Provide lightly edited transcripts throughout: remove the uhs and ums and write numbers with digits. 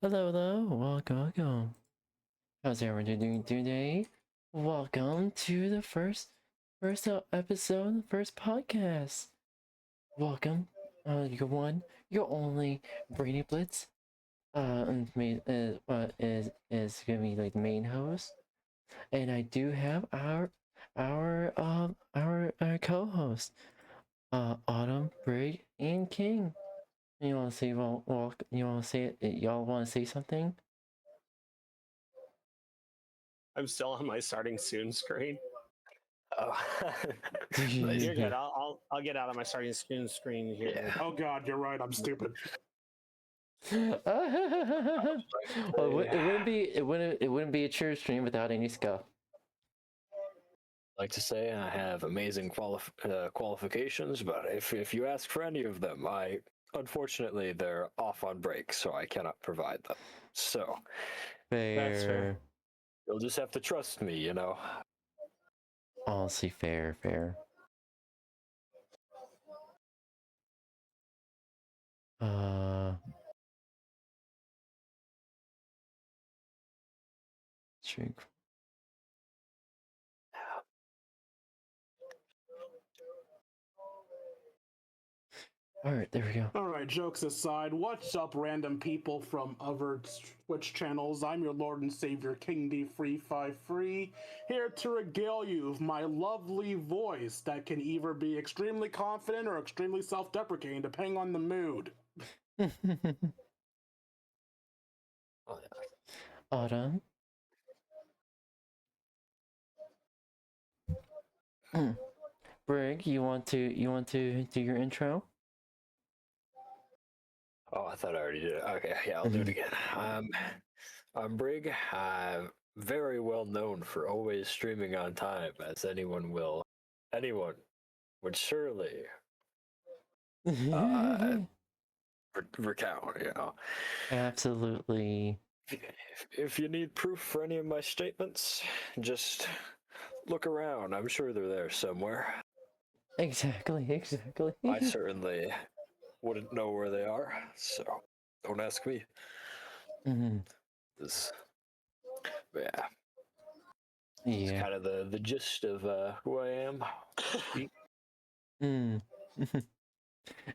Hello, hello, welcome. How's everyone doing today? Welcome to the first episode, first podcast. Welcome, your only Brainy Blitz. Is gonna be like the main host, and I do have our co-host, Autumn, Brig, and King. You want to say you want to say it? Y'all want to say something? I'm still on my starting soon screen. Oh, You're good. I'll get out of my starting soon screen here. Yeah. Oh god, you're right. I'm stupid. Well, it wouldn't be a true stream without any scuff. like to say I have amazing qualifications, but if you ask for any of them, unfortunately they're off on break, so I cannot provide them. So That's fair. You'll just have to trust me, you know. Honestly, fair. Stream. Alright, there we go. Alright, jokes aside, what's up, random people from other Twitch channels? I'm your Lord and Savior, King D353, here to regale you with my lovely voice that can either be extremely confident or extremely self-deprecating, depending on the mood. Oh, yeah. Autumn. Brig, you want to do your intro? Oh, I thought I already did it. Okay, yeah, I'll do it again. I'm Brig. I'm very well known for always streaming on time, as anyone would surely recount, you know. Absolutely. If you need proof for any of my statements, just look around. I'm sure they're there somewhere. Exactly. I certainly wouldn't know where they are, so don't ask me. Yeah. It's kind of the gist of who I am.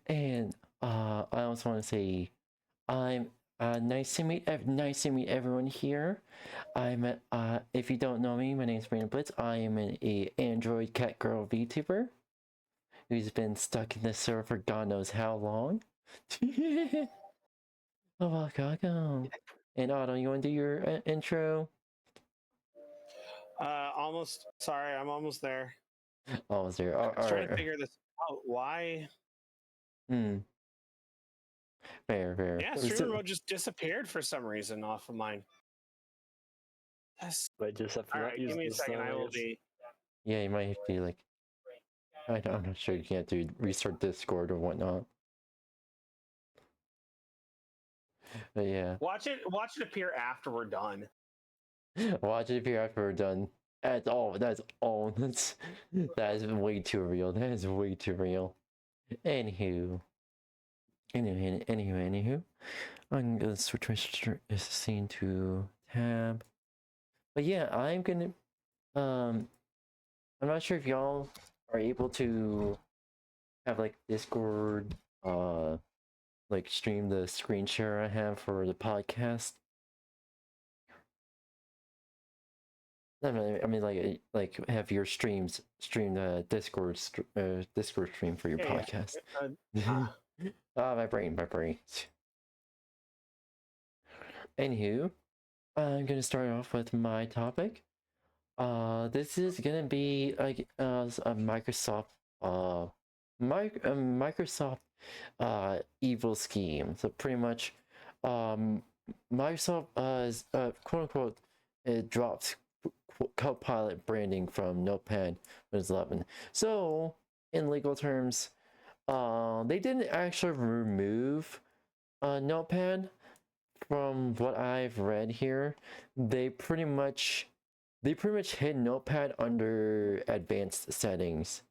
And I also want to say I'm nice to meet everyone here. I'm if you don't know me, my name is Brandon Blitz. I am an Android cat girl VTuber who's been stuck in this server for God knows how long. Oh, welcome. And Autumn, you want to do your intro? Almost. Sorry, I'm almost there. Almost there. I was trying to figure this out. Why? Fair. Yeah, streamer mode just disappeared for some reason off of mine. Yes. I just have to. All right, give me a second. I will be. Yeah, you might have to like. I'm not sure. You have to restart Discord or whatnot. But yeah. Watch it appear after we're done. Watch it appear after we're done. That's all. That is way too real. That is way too real. Anywho. I'm gonna switch my scene to tab. But yeah, I'm gonna. I'm not sure if y'all are able to have like Discord, like stream the screen share I have for the podcast. I mean, like have your stream the Discord stream for your podcast. My brain. Anywho, I'm gonna start off with my topic. This is gonna be like a Microsoft Microsoft evil scheme. So pretty much, Microsoft quote unquote it dropped Copilot branding from Notepad Windows 11. So in legal terms, they didn't actually remove Notepad. From what I've read here, they pretty much hid Notepad under advanced settings.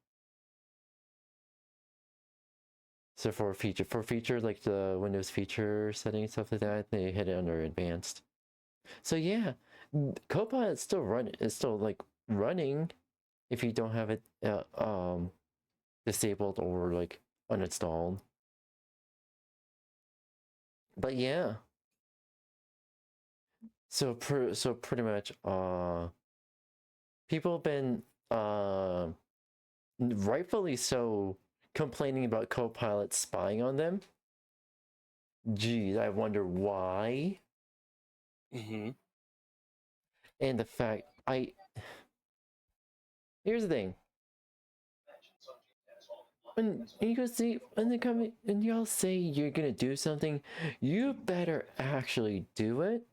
So for feature like the Windows feature settings, stuff like that, they hit it under advanced. So yeah, Copilot's still like running if you don't have it disabled or like uninstalled. But yeah. So pretty much people have been rightfully so complaining about Copilot spying on them. Geez, I wonder why. Mm-hmm. And the fact here's the thing. When you see when they come and y'all say you're gonna do something, you better actually do it,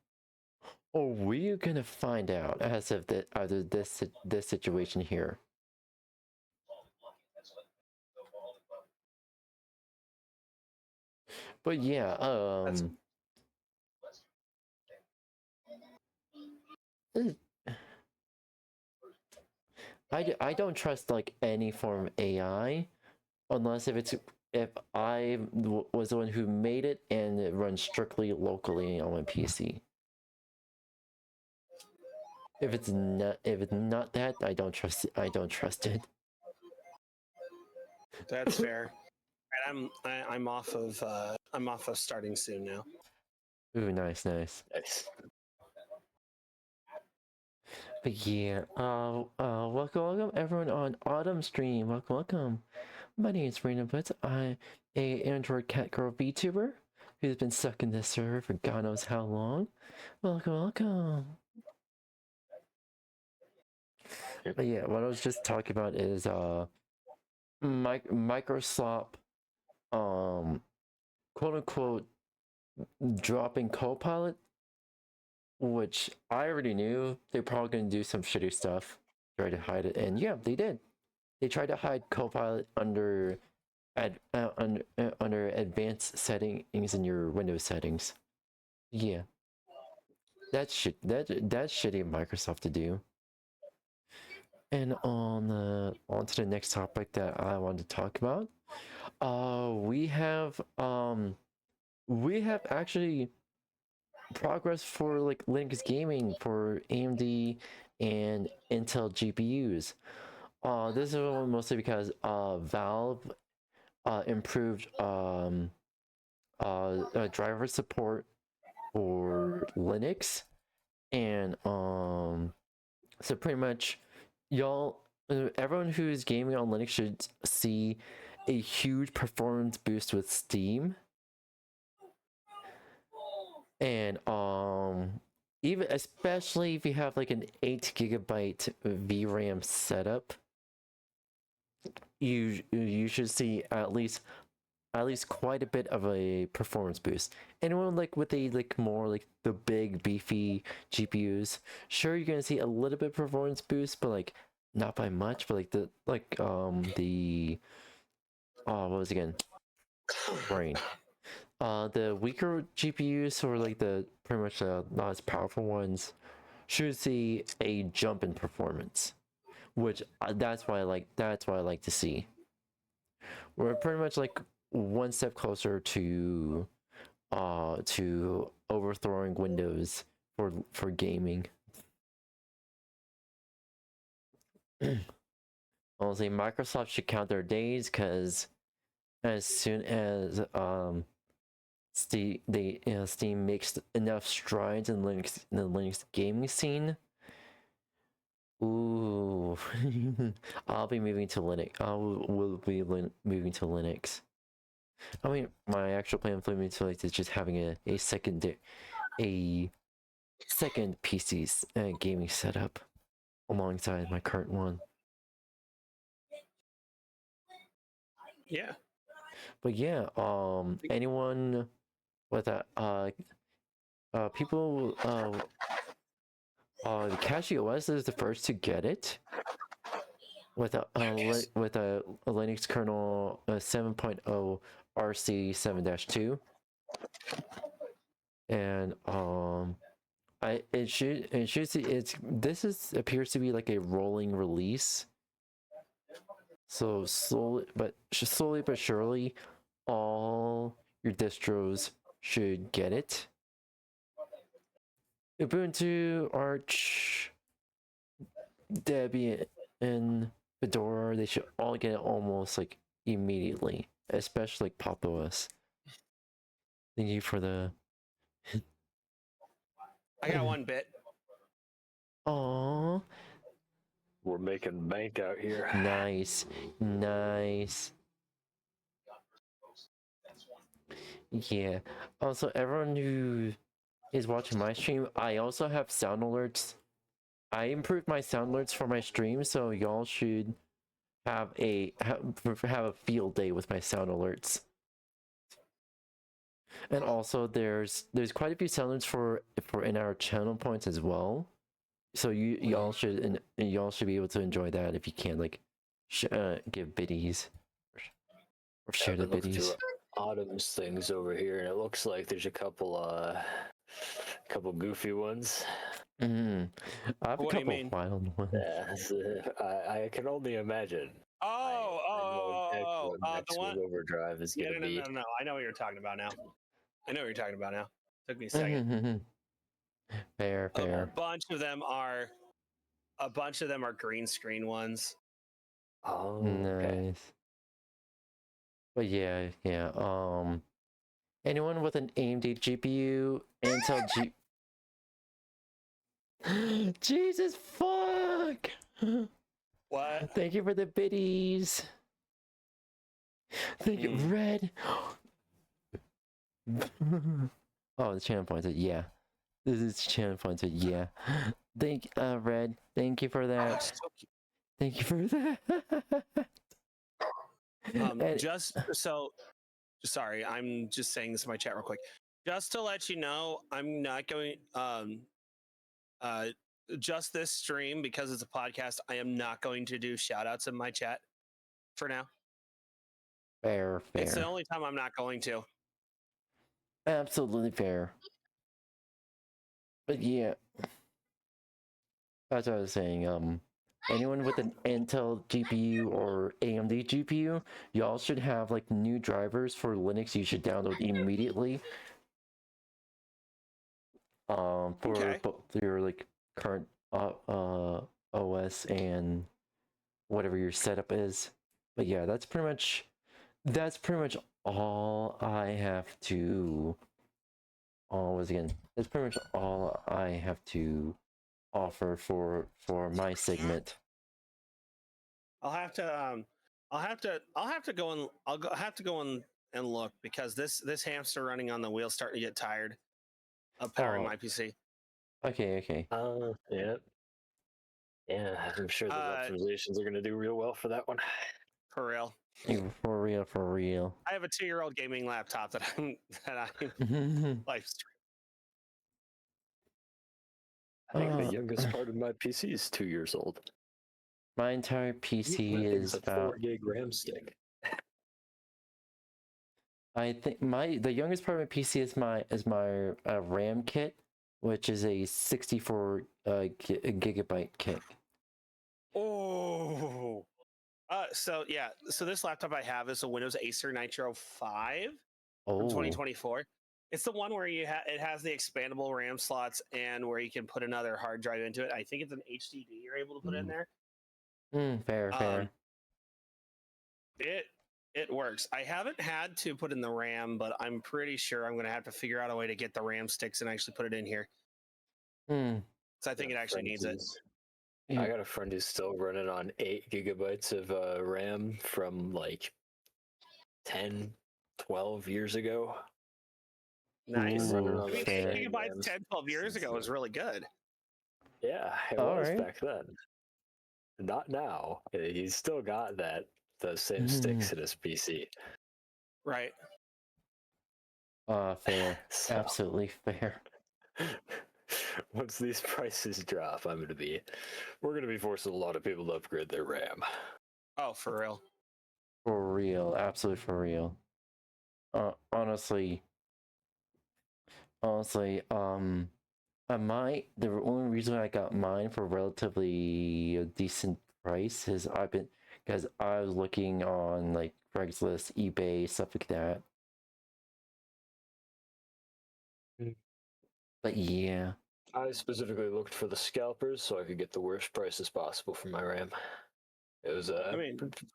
or we're gonna find out as of either this situation here. But yeah, I don't trust like any form of AI unless if I was the one who made it and it runs strictly locally on my PC. If it's not that, I don't trust it. That's fair. And I'm off of starting soon now. Ooh, nice. Nice. But yeah, welcome everyone on Autumn Stream. Welcome. My name is 𝙂𝙚𝙣𝙚. I'm a Android cat girl VTuber who's been stuck in this server for God knows how long. Welcome. But yeah, what I was just talking about is Microslop quote unquote dropping Copilot, which I already knew they're probably gonna do some shitty stuff, try to hide it, and yeah, they did. They tried to hide Copilot under advanced settings in your Windows settings. Yeah, that's shitty of Microsoft to do. And on to the next topic that I wanted to talk about, we have actually progress for like Linux gaming for AMD and Intel GPUs. This is mostly because Valve improved driver support for Linux, and so pretty much everyone who's gaming on Linux should see a huge performance boost with Steam. And even especially if you have like an 8 GB VRAM setup, you should see at least quite a bit of a performance boost. Anyone like with a more like the big beefy GPUs, sure you're gonna see a little bit of performance boost, but like not by much. But like the what was it again? Brain. The weaker GPUs or like the pretty much not as powerful ones should see a jump in performance, which that's why I like to see. We're pretty much like one step closer to overthrowing Windows for gaming. Honestly, Microsoft should count their days, because as soon as Steam makes enough strides in the Linux gaming scene, ooh, I'll be moving to Linux. Will be moving to Linux. I mean, my actual plan for moving to Linux is just having a second PC gaming setup alongside my current one. Yeah. But yeah, anyone with that people CashOS is the first to get it with a Linux kernel 7.0 RC7-2, and it should see appears to be like a rolling release. So slowly but surely all your distros should get it. Ubuntu, Arch, Debian, and Fedora, they should all get it almost like immediately, especially like Pop OS. Thank you for the. I got 1 bit. Aww, We're making bank out here. nice, nice. Yeah. Also, everyone who is watching my stream, I also have sound alerts. I improved my sound alerts for my stream, so y'all should have a field day with my sound alerts. And also, there's quite a few sound alerts for in our channel points as well. So y'all should be able to enjoy that if you can, like, give biddies or share the biddies. Autumn's things over here, and it looks like there's a couple goofy ones. I have What a do you couple mean? wild ones. Yeah, I can only imagine. The one. Overdrive is gonna be. No. I know what you're talking about now. Took me a second. Fair. A bunch of them are green screen ones. Oh, Nice. okay. But yeah. Anyone with an AMD GPU, Intel Jesus fuck! What? Thank you for the biddies. Thank you, Red. Oh, the channel pointer, yeah. This is channel pointer, yeah. Thank Red. Thank you for that. So Thank you for that. Sorry, I'm just saying this in my chat real quick. Just to let you know, I'm not going just this stream, because it's a podcast, I am not going to do shout outs in my chat for now. Fair. It's the only time I'm not going to. Absolutely fair. But yeah, that's what I was saying. Anyone with an Intel GPU or AMD GPU, y'all should have like new drivers for Linux you should download immediately. For your like current OS and whatever your setup is. But yeah, that's pretty much all I have to. That's pretty much all I have to offer for my segment. I'll have to go and look, because this hamster running on the wheel starting to get tired of powering my PC. Okay. Yeah, I'm sure the optimizations are going to do real well for that one. For real. For real. I have a 2-year-old gaming laptop that I'm live stream. I think the youngest part of my PC is 2 years old. My entire PC is about 4 gig RAM stick. I think the youngest part of my PC is my RAM kit, which is a 64 gigabyte kit. Oh. So this laptop I have is a Windows Acer Nitro 5 from 2024. It's the one where it has the expandable RAM slots and where you can put another hard drive into it. I think it's an HDD you're able to put in there. Fair. It works. I haven't had to put in the RAM, but I'm pretty sure I'm going to have to figure out a way to get the RAM sticks and actually put it in here. So I think it actually needs it. I got a friend who's still running on 8 gigabytes of RAM from like 10, 12 years ago. Nice. 8 gigabytes 10, 12 years ago was really good. Yeah, it was back then. Not now. He's still got those same sticks in his PC. Right. Fair. Absolutely fair. Once these prices drop, we're gonna be forcing a lot of people to upgrade their RAM. Oh, for real. For real, absolutely for real. Honestly, the only reason I got mine for relatively a decent price is because I was looking on like Craigslist, eBay, stuff like that. But yeah. I specifically looked for the scalpers so I could get the worst prices possible for my RAM. It was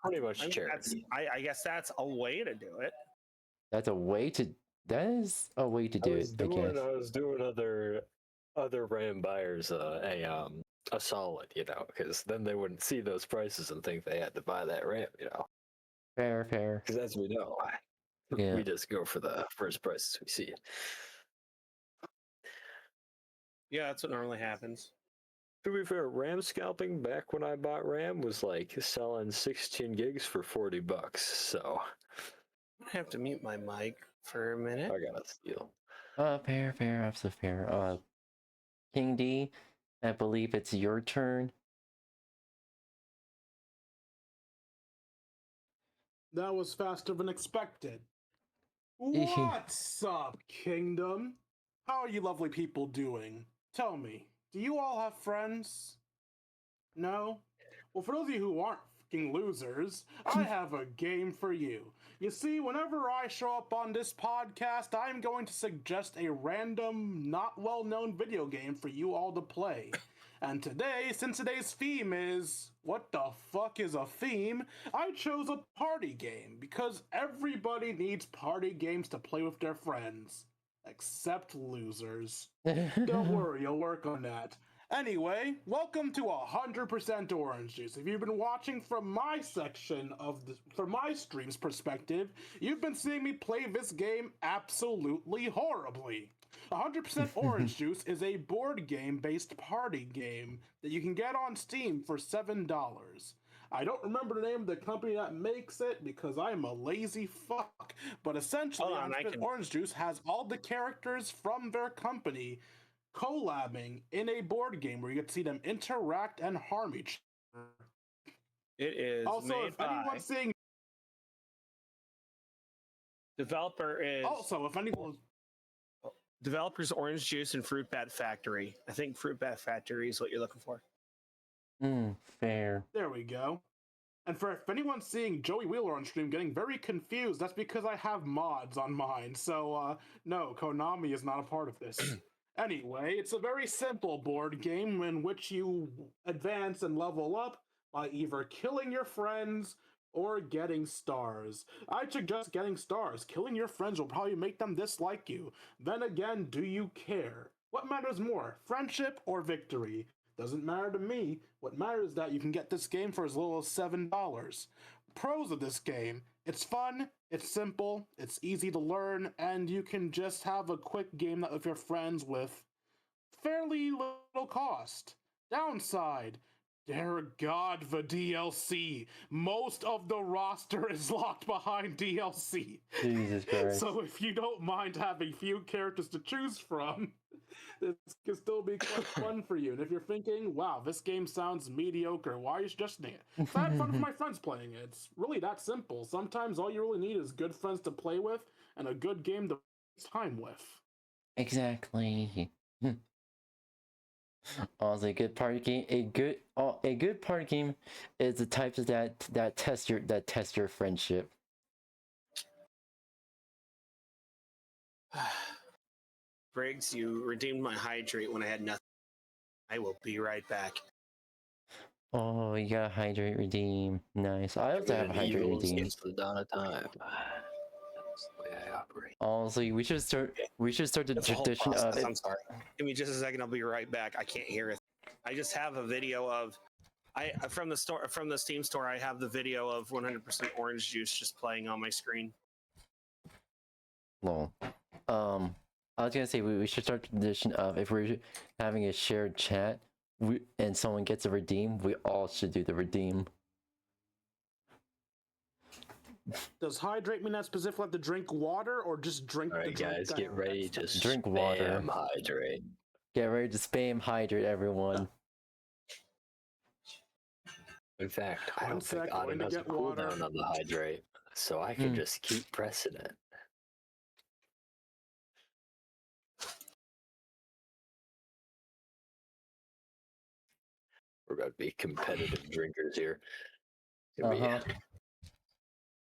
pretty much charity. I guess that's a way to do it. That is a way to do it, I guess. I was doing other RAM buyers a solid, you know, because then they wouldn't see those prices and think they had to buy that RAM, you know. Fair. Because as we know, Yeah. we just go for the first prices we see. Yeah, that's what normally happens. To be fair, RAM scalping back when I bought RAM was like selling 16 gigs for $40. So I have to mute my mic for a minute. I gotta steal. Fair, absolutely fair. King D, I believe it's your turn. That was faster than expected. What's up, Kingdom? How are you lovely people doing? Tell me, do you all have friends? No? Well, for those of you who aren't fucking losers, I have a game for you. You see, whenever I show up on this podcast, I'm going to suggest a random, not well-known video game for you all to play. And today, since today's theme is, what the fuck is a theme, I chose a party game, because everybody needs party games to play with their friends. Except losers. Don't worry, you'll work on that. Anyway, welcome to 100% Orange Juice. If you've been watching from my section from my stream's perspective, you've been seeing me play this game absolutely horribly. 100% Orange Juice is a board game-based party game that you can get on Steam for $7. I don't remember the name of the company that makes it because I'm a lazy fuck, but essentially 100% Orange Juice has all the characters from their company collabing in a board game where you get to see them interact and harm each other. It is also, made if by anyone's seeing developers Orange Juice and Fruit Bat Factory. I think Fruit Bat Factory is what you're looking for. Fair. There we go. And if anyone's seeing Joey Wheeler on stream getting very confused, that's because I have mods on mine. So, no, Konami is not a part of this. Anyway, it's a very simple board game in which you advance and level up by either killing your friends or getting stars. I suggest getting stars. Killing your friends will probably make them dislike you. Then again, do you care? What matters more, friendship or victory? Doesn't matter to me. What matters is that you can get this game for as little as $7. Pros of this game: it's fun, it's simple, it's easy to learn, and you can just have a quick game with your friends with fairly little cost. Downside: dear God, the DLC. Most of the roster is locked behind DLC. Jesus Christ. So if you don't mind having few characters to choose from, this can still be quite fun for you. And if you're thinking, wow, this game sounds mediocre, why are you suggesting it? I had fun with my friends playing it. It's really that simple. Sometimes all you really need is good friends to play with and a good game to waste time with. Exactly. Also, a good party game. A good party game is the types of that test your friendship. Briggs, you redeemed my hydrate when I had nothing. I will be right back. Oh, you got hydrate redeem. Nice. I also have a hydrate redeem. It's the dawn of time. That's the way I operate. Honestly, we should start the tradition of it. I'm sorry. Give me just a second. I'll be right back. I can't hear it. I just have a video of from the Steam store. I have the video of 100% Orange Juice just playing on my screen. Lol. I was gonna say we should start the tradition of, if we're having a shared chat and someone gets a redeem, we all should do the redeem. Does hydrate mean that specifically have to drink water or just drink the drink? All right, guys, get ready to drink water. Hydrate. Get ready to spam hydrate, everyone. In fact, I don't think Autumn has a cooldown on the hydrate, so I can just keep pressing it. We're about to be competitive drinkers here. Uh-huh.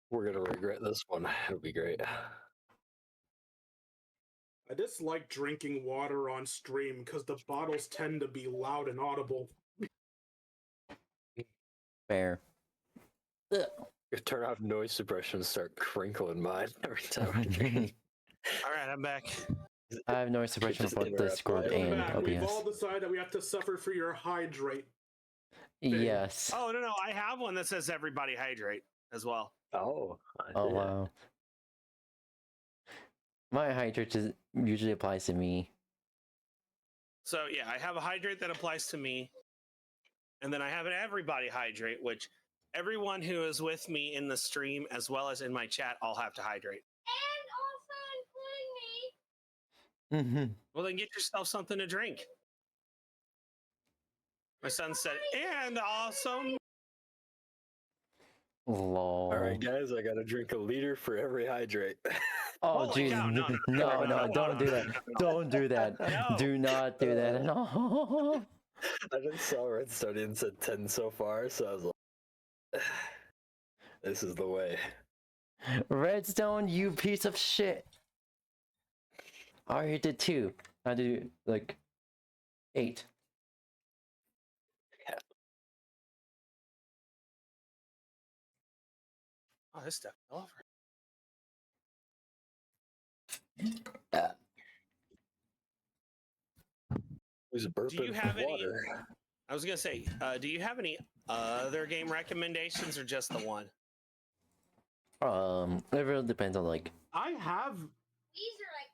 We're gonna regret this one. It'll be great. I dislike drinking water on stream because the bottles tend to be loud and audible. Fair. Ugh. You turn off noise suppression and start crinkling mine every time I drink. All right, I'm back. I have noise suppression Just for interrupt Discord that. and Back. We've all OBS. decided that we have to suffer for your hydrate. Yes. Oh no, I have one that says everybody hydrate as well. Oh. Oh yeah. wow. My hydrate usually applies to me. So yeah, I have a hydrate that applies to me, and then I have an everybody hydrate, which everyone who is with me in the stream as well as in my chat all have to hydrate. And also including me. Mm-hmm. Well, then get yourself something to drink. My son said, and also. Lol. All right, guys, I gotta drink a liter for every hydrate. Oh Holy Jesus! cow, no, No, don't do that. Don't do that. No. Do not do that at all. I just saw Redstone said 10 so far, so I was like, this is the way. Redstone, you piece of shit. I already did 2. I did like 8. Oh, this stuff fell over. Who's burping you have any- water? I was gonna say, do you have any other game recommendations or just the one? It really depends on like. I have. These are like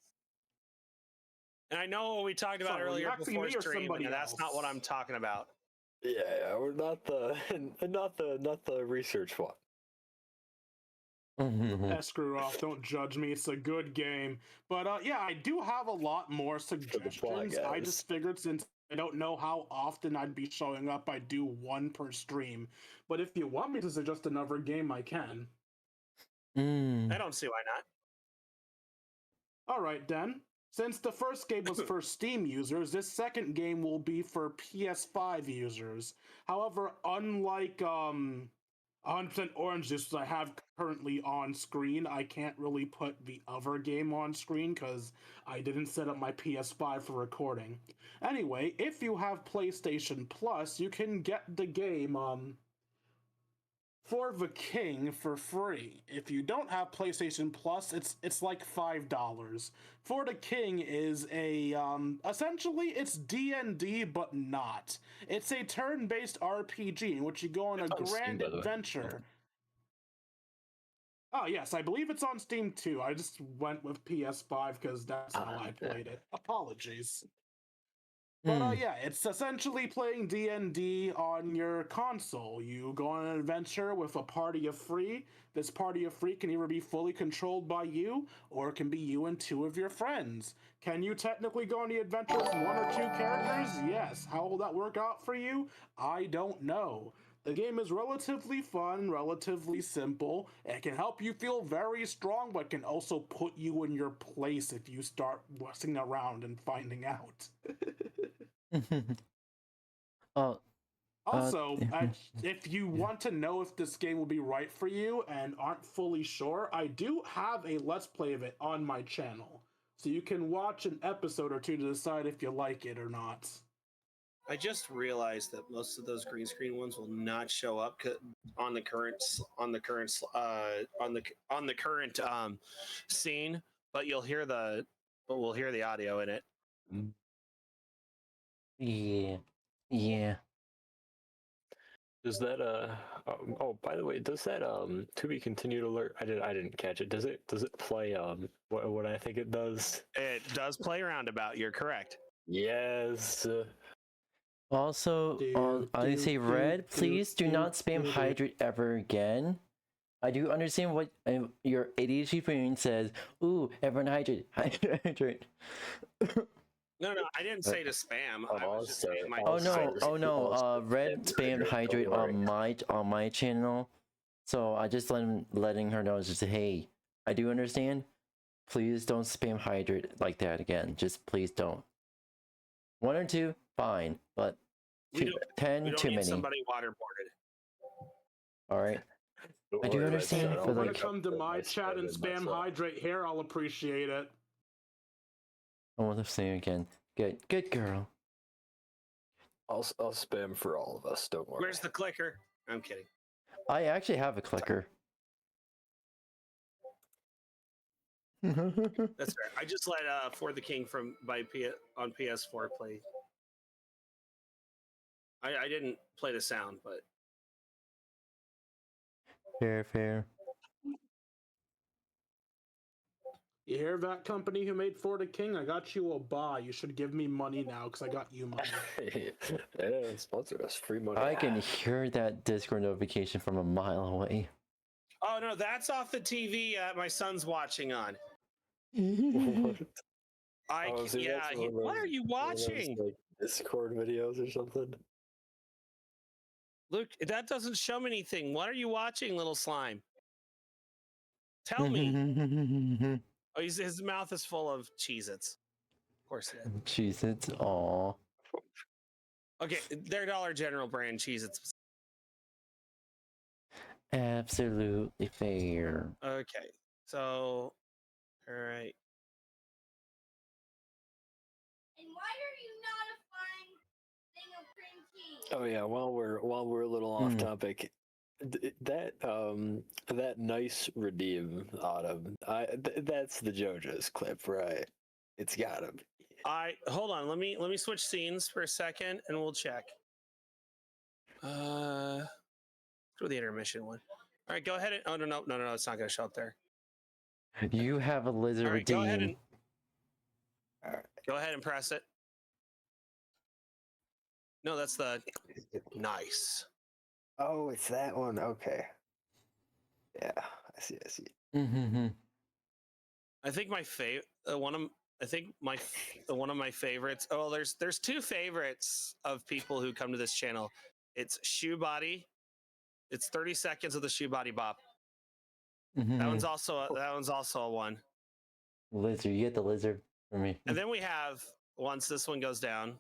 And I know what we talked about Sorry, were you earlier asking before me or stream, somebody and that's not what else? I'm talking about. Yeah, we're not the research one. Screw off, don't judge me, it's a good game. But yeah, I do have a lot more suggestions. I guys. just figured since I don't know how often I'd be showing up, I'd do one per stream. But if you want me to suggest another game, I can. I don't see why not. Alright then. Since the first game was for Steam users, this second game will be for PS5 users. However, unlike 100% Orange Juice I have currently on screen, I can't really put the other game on screen because I didn't set up my PS5 for recording. Anyway, if you have PlayStation Plus, you can get the game For the King for free. If you don't have PlayStation Plus, it's like $5. For the King is a essentially it's D&D but not. It's a turn-based RPG in which you go on a It's on Steam, grand by the way. adventure. Oh yes, I believe it's on Steam too. I just went with PS5 because that's how I played it. Apologies. But yeah, it's essentially playing D&D on your console. You go on an adventure with a party of 3. This party of 3 can either be fully controlled by you, or it can be you and 2 of your friends. Can you technically go on the adventure with 1 or 2 characters? Yes. How will that work out for you? I don't know. The game is relatively fun, relatively simple. It can help you feel very strong, but can also put you in your place if you start messing around and finding out. Also, if you want to know if this game will be right for you and aren't fully sure, I do have a Let's Play of it on my channel. So you can watch an episode or 2 to decide if you like it or not. I just realized that most of those green screen ones will not show up on the current scene, but we'll hear the audio in it. Yeah. Does that oh, by the way, does that to be continued alert? I didn't catch it. Does it play what I think it does? It does play roundabout. You're correct. Yes. Also, I say Red, please do not spam hydrate ever again. I do understand what your ADHD brain says. Ooh, everyone hydrate, hydrate. No, I didn't say to spam. I was just saying my Oh no, Red spammed hydrate on my channel, so I just letting her know, just hey, I do understand. Please don't spam hydrate like that again. Just please don't. 1 or 2, fine, but 10 we don't too need many. somebody waterboarded. All right. Don't I do worry, understand son, for, I'll You want like- to come to put my chat spam and in spam myself. hydrate here? I'll appreciate it. I want to say again. Good girl. I'll spam for all of us. Don't worry. Where's the clicker? I'm kidding. I actually have a clicker. That's fair. I just let For the King on PS4 play. I didn't play the sound, but fair. You hear that, company who made For the King? I got you a buy. You should give me money now because I got you money. Yeah, sponsor us. Free money. I can hear that Discord notification from a mile away. oh no, that's off the TV my son's watching on. What? Oh, so Yeah. that's one of What those- are you one of those, watching? like, Discord videos or something? Look, that doesn't show me anything. What are you watching, little slime? Tell me. Oh, his mouth is full of Cheez-Its. Of course it is. Jeez, it's aw. Okay, they're Dollar General brand Cheez-Its. Absolutely fair. Okay, so, all right. And why are you not a fine thing of cream cheese? Oh yeah, while we're a little off Hmm. topic, that nice redeem Autumn. That's the JoJo's clip, right? It's gotta be. Hold on. Let me switch scenes for a second, and we'll check. Let's do the intermission one. All right, go ahead and. Oh no, it's not going to show up there. You have a lizard All right, go ahead redeem. and go ahead and press it. No, that's the nice. Oh, it's that one. Okay. Yeah, I see. Mm-hmm. I think my favorite one of one of my favorites. Oh, there's two favorites of people who come to this channel. It's Shoe Body. It's 30 seconds of the Shoe Body Bop. That one's also a one. Lizard. You get the lizard for me. And then we have once this one goes down,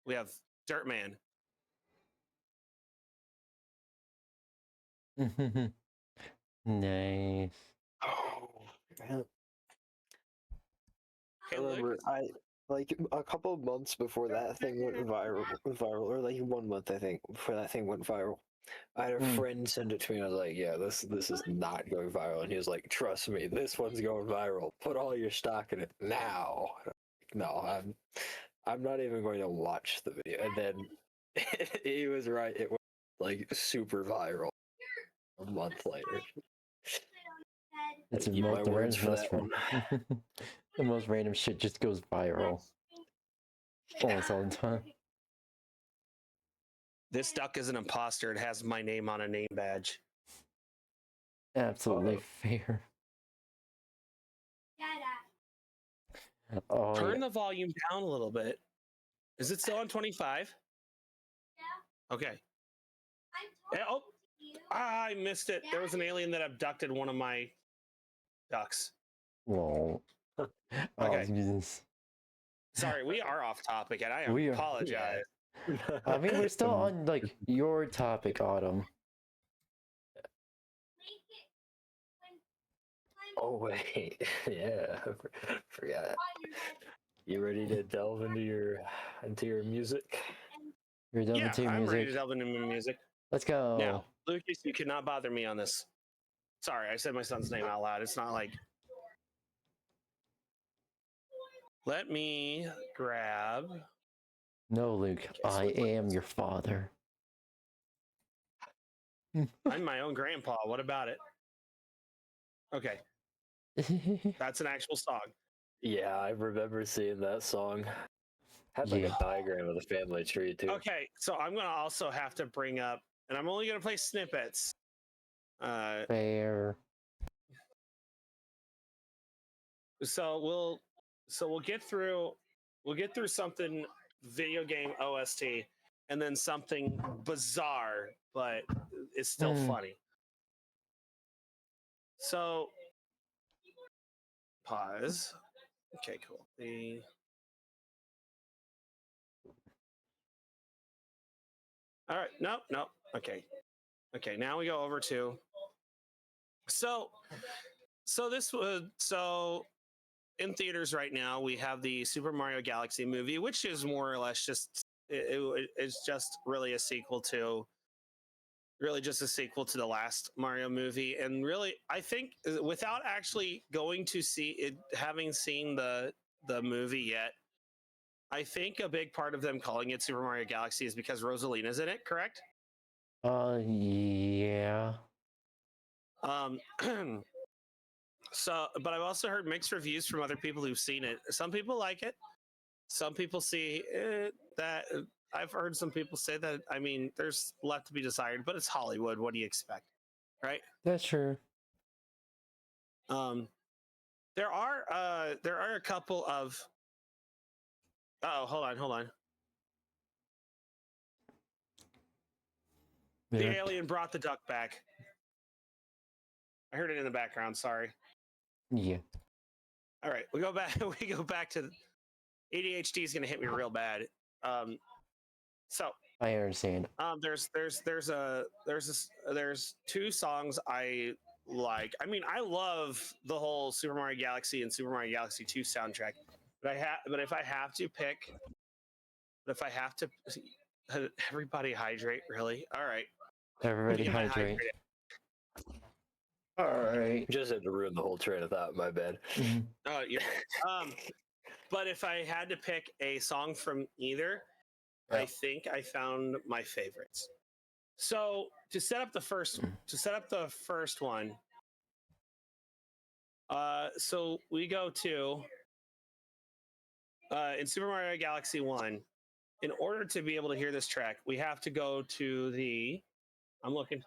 we have Dirt Man. Nice. Oh, man. I Okay, remember Luke. I like a couple of months before that thing went viral, or like 1 month I think before that thing went viral. I had a friend send it to me. And I was like, "Yeah, this is not going viral," and he was like, "Trust me, this one's going viral. Put all your stock in it now." No, I'm not even going to watch the video. And then he was right. It was like super viral a month later. It's the Eat my most words for random. that one. The most random shit just goes viral almost all the time. This duck is an imposter. It has my name on a name badge. Absolutely fair. Dada. Oh, Turn the volume down a little bit. Is it still on 25? Yeah. Okay. I'm Eh, talking oh, to you. I missed it. There was an alien that abducted one of my ducks. Whoa. Oh, Okay. Jesus. Sorry, we are off topic, and I We are- apologize. I mean, we're still on, like, your topic, Autumn. Make it when Oh wait, yeah, forgot. on your head. You ready to delve into your music? You're done Yeah, with your I'm ready to music. delve into music. Let's go. Now, Lucas, you cannot bother me on this. Sorry, I said my son's name out loud. It's not like. Let me grab. No, Luke. I am your father. I'm my own grandpa. What about it? Okay, that's an actual song. Yeah, I remember seeing that song. Had like Yeah. a diagram of the family tree too. Okay, so I'm gonna also have to bring up, and I'm only gonna play snippets. Fair. So we'll get through something video game OST, and then something bizarre, but it's still funny. So pause. Okay, cool. All right. Nope. Nope. Okay. Okay. Now we go over to. So this was in theaters right now. We have the Super Mario Galaxy movie, which is more or less just it's just really a sequel to the last Mario movie. And really, I think without actually going to see it, having seen the movie yet, I think a big part of them calling it Super Mario Galaxy is because Rosalina's in it, correct? Yeah. So, but I've also heard mixed reviews from other people who've seen it. Some people like it. Some people see it, that I've heard some people say that. I mean, there's left to be desired, but it's Hollywood. What do you expect, right? That's true. There are a couple of. Oh, hold on. The Yeah. alien brought the duck back. I heard it in the background. Sorry. Yeah. All right, we go back. We go back to ADHD is going to hit me real bad. So I understand. There's two songs I like. I mean, I love the whole Super Mario Galaxy and Super Mario Galaxy 2 soundtrack. But if I have to pick, everybody hydrate, really? All right. Everybody Get my hydrate. All right. Just had to ruin the whole train of thought. My bad. Oh yeah. But if I had to pick a song from either, Yeah. I think I found my favorites. So to set up the first one, so we go to in Super Mario Galaxy 1. In order to be able to hear this track, we have to go to the. I'm looking.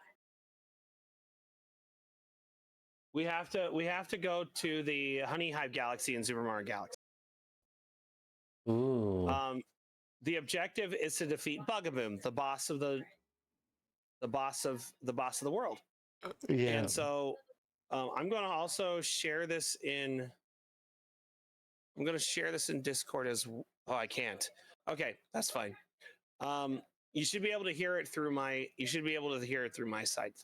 We have to go to the Honey Hive Galaxy in Super Mario Galaxy. Ooh. The objective is to defeat Bug-a-Boom, the boss of the world. Yeah. And so I'm going to also share this in. I'm going to share this in Discord as. Oh, I can't. Okay, that's fine. You should be able to hear it through my. You should be able to hear it through my site.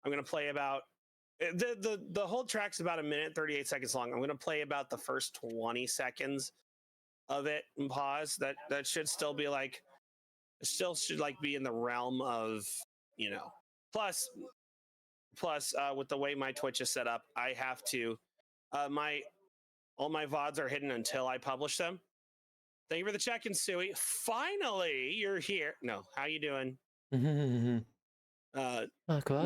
I'm going to play about. The whole track's about 1:38 seconds long. I'm going to play about the first 20 seconds of it and pause. That should still be like. It still should like be in the realm of, you know. Plus, with the way my Twitch is set up, I have to. All my VODs are hidden until I publish them. Thank you for the check-in, Suey. Finally, you're here. No, how you doing? My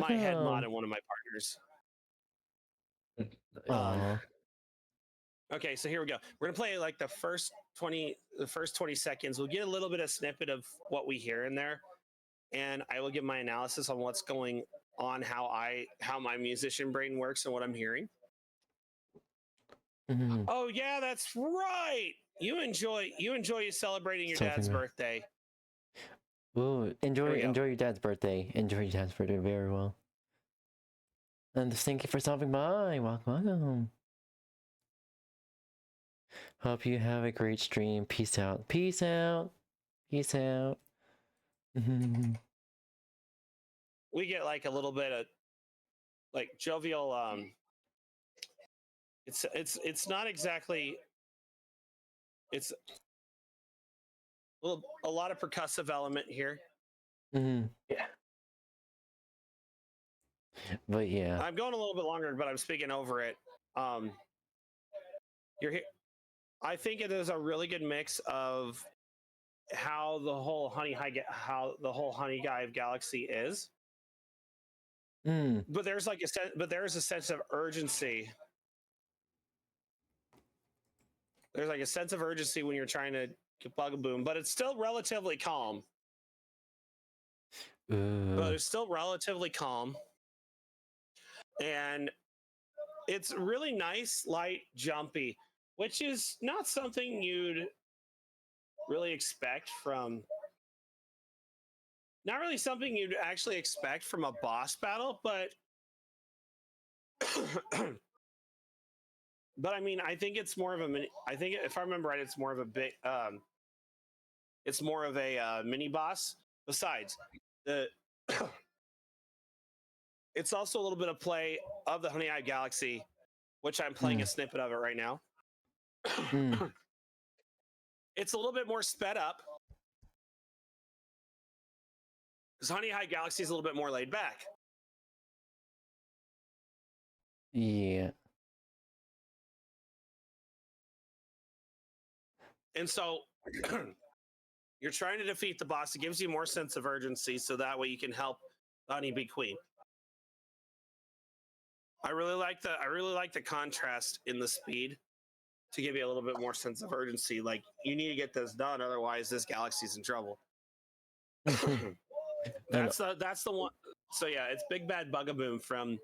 head mod and one of my partners. Okay, so here we go. We're gonna play like the first 20 seconds. We'll get a little bit of snippet of what we hear in there, and I will give my analysis on what's going on, how my musician brain works and what I'm hearing. Oh yeah, that's right. You enjoy celebrating your dad's birthday. Ooh, enjoy your dad's birthday. Enjoy your dad's birthday very well. And thank you for stopping by. Welcome. Hope you have a great stream. Peace out. Peace out. Peace out. We get like a little bit of like jovial. It's not exactly. It's a lot of percussive element here. Yeah. But yeah, I'm going a little bit longer, but I'm speaking over it. You're here. I think it is a really good mix of how the whole Honey Hive Galaxy is. But there's like there's a sense of urgency. There's like a sense of urgency when you're trying to get Bug-a-Boom, but it's still relatively calm. But it's still relatively calm. And it's really nice, light, jumpy, which is not something you'd really expect from. Not really something you'd actually expect from a boss battle, but. But I mean, I think it's more of a mini. I think if I remember right, it's more of a big. It's more of a mini boss. Besides, the it's also a little bit of play of the Honey Eye Galaxy, which I'm playing a snippet of it right now. It's a little bit more sped up because Honey Eye Galaxy is a little bit more laid back. Yeah. And so you're trying to defeat the boss. It gives you more sense of urgency, so that way you can help Honey be queen. I really like the contrast in the speed to give you a little bit more sense of urgency. Like, you need to get this done, otherwise this galaxy's in trouble. That's the one. So yeah, it's Big Bad Bugaboo from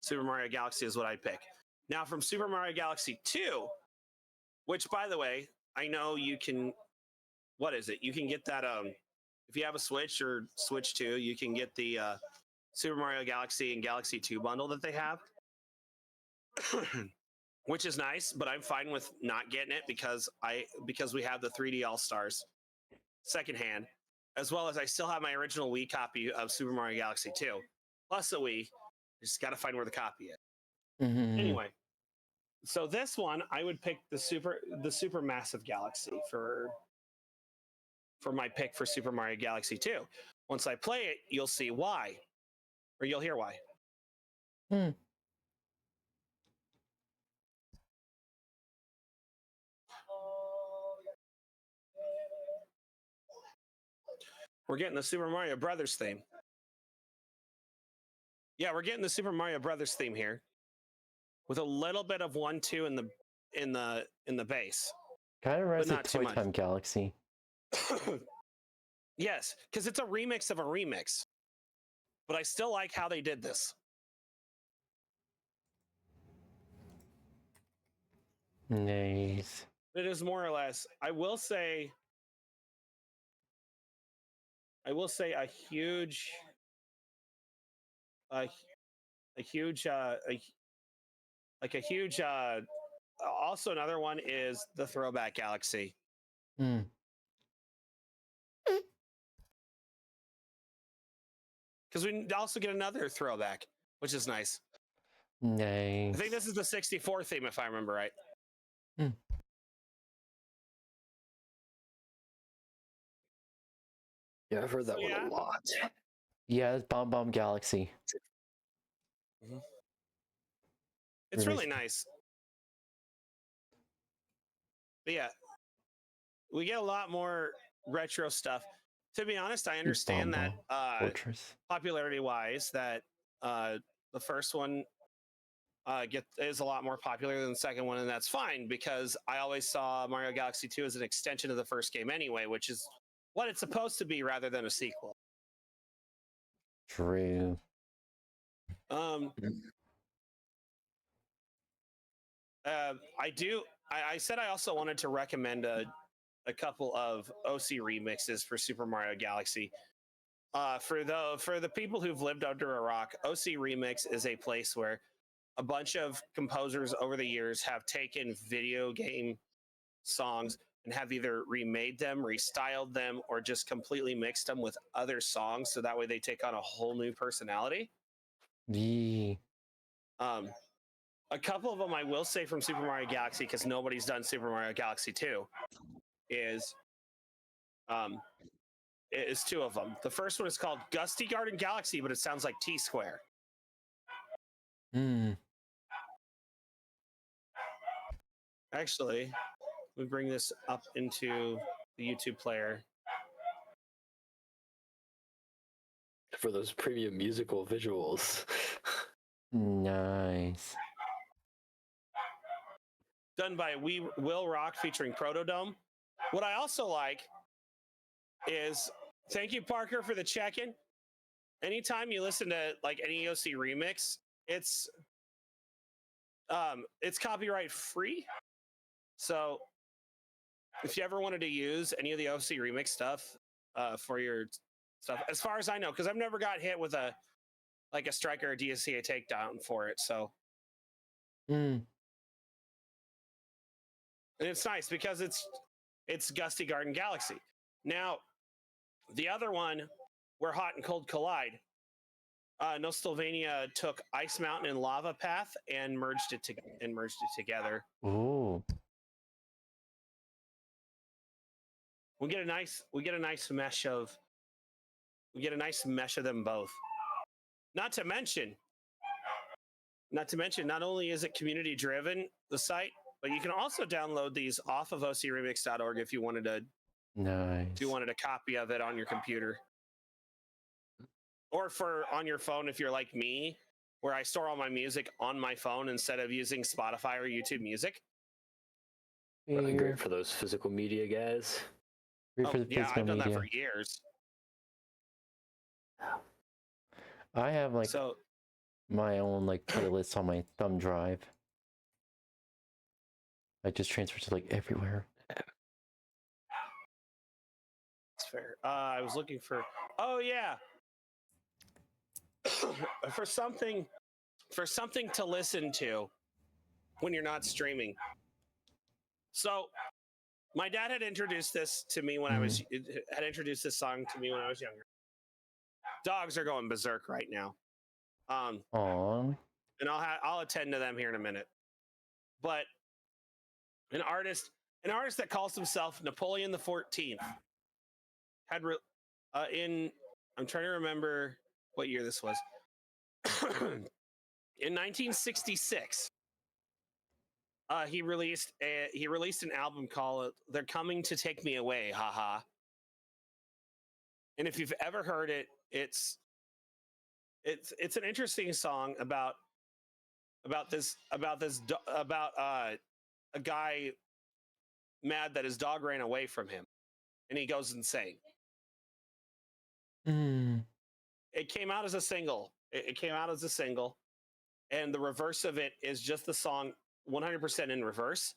Super Mario Galaxy is what I pick. Now from Super Mario Galaxy 2, which by the way, I know you can, what is it? You can get that if you have a Switch or Switch 2, you can get the Super Mario Galaxy and Galaxy 2 bundle that they have. Which is nice, but I'm fine with not getting it because we have the 3D All-Stars secondhand, as well as I still have my original Wii copy of Super Mario Galaxy 2, plus a Wii. I just got to find where the copy is. Anyway, so this one I would pick the super massive Galaxy for my pick for Super Mario Galaxy 2. Once I play it, you'll see why, or you'll hear why. We're getting the Super Mario Brothers theme. Yeah, we're getting the Super Mario Brothers theme here, with a little bit of 1-2 in the bass. Kind of reminds me of not too Toy much. Time Galaxy. Yes, because it's a remix of a remix. But I still like how they did this. Nice. It is more or less. I will say a huge also another one is the Throwback Galaxy. Because we also get another throwback, which is nice. Nice. I think this is the 64 theme, if I remember right. Yeah, I've heard that one a lot. Yeah, it's Bomb Bomb Galaxy. It's really nice. But yeah, we get a lot more retro stuff. To be honest, I understand that popularity-wise, that the first one is a lot more popular than the second one, and that's fine because I always saw Mario Galaxy 2 as an extension of the first game anyway, which is what it's supposed to be rather than a sequel. True. I said I also wanted to recommend a couple of OC remixes for Super Mario Galaxy. For the people who've lived under a rock, OC Remix is a place where a bunch of composers over the years have taken video game songs and have either remade them, restyled them, or just completely mixed them with other songs, so that way they take on a whole new personality. A couple of them I will say from Super Mario Galaxy, because nobody's done Super Mario Galaxy 2, is two of them. The first one is called Gusty Garden Galaxy, but it sounds like T-Square. Actually, we bring this up into the YouTube player. For those premium musical visuals. Nice. Done by Will Rock featuring Protodome. What I also like is, thank you, Parker, for the check-in. Anytime you listen to like any EOC remix, it's copyright free. So if you ever wanted to use any of the OC remix stuff for your stuff, as far as I know, because I've never got hit with a strike or a DSCA takedown for it. So and it's nice because it's Gusty Garden Galaxy. Now, the other one where hot and cold collide. Nostalvania took Ice Mountain and Lava Path and merged it together. Ooh. We get a nice mesh of them both. Not to mention, not only is it community driven, the site, but you can also download these off of ocremix.org if you wanted a copy of it on your computer. Or on your phone if you're like me, where I store all my music on my phone instead of using Spotify or YouTube Music. Really great for those physical media guys. Great for the Yeah, physical I've done media. that for years. I have like my own like playlist on my thumb drive. I just transfer to like everywhere. That's fair. I was looking for. Oh yeah. for something to listen to when you're not streaming. So my dad had introduced this to me when I was introduced this song to me when I was younger. Dogs are going berserk right now. Aww. And I'll attend to them here in a minute. But an artist that calls himself Napoleon the 14th had I'm trying to remember what year this was. In 1966, he released an album called "They're Coming to Take Me Away, Haha." And if you've ever heard it, it's an interesting song about a guy mad that his dog ran away from him, and he goes insane. It came out as a single. And the reverse of it is just the song 100% in reverse.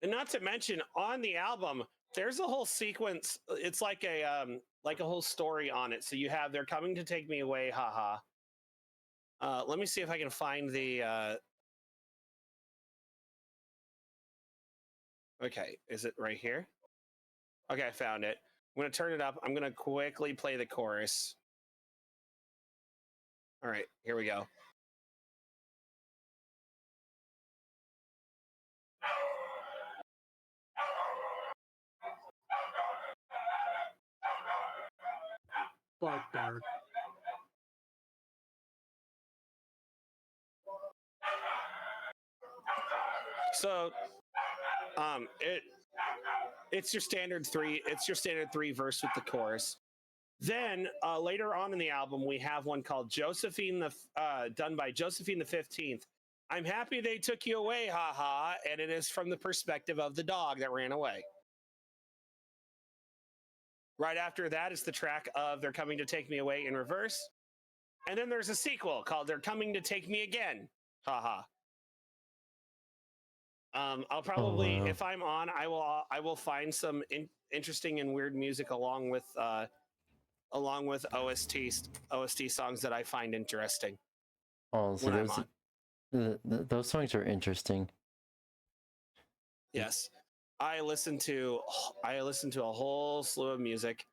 And not to mention, on the album, there's a whole sequence. It's like a whole story on it. So you have "They're Coming to Take Me Away, Haha." Let me see if I can find the. Okay, is it right here? Okay, I found it. I'm going to turn it up. I'm going to quickly play the chorus. All right, here we go. Bark. So, it's your standard three. It's your standard three verse with the chorus. Then later on in the album, we have one called Josephine done by Josephine the 15th. I'm happy they took you away, haha, and it is from the perspective of the dog that ran away. Right after that is the track of "They're Coming to Take Me Away" in reverse. And then there's a sequel called "They're Coming to Take Me Again, haha." I'll probably, if I'm on, I will find some interesting and weird music along with OST songs that I find interesting. Oh, so those songs are interesting. Yes, I listen to a whole slew of music.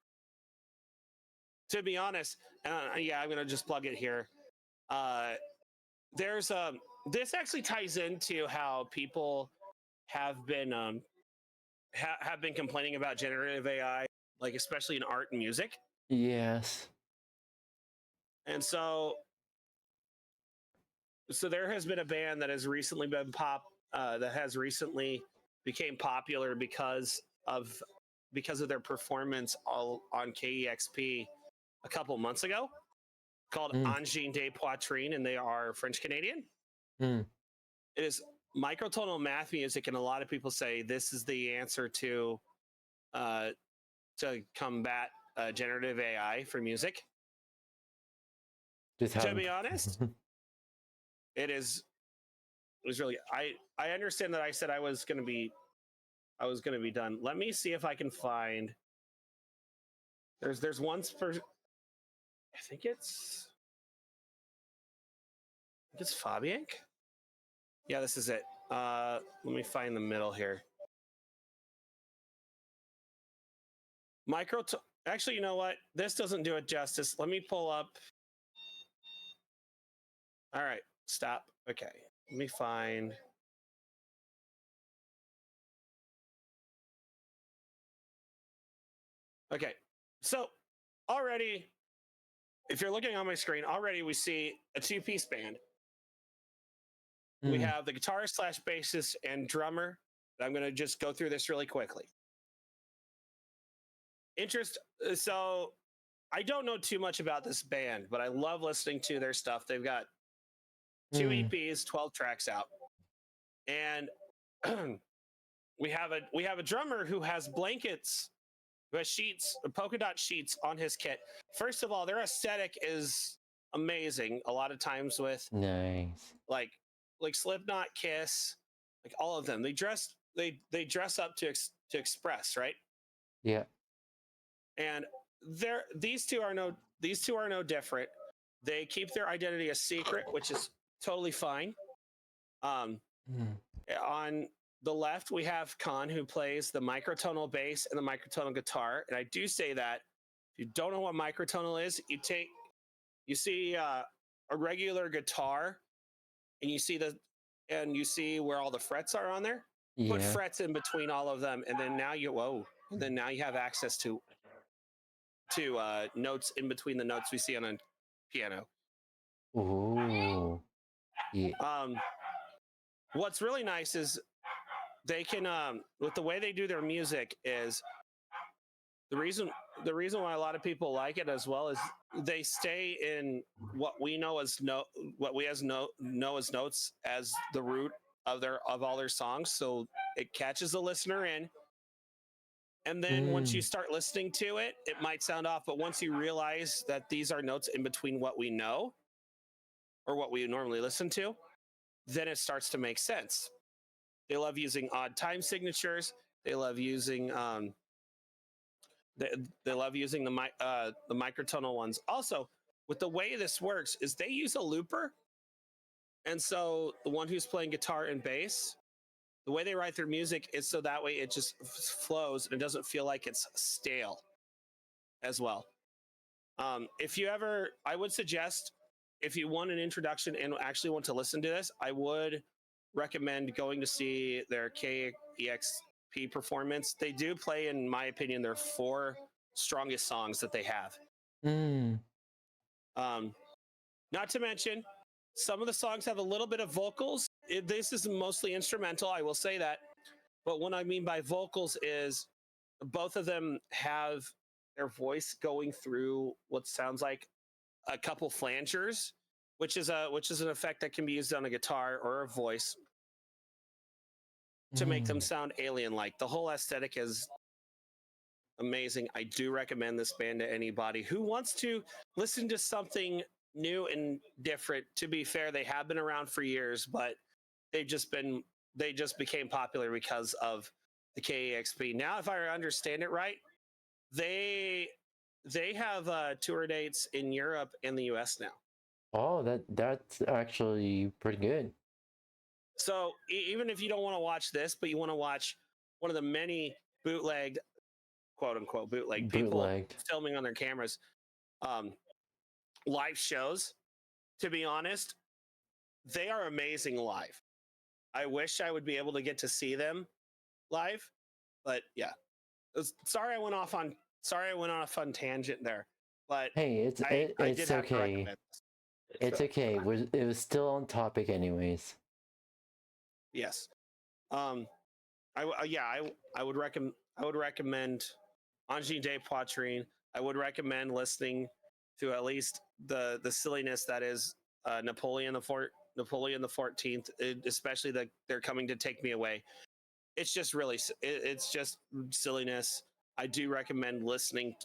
To be honest, yeah, I'm gonna just plug it here. There's this actually ties into how people have been complaining about generative AI, like especially in art and music. Yes. And so there has been a band that has recently been became popular because of their performance on KEXP a couple months ago, called 𝙂𝙚𝙣𝙚, and they are French Canadian. It is microtonal math music, and a lot of people say this is the answer to combat generative AI for music. To be honest, it was really. I understand that I said I was gonna be done. Let me see if I can find. There's one for. I think it's Fabiank. Yeah, this is it. Let me find the middle here. Actually, you know what? This doesn't do it justice. Let me pull up. All right, stop. Okay, let me find. Okay, so already, if you're looking on my screen, already we see a two-piece band. We have the guitarist slash bassist and drummer. I'm going to just go through this really quickly. So I don't know too much about this band, but I love listening to their stuff. They've got 2 EPs, 12 tracks out. And we have a drummer who has blankets, who has sheets, polka dot sheets on his kit. First of all, their aesthetic is amazing. A lot of times with Nice. like Slipknot, Kiss, like all of them. They dress up to express, right? Yeah. And these two are no different. They keep their identity a secret, which is totally fine. On the left, we have Khan, who plays the microtonal bass and the microtonal guitar. And I do say that if you don't know what microtonal is, you see a regular guitar, and you see where all the frets are on there. Yeah. Put frets in between all of them, and then now you have access to notes in between the notes we see on a piano. Ooh. Yeah. What's really nice is they can with the way they do their music is the reason why a lot of people like it as well is they stay in what we know as notes as the root of all their songs, so it catches the listener in. And then once you start listening to it, it might sound off, but once you realize that these are notes in between what we know or what we normally listen to, then it starts to make sense. They love using odd time signatures. They love using they love using the microtonal ones. Also, with the way this works is they use a looper, and so the one who's playing guitar and bass, the way they write their music is so that way it just flows and it doesn't feel like it's stale as well. I would suggest, if you want an introduction and actually want to listen to this, I would recommend going to see their KEXP performance. They do play, in my opinion, their 4 strongest songs that they have. Not to mention, some of the songs have a little bit of vocals. This is mostly instrumental, I will say that. But what I mean by vocals is both of them have their voice going through what sounds like a couple flangers, which is an effect that can be used on a guitar or a voice to make them sound alien-like. The whole aesthetic is amazing. I do recommend this band to anybody who wants to listen to something new and different. To be fair, they have been around for years, but they just became popular because of the KEXP. Now, if I understand it right, they have tour dates in Europe and the US now. Oh, that's actually pretty good. So even if you don't want to watch this, but you want to watch one of the many bootlegged, quote unquote bootleg people filming on their cameras, live shows, to be honest, they are amazing live. I wish I would be able to get to see them live, but yeah. Sorry I went off on a tangent there, but hey, it's okay. It's okay. It was still on topic anyways. Yes. I would recommend 𝙂𝙤 𝘼𝙂. I would recommend listening to at least the silliness that is Napoleon the 14th, especially that they're coming to take me away. It's just it's just silliness. I do recommend listening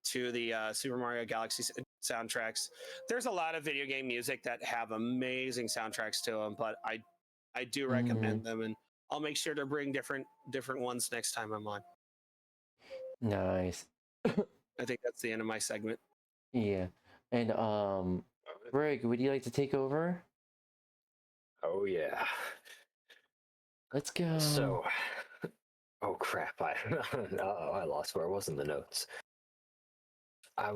to the Super Mario Galaxy soundtracks. There's a lot of video game music that have amazing soundtracks to them, but I do recommend them, and I'll make sure to bring different ones next time I'm on. Nice. I think that's the end of my segment. Yeah. And Greg, would you like to take over? Oh yeah. Let's go. So, oh crap! I lost where I was in the notes. I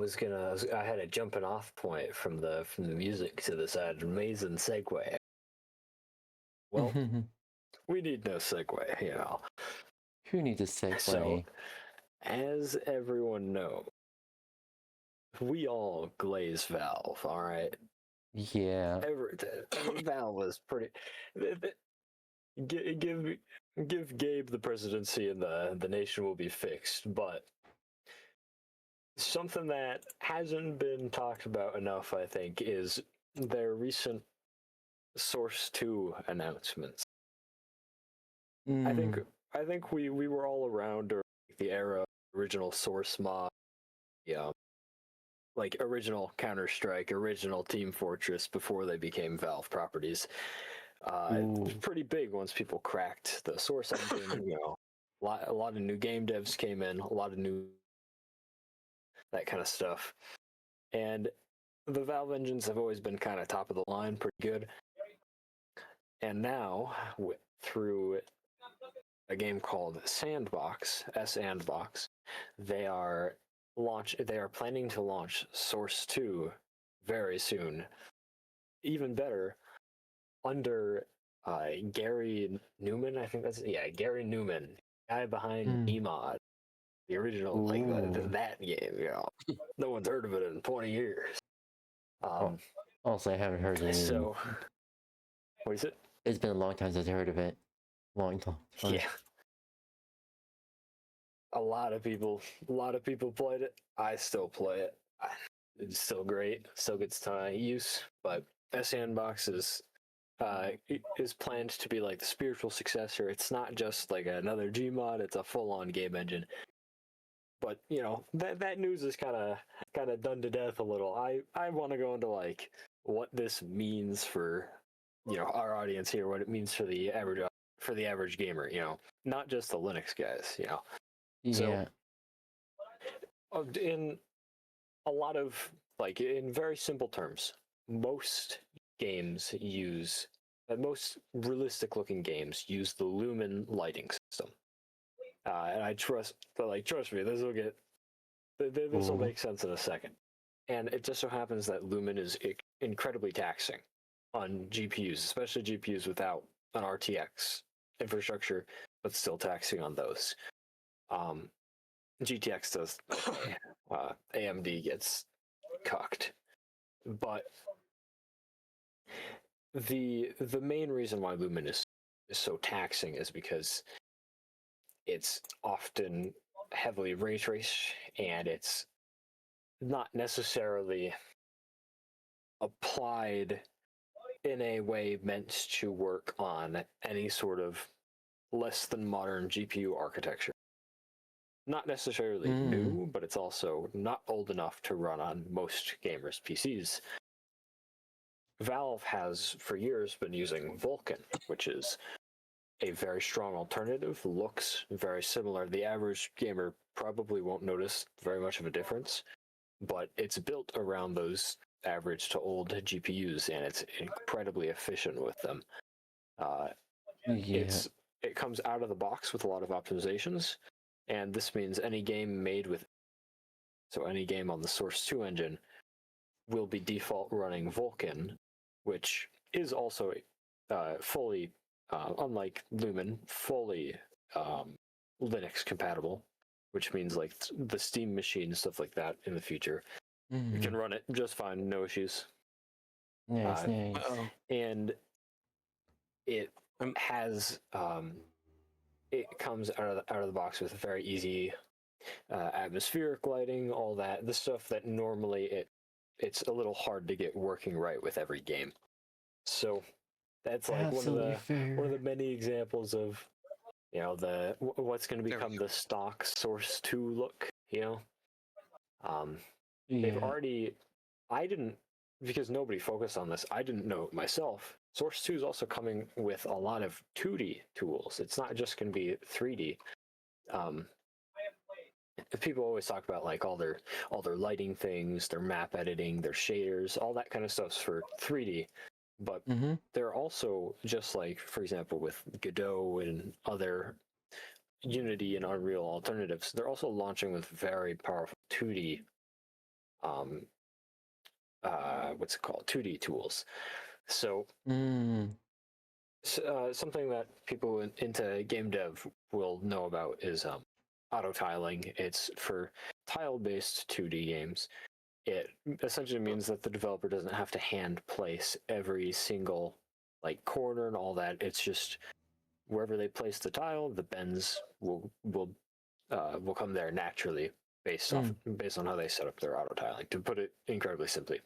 had a jumping off point from the music to this amazing segue. Well, we need no segue, you know. Who needs a segue? So, as everyone knows, we all glaze Valve, all right? Yeah. Valve was pretty. Give Gabe the presidency and the nation will be fixed, but something that hasn't been talked about enough, I think, is their recent Source 2 announcements. I think we were all around during the era of original Source mod, like original Counter-Strike, original Team Fortress before they became Valve properties. It was pretty big once people cracked the Source engine. A lot of new game devs came in, a lot of new that kind of stuff, and the Valve engines have always been kind of top of the line, pretty good. And now, through a game called Sandbox, Sandbox, they are planning to launch Source 2 very soon. Even better, under Gary Newman, I think Gary Newman, guy behind VMod, the original that game. No one's heard of it in 20 years. Also, I haven't heard of it. So, what is it? It's been a long time since I heard of it. Long time. Yeah. A lot of people played it. I still play it. It's still great. Still gets use. But Sandbox is planned to be like the spiritual successor. It's not just like another Gmod. It's a full-on game engine. But that news is kind of done to death a little. I want to go into like what this means for our audience here. What it means for the average gamer. Not just the Linux guys. Yeah. So, in a lot of, like, in very simple terms, most realistic-looking games use the Lumen lighting system. And I trust me, this will make sense in a second. And it just so happens that Lumen is incredibly taxing on GPUs, especially GPUs without an RTX infrastructure, but still taxing on those. GTX does. AMD gets cucked, but the main reason why Lumen is so taxing is because it's often heavily ray traced, and it's not necessarily applied in a way meant to work on any sort of less than modern GPU architecture. Not necessarily new, but it's also not old enough to run on most gamers' PCs. Valve has for years been using Vulkan, which is a very strong alternative, looks very similar. The average gamer probably won't notice very much of a difference, but it's built around those average to old GPUs, and it's incredibly efficient with them. It comes out of the box with a lot of optimizations, and this means any game any game on the Source 2 engine will be default running Vulkan, which is also fully, unlike Lumen, fully Linux compatible, which means like the Steam machine and stuff like that in the future. You can run it just fine, no issues. Nice. And it has it comes out of the box with very easy atmospheric lighting, all that, the stuff that normally it's a little hard to get working right with every game. So that's like one of the many examples of what's going to become the stock Source 2 look. They've already, because nobody focused on this, I didn't know it myself. Source 2 is also coming with a lot of 2D tools. It's not just going to be 3D. People always talk about like all their lighting things, their map editing, their shaders, all that kind of stuff's for 3D. But they're also, just like, for example, with Godot and other Unity and Unreal alternatives, they're also launching with very powerful 2D what's it called, 2D tools. So something that people into game dev will know about is auto tiling. It's for tile-based 2D games. It essentially means that the developer doesn't have to hand place every single like corner and all that. It's just wherever they place the tile, the bends will come there naturally based on how they set up their auto tiling. To put it incredibly simply,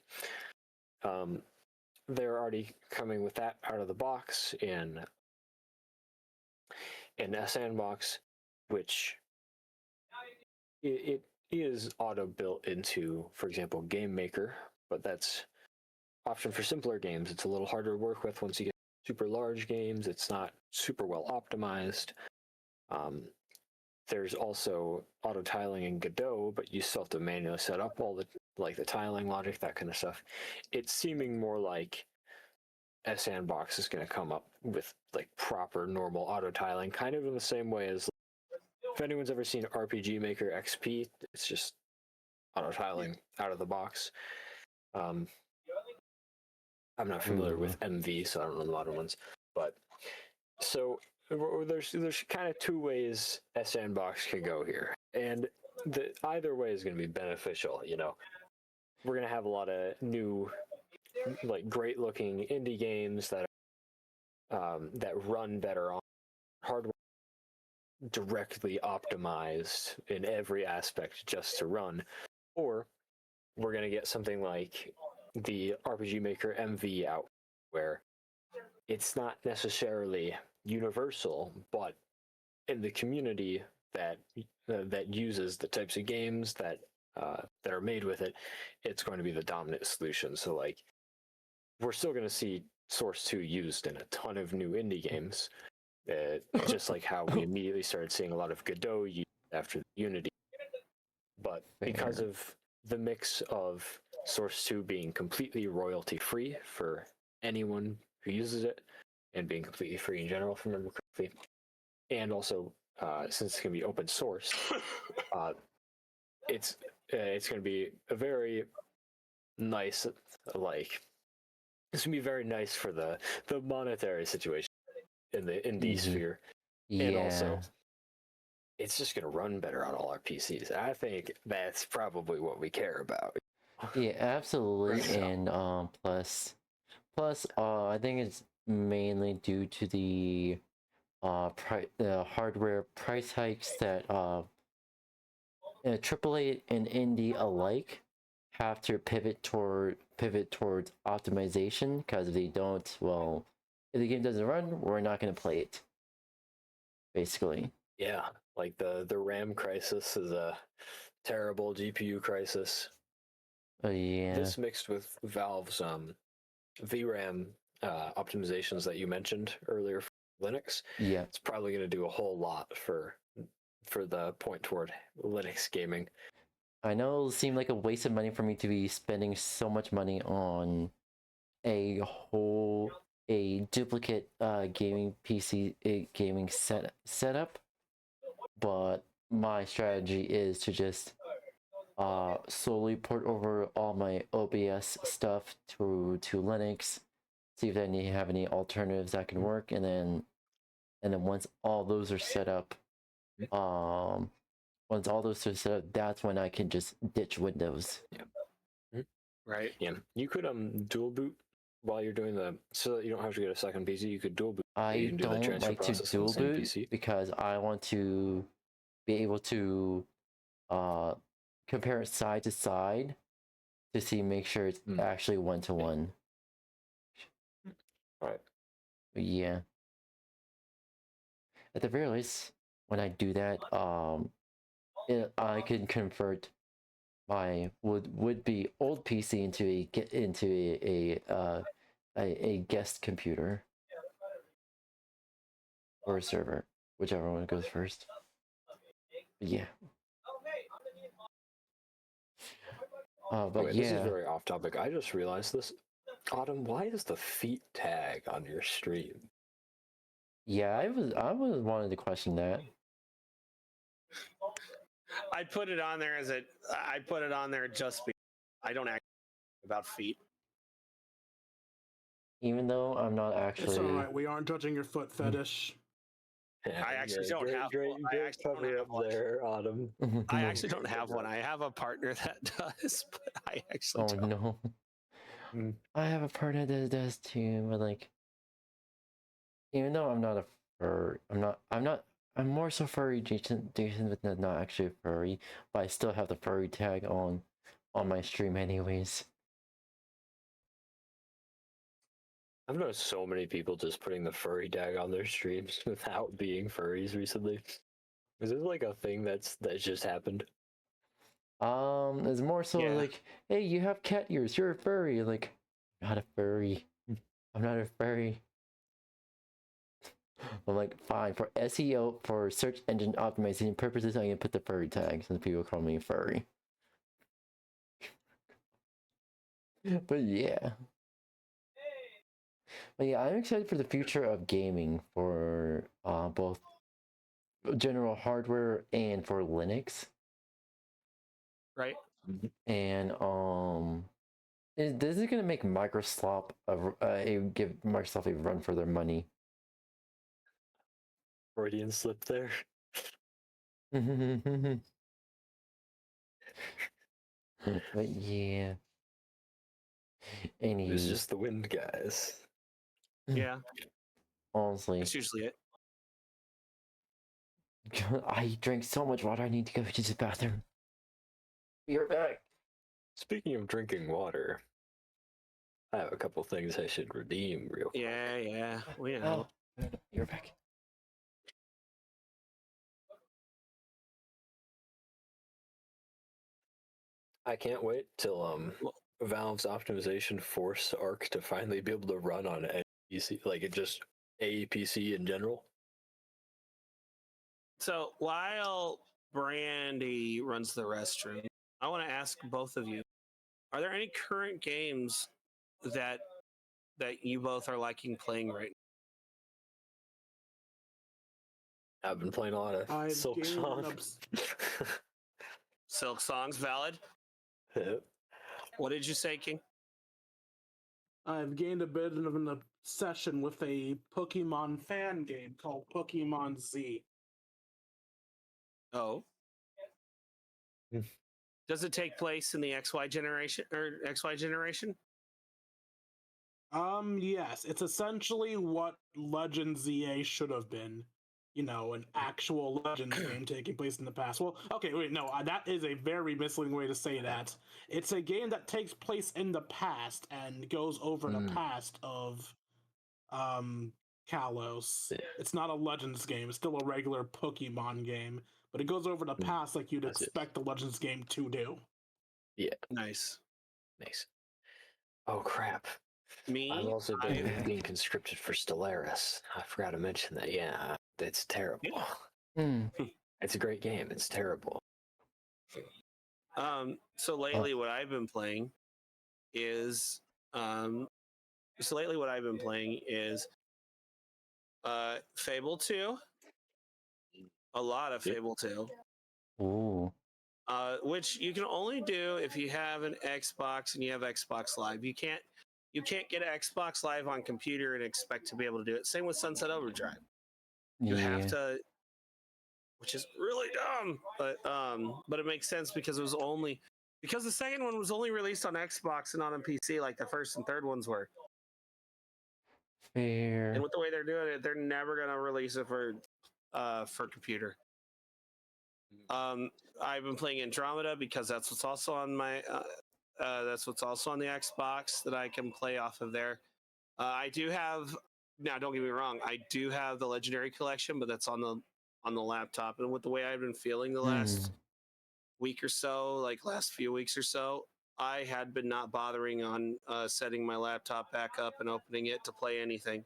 they're already coming with that out of the box in a sandbox, which it is auto built into, for example, Game Maker, but that's often for simpler games. It's a little harder to work with once you get super large games. It's not super well optimized. There's also auto tiling in Godot, but you still have to manually set up all the the tiling logic, that kind of stuff. It's seeming more like a sandbox is going to come up with like proper normal auto tiling, kind of in the same way as if anyone's ever seen RPG Maker XP, it's just auto tiling out of the box. I'm not familiar with MV, so I don't know the modern ones, but so there's kind of two ways a sandbox can go here, and either way is going to be beneficial. You know, we're going to have a lot of new, like great looking indie games that run better on hardware, directly optimized in every aspect just to run, or we're going to get something like the RPG Maker MV out, where it's not necessarily universal, but in the community that uses the types of games that are made with it, it's going to be the dominant solution. So like, we're still going to see Source 2 used in a ton of new indie games, just like how we immediately started seeing a lot of Godot used after Unity. But because of the mix of Source 2 being completely royalty free for anyone who uses it, and being completely free in general, if I remember correctly, and also since it's going to be open source, it's going to be a very nice, like, it's going to be very nice for the monetary situation in the indie sphere, and also it's just going to run better on all our PCs. I think that's probably what we care about. Yeah, absolutely. And plus I think it's mainly due to the hardware price hikes that AAA and indie alike have to pivot towards optimization, because if they don't, well, if the game doesn't run, we're not going to play it, basically. Yeah, like the RAM crisis is a terrible GPU crisis. Yeah. This mixed with Valve's VRAM optimizations that you mentioned earlier for Linux, yeah, it's probably going to do a whole lot for the point toward Linux gaming. I know it'll seem like a waste of money for me to be spending so much money on a duplicate gaming PC gaming setup, but my strategy is to just slowly port over all my OBS stuff to Linux, see if I have any alternatives that can work, and then once all those are set up, that's when I can just ditch Windows. Yeah. Right. Yeah. You could dual boot while you're doing so that you don't have to get a second PC. You could dual boot. I don't like to dual boot because I want to be able to compare it side to side to make sure it's actually 1-to-1. Right. But yeah. At the very least, when I do that, I can convert my would be old PC into a guest computer or a server, whichever one goes first. But yeah. But okay, yeah, this is very off topic. I just realized this. Autumn, why is the feet tag on your stream? Yeah, I was wanted to question that. I put it on there just I don't act about feet. Even though I'm not It's actually. alright, we aren't judging your foot fetish. Yeah, I actually don't great, have great, one. I great actually don't cover have up one. there, Autumn. I actually don't have one. I have a partner that does, but I actually Oh don't. no. Mm. I have a partner that does too, but like, even though I'm not a furry, I'm more so furry decent, but not actually a furry, but I still have the furry tag on my stream anyways. I've noticed so many people just putting the furry tag on their streams without being furries recently. Is this like a thing that's just happened? It's more so Yeah. like, hey, you have cat ears, you're a furry. Like, not a furry. I'm not a furry. I'm like, fine, for SEO, for search engine optimization purposes, I'm gonna put the furry tag since people call me furry. But yeah. But yeah, I'm excited for the future of gaming for both general hardware and for Linux. Right. And this is gonna make Microslop give Microsoft a run for their money. Freudian slip there. But yeah. It was Any just the wind, guys. Yeah. honestly, That's usually it. I drank so much water. I need to go to the bathroom. Be right back. Speaking of drinking water, I have a couple things I should redeem real quick. Yeah. We know. Oh, you're back. I can't wait till Valve's optimization force Arc to finally be able to run on any PC, like it just a PC in general. So while Brandy runs the restroom, I want to ask both of you: are there any current games that you both are liking playing right I've been playing a lot of I've Silk gained an Song. now? Silk Song's valid. Yep. What did you say, King? I've gained a bit of an obsession with a Pokemon fan game called Pokemon Z. Oh. Hmm. Does it take place in the XY generation or XY generation? Yes, it's essentially what Legends ZA should have been. You know, an actual Legends game taking place in the past. Well, okay, wait, no, that is a very misleading way to say that. It's a game that takes place in the past and goes over the past of Kalos. Yeah. It's not a Legends game, it's still a regular Pokemon game, but it goes over the past like you'd expect a Legends game to do. Yeah. Nice. Oh crap. Me? I've also been being conscripted for Stellaris. I forgot to mention that. Yeah, it's terrible. Yeah. It's a great game. It's terrible. So lately what I've been playing is Fable 2. A lot of Fable 2. Ooh. Which you can only do if you have an Xbox and you have Xbox Live. You can't get Xbox Live on computer and expect to be able to do it. Same with Sunset Overdrive. You have to, which is really dumb, but it makes sense because the second one was only released on Xbox and not on PC like the first and third ones were. Fair. And with the way they're doing it, they're never gonna release it for computer. I've been playing Andromeda because that's what's also on my that's what's also on the Xbox that I can play off of there. I do have, now don't get me wrong, I do have the Legendary Collection, but that's on the laptop. And with the way I've been feeling the last week or so, like last few weeks or so, I had been not bothering on setting my laptop back up and opening it to play anything.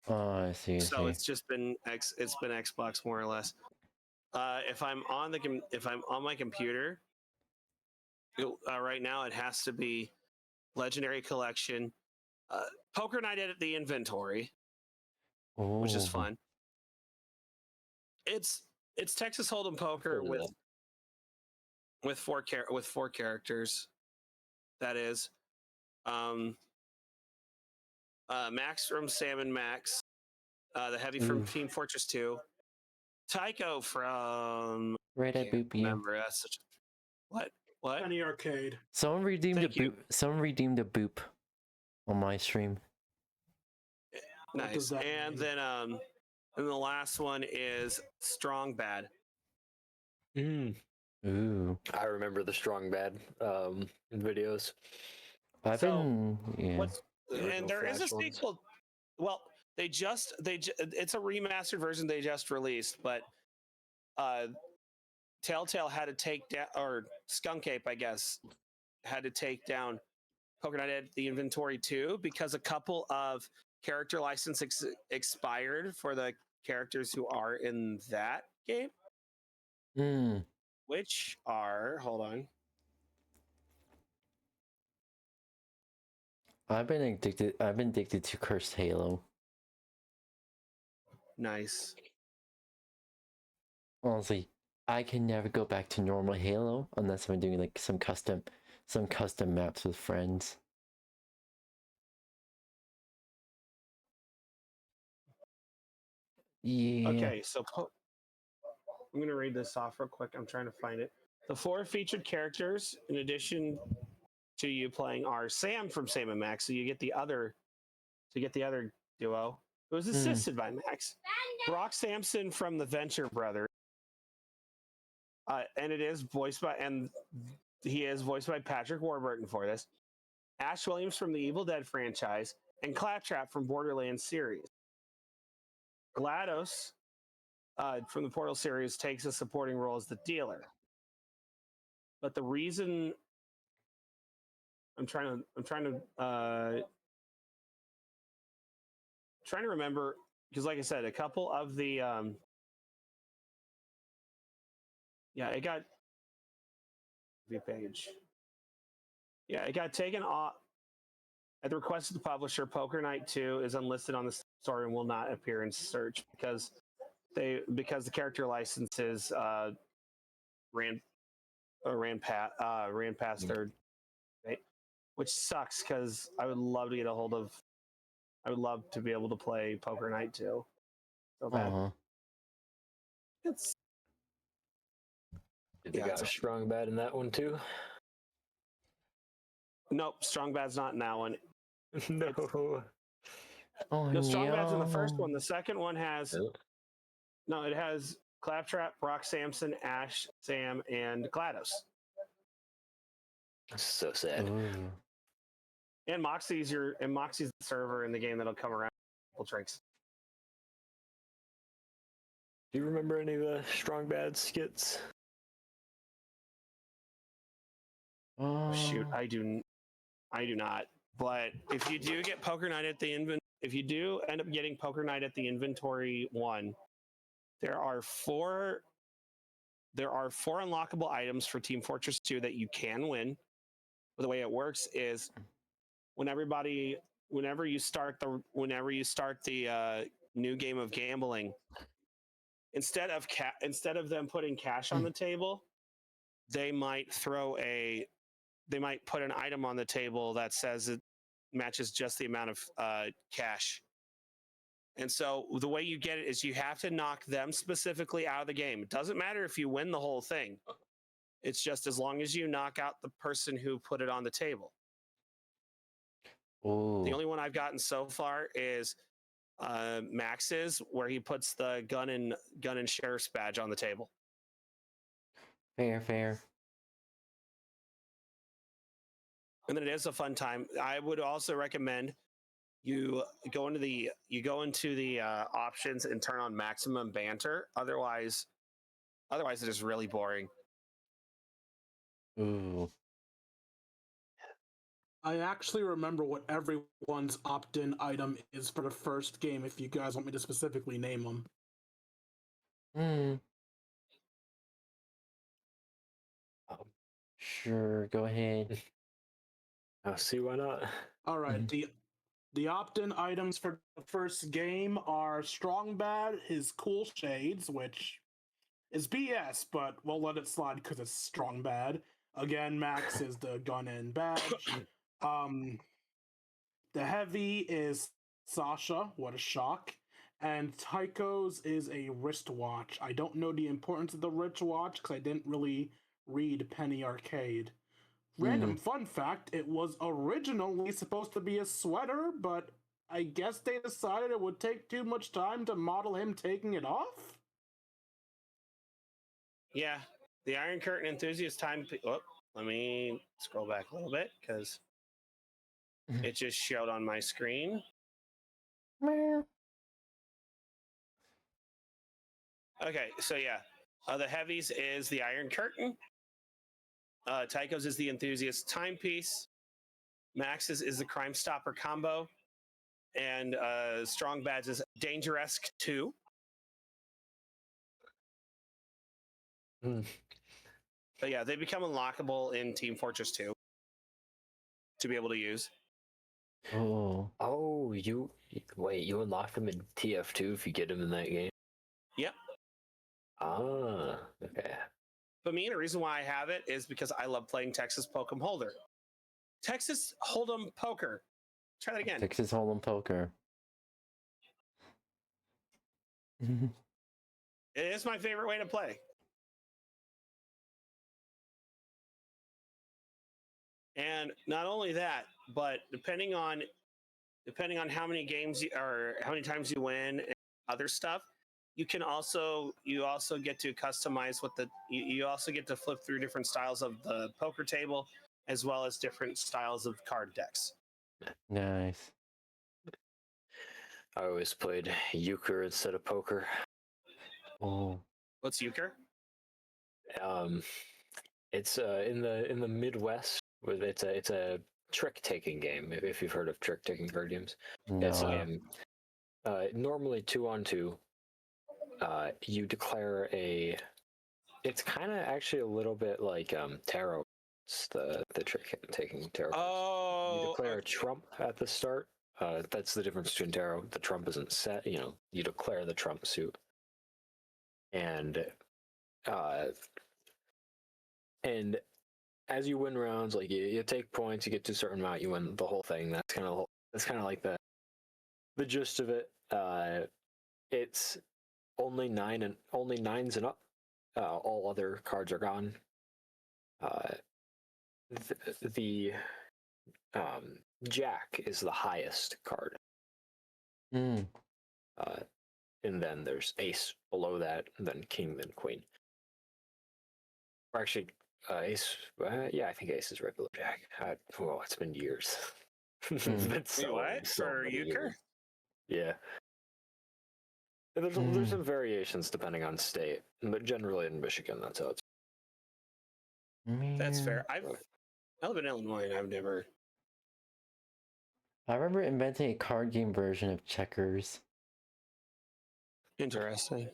Oh, I see. So it's just been Xbox more or less. If I'm on my computer, right now it has to be Legendary Collection. Poker Night at the Inventory, which is fun. It's Texas Hold'em poker with four characters. that is. Max from Salmon Max, the heavy from Oof. Team Fortress 2, Tycho from Right, I can't boop you. remember. That's such what? Penny Arcade. Someone redeemed Thank a you. boop. Someone redeemed a boop on my stream. What does Nice. that And mean? then and the last one is Strong Bad. Ooh. I remember the strong bad videos. I've So, been What's The original and there is a Flash ones. sequel. Well, it's a remastered version they just released, but Telltale had to take down, or Skunk Ape, I guess, had to take down Poker Night at the Inventory 2 because a couple of character license expired for the characters who are in that game, which are, hold on. I've been addicted to Cursed Halo. Nice. Honestly, I can never go back to normal Halo unless I'm doing like some custom maps with friends. Yeah. Okay, so I'm going to read this off real quick. I'm trying to find it. The 4 featured characters, in addition to you playing, are Sam from Sam and Max. So you get the other duo. It was assisted by Max. Brock Sampson from the Venture Brothers. And he is voiced by Patrick Warburton for this. Ash Williams from the Evil Dead franchise, and Claptrap from Borderlands series. GLaDOS from the Portal series takes a supporting role as the dealer. But the reason I'm trying to remember, because like I said, a couple of the it got page. Yeah, it got taken off at the request of the publisher. Poker Night 2 is unlisted on the story and will not appear in search because the character licenses ran past their date, which sucks because I would love to get a hold of. I would love to be able to play Poker Night 2. So bad. It's They got strong bad in that one too. Nope, Strong Bad's not in that one. No. No, Strong Bad's in the first one. The second one has it has Claptrap, Brock Sampson, Ash, Sam, and GLaDOS. So sad. Ooh. And Moxie's the server in the game that'll come around. Tricks. Do you remember any of the strong bad skits? Shoot, I do not. But if you do get Poker Night at the if you do end up getting Poker Night at the Inventory 1, there are four unlockable items for Team Fortress 2 that you can win. But the way it works is whenever you start the new game of gambling, instead of them putting cash on the table, they might put an item on the table that says it matches just the amount of cash. And so the way you get it is you have to knock them specifically out of the game. It doesn't matter if you win the whole thing. It's just as long as you knock out the person who put it on the table. Ooh. The only one I've gotten so far is Max's, where he puts the gun and sheriff's badge on the table. Fair. And then it is a fun time. I would also recommend you go into the options and turn on maximum banter. Otherwise it is really boring. Ooh. I actually remember what everyone's opt-in item is for the first game, if you guys want me to specifically name them. Sure, go ahead. I'll see why not. All right, the opt-in items for the first game are Strong Bad, his cool shades, which is BS, but we'll let it slide because it's Strong Bad. Again, Max is the gun and badge. The heavy is Sasha. What a shock. And Tycho's is a wristwatch. I don't know the importance of the wristwatch because I didn't really read Penny Arcade. Random fun fact, it was originally supposed to be a sweater, but I guess they decided it would take too much time to model him taking it off? Yeah, the Iron Curtain enthusiast time. Oh, let me scroll back a little bit because it just showed on my screen. Okay, so yeah, the heavies is the Iron Curtain. Tycho's is the enthusiast timepiece. Max's is the Crime Stopper combo, and Strong Badge is Dangeresque 2. But yeah, they become unlockable in Team Fortress 2 to be able to use. Oh, you unlock them in TF2 if you get them in that game? Yep. Ah, okay. But me, the reason why I have it is because I love playing Texas Hold'em Holder. Texas Hold'em Poker. Try that again. Texas Hold'em Poker. It is my favorite way to play. And not only that, but depending on how many games or how many times you win and other stuff, you also get to customize what you also get to flip through different styles of the poker table as well as different styles of card decks. Nice. I always played euchre instead of poker. Oh. What's euchre? It's in the Midwest. It's a trick taking game. If you've heard of trick taking card games, No. it's a game. Normally 2-on-2. You declare a. It's kind of actually a little bit like tarot. It's the trick taking tarot. Oh, You declare a trump at the start. That's the difference between tarot. The trump isn't set. You declare the trump suit, and as you win rounds, like you take points, you get to a certain amount, you win the whole thing. That's kind of like the gist of it. It's only nines and up. All other cards are gone. The Jack is the highest card. And then there's Ace below that, and then King, then Queen. Or actually, Ace. Yeah, I think Ace is right below Jack. It's been years. It's been for euchre? Yeah. There's some variations depending on state, but generally in Michigan, that's how it's. That's fair. I live in Illinois, and I've never. I remember inventing a card game version of checkers. Interesting.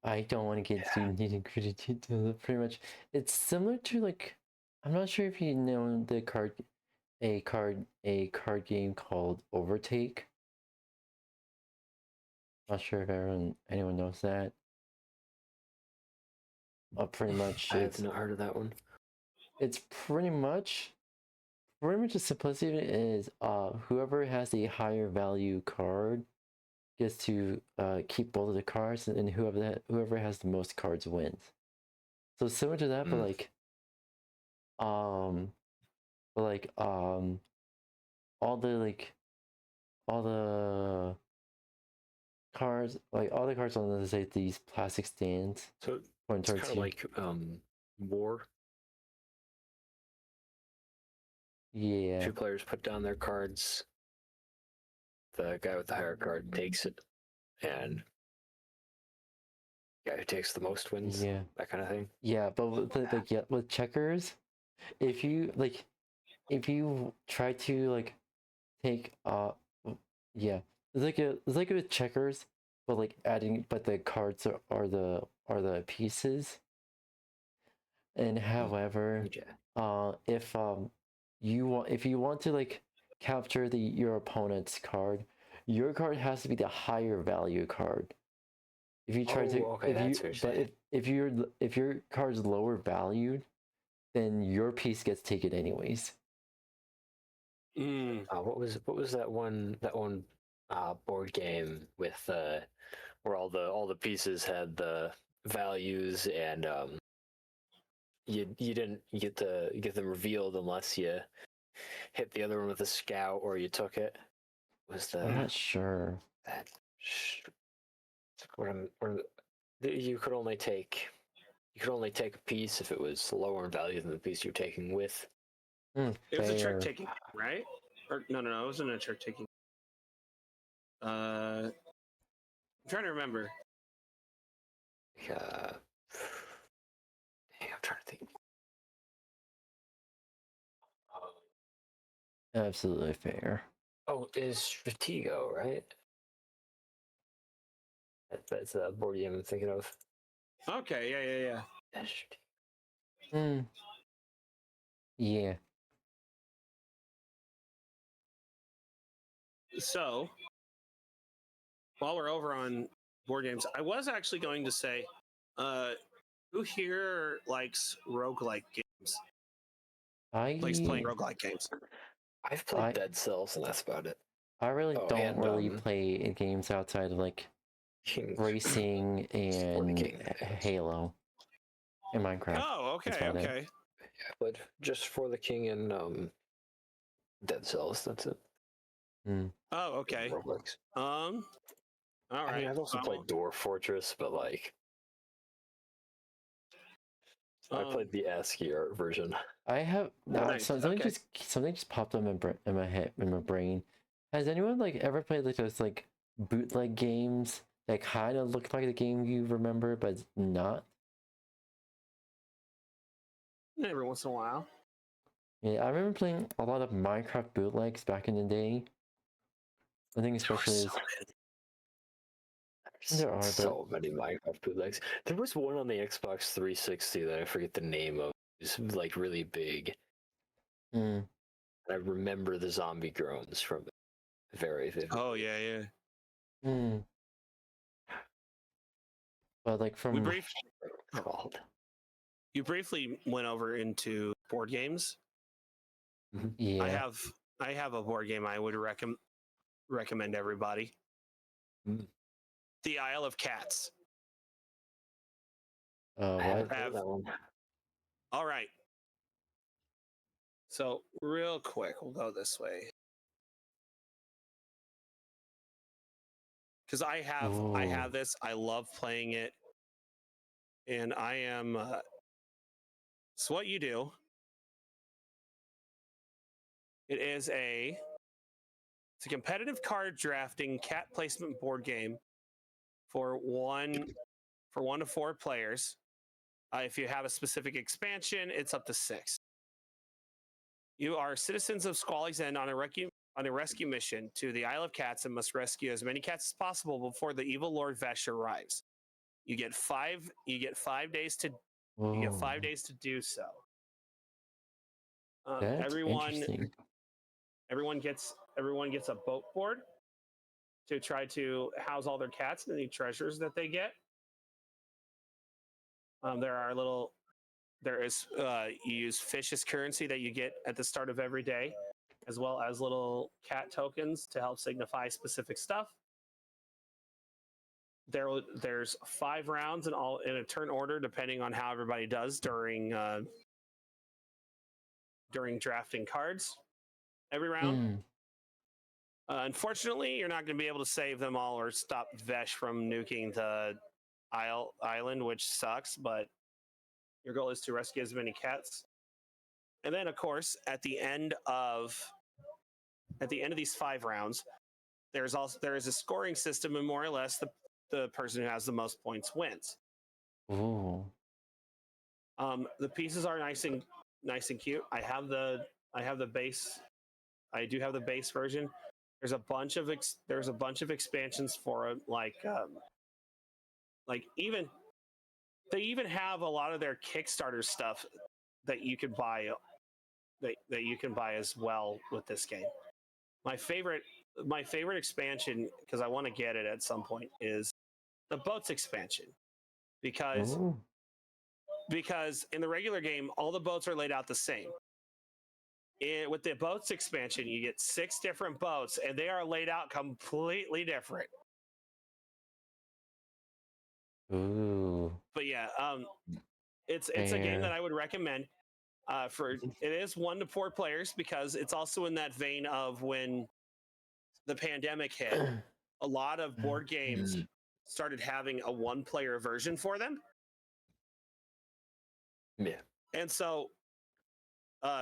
I don't want to get too nitty-gritty detail. Pretty much, it's similar to like, I'm not sure if you know the a card game called Overtake. Not sure if anyone knows that. Pretty much. I have not heard of that one. It's pretty much the simplicity of it is whoever has the higher value card gets to keep both of the cards, and whoever has the most cards wins. So similar to that, but all the cards, like all the cards on, let's say, these plastic stands. So it's kind of like war. Yeah. 2 players put down their cards. The guy with the higher card takes it, and the guy who takes the most wins. Yeah. That kind of thing. Yeah, but with checkers, if you try to take it's like with checkers, but the cards are the pieces. And however, if you want to capture your opponent's card, your card has to be the higher value card. If you try if your card's lower valued, then your piece gets taken anyways. What was that one board game with where all the pieces had the values, and you didn't get them revealed unless you hit the other one with a scout or you took it. Was the I'm not sure. that you could only take a piece if it was lower in value than the piece you're taking with. It was a trick Fair. taking, right? Or no, it wasn't a trick taking. I'm trying to remember. Dang, I'm trying to think. Absolutely fair. Oh, is Stratego, right? That's a board game I'm thinking of. Okay, yeah. That's Yeah. So, while we're over on board games, I was actually going to say, who here likes roguelike games? Likes playing roguelike games? I've played Dead Cells, and that's about it. I really Oh, don't and, really play games outside of like Kings. racing and Halo and Minecraft. Oh, That's okay, about it. okay. I played just For the King and Dead Cells. That's it. Oh, okay. Roblox. All right. I mean, I've also played Dwarf Fortress, but like, I played the ASCII art version. I have Nice, something okay. just popped up in my brain. Has anyone like ever played like those like bootleg games that kind of look like the game you remember but not? Every once in a while. Yeah, I remember playing a lot of Minecraft bootlegs back in the day. I think especially there are so many Minecraft bootlegs. There was one on the Xbox 360 that I forget the name of. It was like really big. I remember the zombie groans from it very vividly. Oh yeah. But like from you briefly went over into board games. Yeah. I have a board game I would recommend everybody. The Isle of Cats. What? That one. All right. So real quick, we'll go this way. Because I have this. I love playing it. And I am so what you do, it's a competitive card drafting cat placement board game for one to 4 players. If you have a specific expansion, it's up to 6. You are citizens of Squally's End on a rescue mission to the Isle of Cats and must rescue as many cats as possible before the evil Lord Vesh arrives. You get 5 days to do so. That's interesting. Everyone gets a boat board to try to house all their cats and the treasures that they get. You use fish as currency that you get at the start of every day, as well as little cat tokens to help signify specific stuff. There's 5 rounds in a turn order, depending on how everybody does during drafting cards. Every round. Unfortunately, you're not going to be able to save them all or stop Vesh from nuking the island, which sucks, but your goal is to rescue as many cats. And then, of course, at the end of these 5 rounds, there is a scoring system, and more or less the person who has the most points wins. Ooh. The pieces are nice and cute. I do have the base version. There's a bunch of expansions for it, they even have a lot of their Kickstarter stuff that you can buy as well with this game. My favorite expansion, because I want to get it at some point, is the boats expansion, because Ooh. because in the regular game, all the boats are laid out the same. With the boats expansion, you get 6 different boats, and they are laid out completely different. Ooh. But yeah, it's a game that I would recommend. It is 1 to 4 players because it's also in that vein of when the pandemic hit, a lot of board games started having a 1-player version for them. Yeah. And so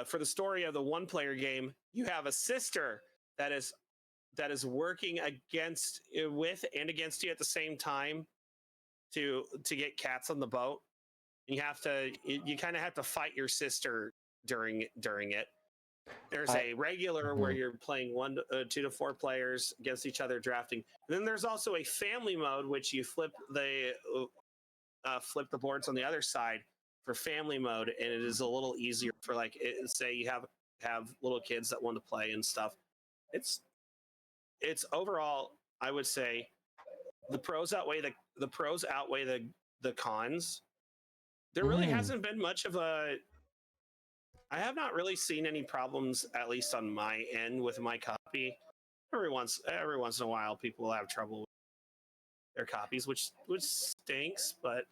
for the story of the 1-player game, you have a sister that is working with and against you at the same time to get cats on the boat. And you kind of have to fight your sister during it. There's a regular where you're playing 2 to 4 players against each other drafting. And then there's also a family mode, which you flip the boards on the other side for family mode, and it is a little easier for say you have little kids that want to play and stuff. It's overall, I would say the pros outweigh the cons. There really hasn't been much of I have not really seen any problems, at least on my end, with my copy. Every once in a while, people will have trouble with their copies, which stinks. But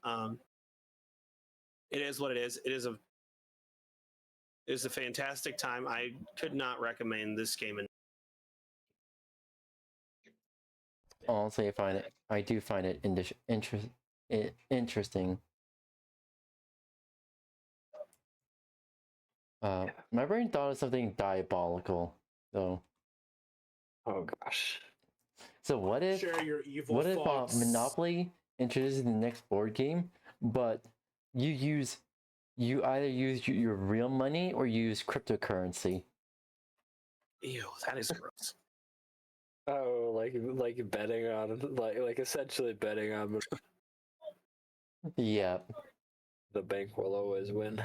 it is what it is. It is a fantastic time. I could not recommend this game enough. Honestly, I do find it interesting. My brain thought of something diabolical, though. Oh gosh. So what if Share your evil thoughts. Monopoly introduces the next board game, but you either use your real money or you use cryptocurrency? Ew, that is gross. Oh, like betting on like essentially betting on Yeah. the bank will always win.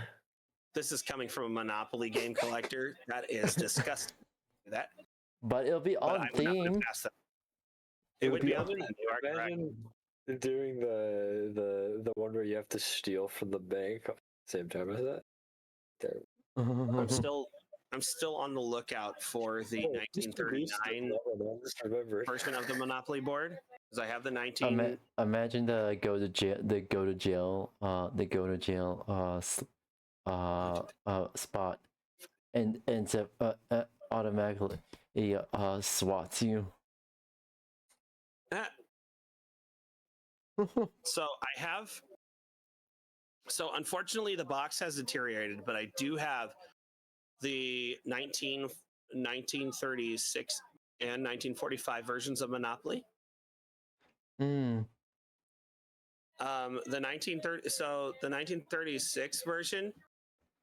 This is coming from a Monopoly game collector. That is disgusting. That. But it'll be on theme. It would be on theme. theme. You are correct. Imagine doing the one where you have to steal from the bank at the same time as that. Terrible. I'm still on the lookout for the 1939 version of the Monopoly board, because I have the 19. Imagine the go to jail spot, and automatically swats you. So unfortunately the box has deteriorated, but I do have the 1936 and 1945 versions of Monopoly. The 1936 version,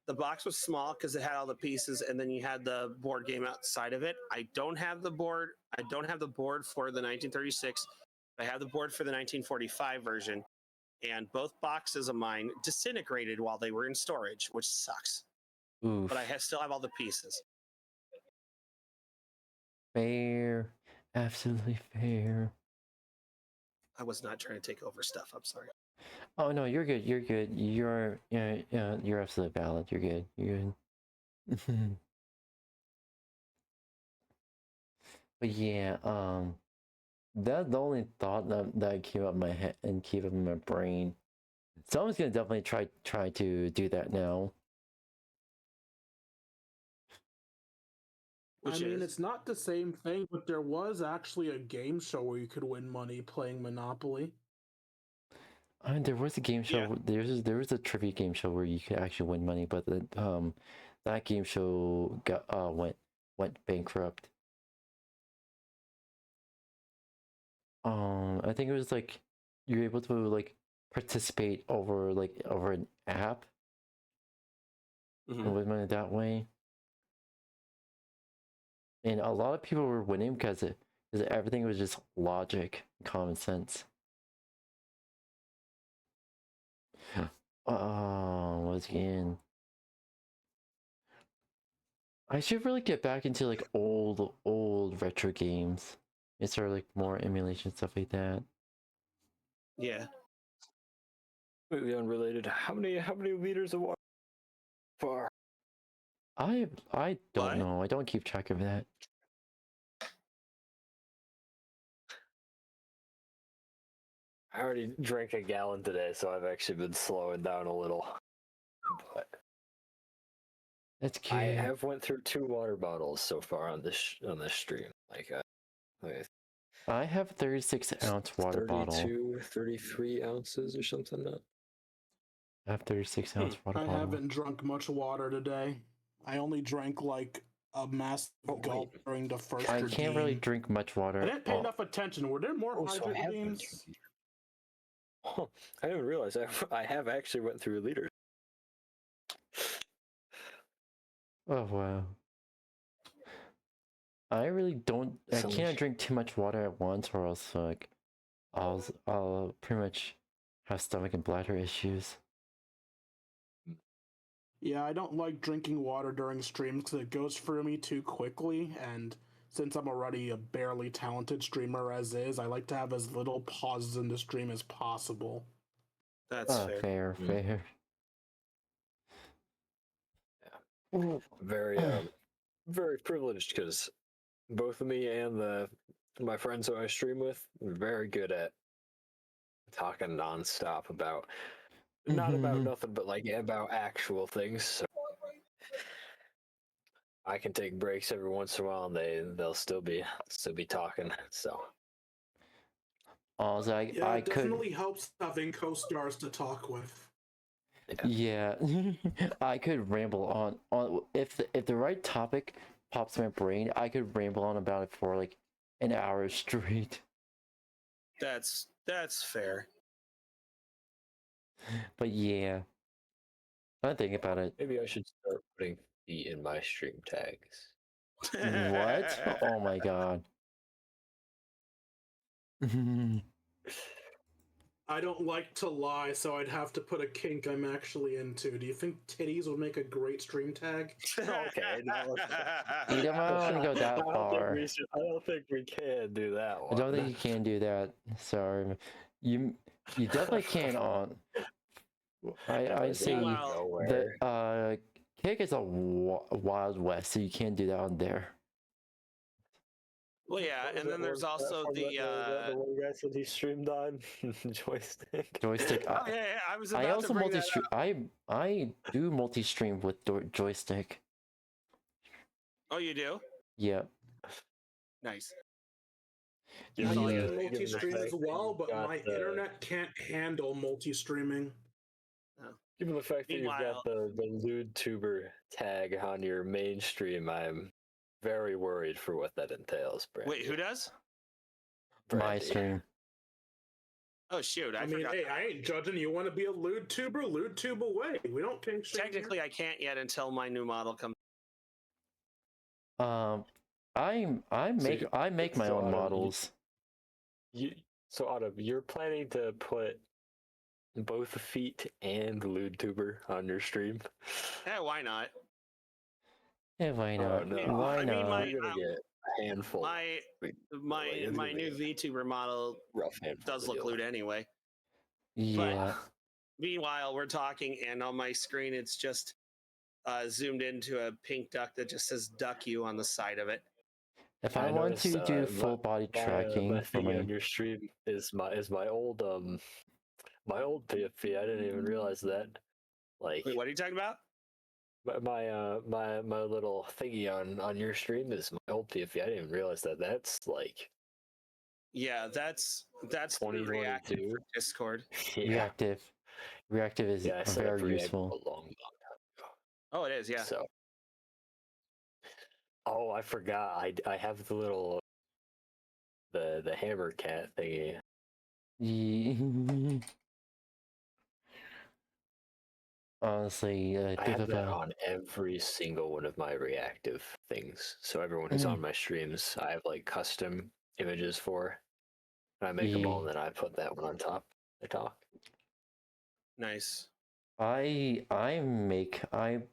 the box was small because it had all the pieces, and then you had the board game outside of it. I don't have the board for the 1936. I have the board for the 1945 version, and both boxes of mine disintegrated while they were in storage, which sucks. Oof. But I still have all the pieces. Fair, absolutely fair. I was not trying to take over stuff. I'm sorry. Oh no, you're good. You're good. You're absolutely valid. You're good. You're good. But yeah, that's the only thought that came up in my head and came up in my brain. Someone's gonna definitely try to do that now. It's not the same thing, but there was actually a game show where you could win money playing Monopoly. I mean, there was a game show. Yeah. There was a trivia game show where you could actually win money, but that game show went bankrupt. I think it was like you're able to like participate over an app and win money that way. And a lot of people were winning because everything was just logic, common sense. Once again, I should really get back into like old retro games. It's sort of like more emulation stuff like that. Yeah. Completely unrelated. How many liters of water? Far. I don't What? know. I don't keep track of that. I already drank a gallon today, so I've actually been slowing down a little. But That's cute. I have went through 2 water bottles so far on this stream. Like I have 36-ounce water bottle. 33 ounces or something. I have 36-ounce water I bottle. haven't drunk much water today. I only drank like a massive gulp during the first I can't really drink much water. I didn't pay enough attention. Were there more So I hydrant have beans? Oh, I didn't realize I have actually went through liters. Oh wow. I really don't. I So- can't drink too much water at once, or else like I'll pretty much have stomach and bladder issues. Yeah, I don't like drinking water during streams because it goes through me too quickly, and since I'm already a barely talented streamer as is, I like to have as little pauses in the stream as possible. That's Oh, fair. fair. Yeah. Very privileged because both of me and my friends who I stream with are very good at talking nonstop about not about nothing but like about actual things. So I can take breaks every once in a while and they'll still be talking. So Also, Yeah, I it could. definitely helps having co-stars to talk with. Yeah, I could ramble on if the right topic pops in my brain, I could ramble on about it for like an hour straight. That's fair. But yeah, I think about it. maybe I should start putting feet in my stream tags. What? Oh my god. I don't like to lie, so I'd have to put a kink I'm actually into. Do you think titties would make a great stream tag? Okay, now You don't want to go that far. I don't think we can do that I one. don't think you can do that. Sorry, you definitely can on. I say the kick is a wild west, so you can't do that on there. Well, yeah, and then there's also the one guy said he streamed on joystick. Joystick. oh yeah, I was I about also to bring that multi-stream. I do multi-stream with joystick. Oh, you do? Yeah. Nice. I Yeah. like Given the multi-stream fact as that well, you've but got my internet can't handle multi-streaming. Given the fact that you've Meanwhile- got the Vtuber tag on your mainstream, I'm very worried for what that entails, Brandy. Wait, who does? My Brandy. stream. Oh shoot, I I mean, forgot. hey, I ain't judging. You want to be a lewd tuber away. We don't kink shame here. Technically, I can't yet until my new model comes. I make my so own Autumn, models. So Autumn, you're planning to put both feet and Vtuber on your stream? Yeah, why not? Yeah, why not? no. Why I mean, not? You're gonna get a handful. My it's my gonna new be VTuber model rough handful does to look deal lewd with. anyway. Yeah. Meanwhile, we're talking, and on my screen, it's just zoomed into a pink duck that just says "duck you" on the side of it. If I I want to noticed, do full body tracking my for thingy my on your stream is my old PFP. I didn't even realize that. Like Wait, what are you talking about? my little thingy on your stream is my old PFP. I didn't even realize that. That's like Yeah, that's through Reactive 2022. for Discord. Yeah, reactive. Reactive is I set up very React useful. a long time ago. Oh, it is. Yeah. So, I forgot. I have the little the hammer cat thingy. Yeah. Honestly, I have that on every single one of my reactive things. So everyone who's on my streams, I have like custom images for. And I make them all, and then I put that one on top. I talk. Nice. I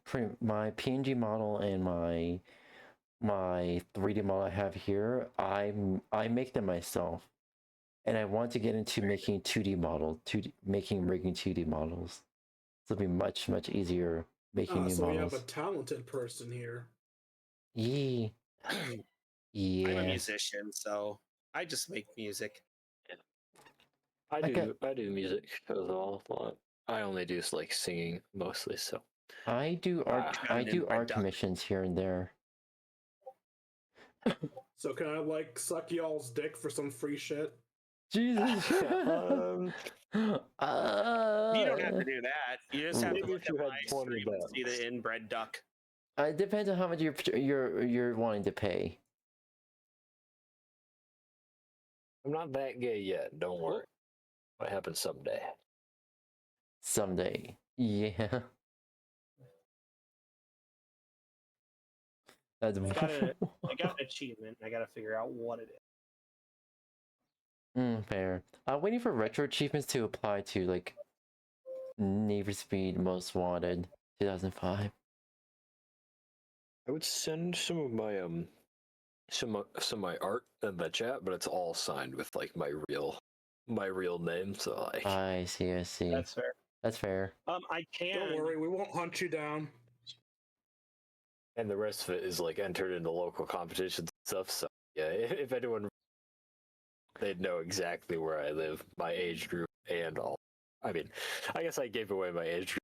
print my PNG model and my 3D model I have here. I make them myself. and I want to get into making 2D models, rigging 2D models. So it'll be much easier making new So we models. have a talented person here. Yee. Yeah. I'm a musician, so I just make music. I do music as well, but I only do like singing mostly. So I do art. I do art commissions here and there. So can I like suck y'all's dick for some free shit? Jesus. You don't have to do that. You just have to Maybe look if you at had my 20 stream and see bucks. the inbred duck. It depends on how much you're wanting to pay. I'm not that gay yet. Don't worry. Might happen someday. Someday. Yeah. That's I got an achievement. I got to figure out what it is. Fair. Waiting for retro achievements to apply to like Need for Speed Most Wanted 2005. I would send some of my some of my art in the chat, but it's all signed with like my real name. So like, I see. That's fair. That's fair. I can. Don't worry, we won't hunt you down. and the rest of it is like entered into local competitions and stuff. So yeah, if anyone, they'd know exactly where I live, my age group, and all. I mean, I guess I gave away my age group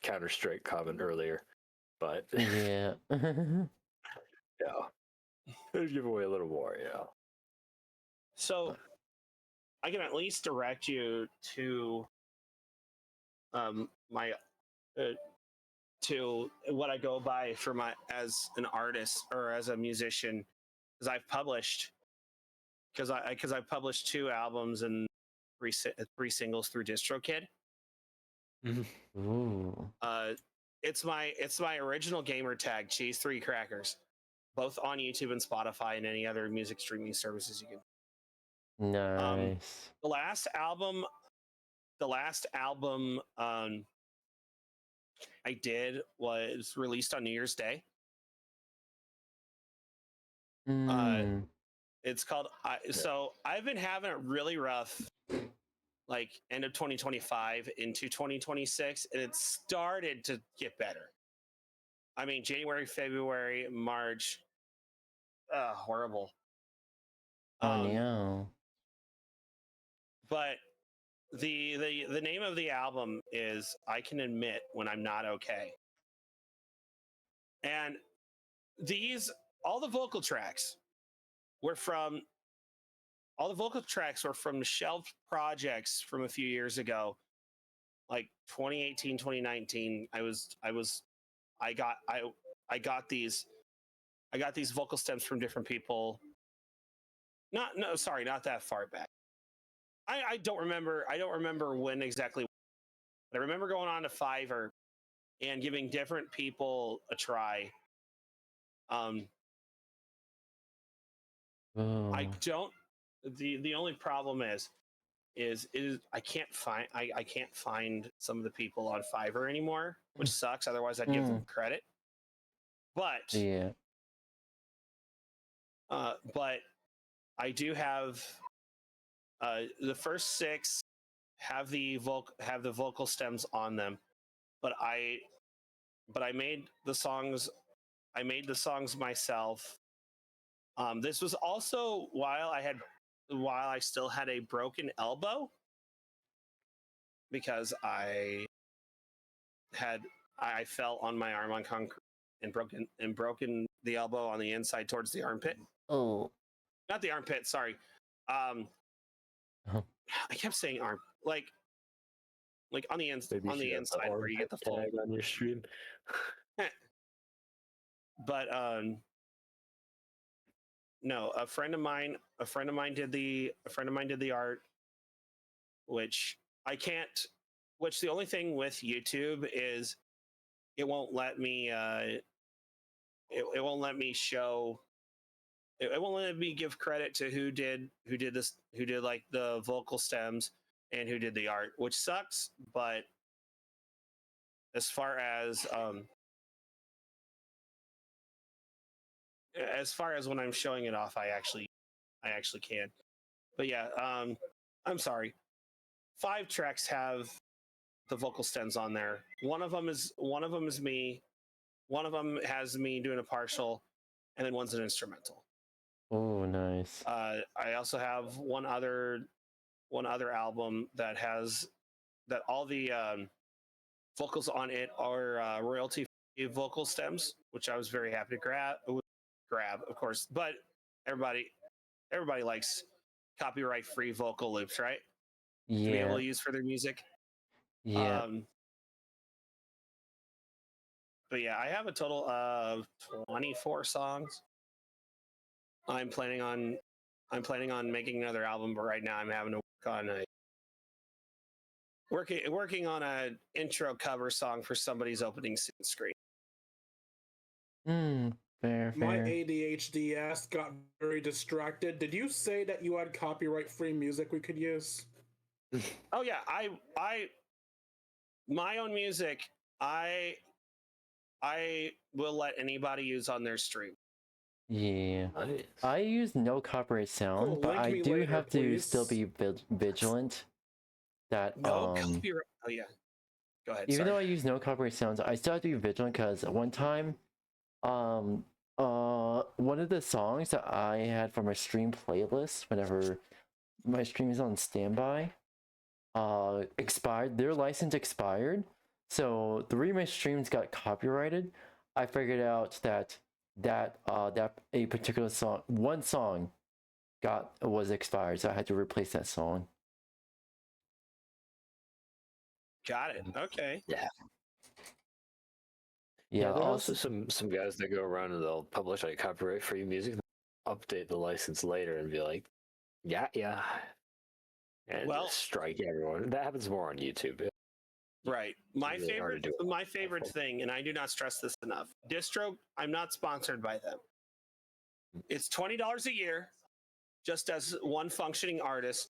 Counter-Strike comment earlier, but Yeah. yeah, I'd give away a little more. Yeah. So I can at least direct you to my to what I go by for my as an artist or as a musician, because I've published I've published 2 albums and 3 singles through DistroKid. Ooh. It's my original gamer tag, Cheese3Crackers, both on YouTube and Spotify and any other music streaming services you can. Nice. The last album I did was released on New Year's Day. It's called so I've been having it really rough, like end of 2025 into 2026, and it started to get better. I mean, January, February, March, horrible. No. But the name of the album is I Can Admit When I'm Not Okay. And all the vocal tracks were from shelved projects from a few years ago, like 2018, 2019. I got these vocal stems from different people. Not that far back. I don't remember when exactly, but I remember going on to Fiverr and giving different people a try. I don't. The only problem is I can't find some of the people on Fiverr anymore, which sucks. Otherwise, I'd give them credit. But Yeah. But I do have the first 6 have the vocal stems on them, but I made the songs. I made the songs myself. This was also while I still had a broken elbow, because I fell on my arm on concrete and broken the elbow on the inside towards the armpit. Oh. Not the armpit, sorry. I kept saying arm, like on the inside where you get the full tag on your stream. But no, a friend of mine did the art, which I can't. Which the only thing with YouTube is it won't let me. It won't let me show. It won't let me give credit to who did like the vocal stems and who did the art, which sucks. But as far as when I'm showing it off, I actually can. But yeah, I'm sorry. 5 tracks have the vocal stems on there. One of them is me. One of them has me doing a partial, and then one's an instrumental. Oh, nice. I also have one other album that has that all the vocals on it are royalty vocal stems, which I was very happy to grab, of course. But everybody likes copyright free vocal loops, right? To be able Yeah. to use for their music. Yeah. But yeah, I have a total of 24 songs. I'm planning on making another album, but right now I'm having to working on a intro cover song for somebody's opening screen. Fair. My ADHD ass got very distracted. Did you say that you had copyright-free music we could use? Oh yeah, I my own music, I will let anybody use on their stream. Yeah. Nice. I use no copyright sound, Cool, but link I me do later, have to please. still be vigilant that No copyright. Oh yeah. Go ahead. even sorry. though I use no copyright sounds, I still have to be vigilant because one time, one of the songs that I had from my stream playlist, whenever my stream is on standby, expired. Their license expired, so 3 of my streams got copyrighted. I figured out that a particular song, one song, was expired, so I had to replace that song. Got it. Okay. Yeah, there are also some guys that go around and they'll publish like copyright free music, update the license later and be like, yeah, and Well- just strike everyone. That happens more on YouTube. Right. My really hard to favorite do. thing, and I do not stress this enough. Distro, I'm not sponsored by them. It's $20 a year, just as one functioning artist,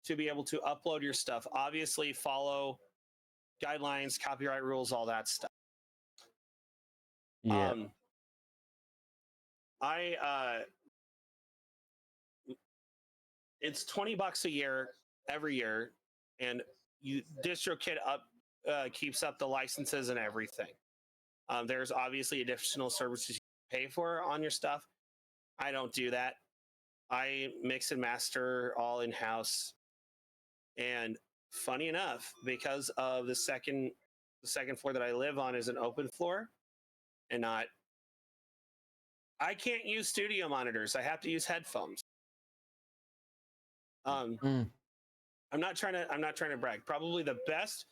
to be able to upload your stuff. Obviously, follow guidelines, copyright rules, all that stuff. Yeah. It's $20 a year every year, and DistroKid keeps up the licenses and everything. There's obviously additional services you pay for on your stuff. I don't do that. I mix and master all in house. And funny enough, because of the second floor that I live on is an open floor, and I can't use studio monitors. I have to use headphones. I'm not trying to brag. Probably the best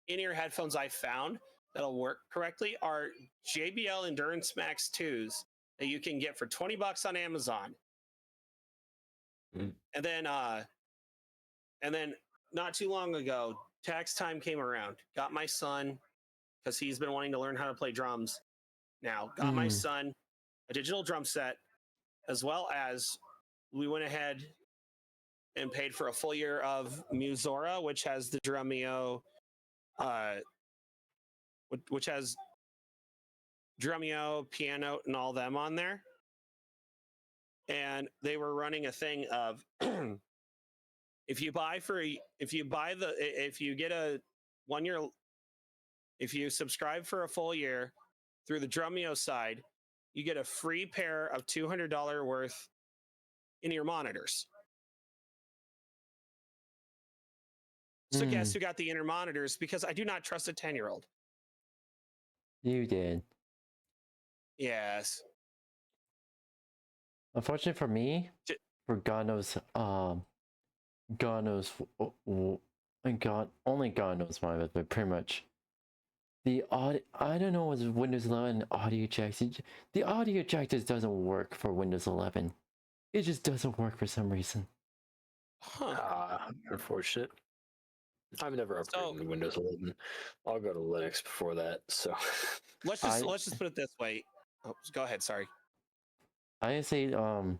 in-ear headphones I found that'll work correctly are JBL Endurance Max 2s that you can get for $20 on Amazon. And then not too long ago, tax time came around. Got my son, because he's been wanting to learn how to play drums. Now, got my son a digital drum set, as well as we went ahead and paid for a full year of Musora, which has the Drumeo, which has Drumeo, piano, and all them on there. And they were running a thing of if you get a 1 year, if you subscribe for a full year through the Drumeo side, you get a free pair of $200 worth in-ear monitors. So guess who got the in-ear monitors? Because I do not trust a 10-year-old. You did. Yes. Unfortunately for me, for God knows only God knows why, but pretty much the audio. I don't know what's Windows 11 audio jacks. The audio jack just doesn't work for Windows 11. It just doesn't work for some reason. Unfortunate. I've never upgraded to Windows 11. I'll go to Linux before that. So let's just put it this way. Oh, go ahead. Sorry. I say the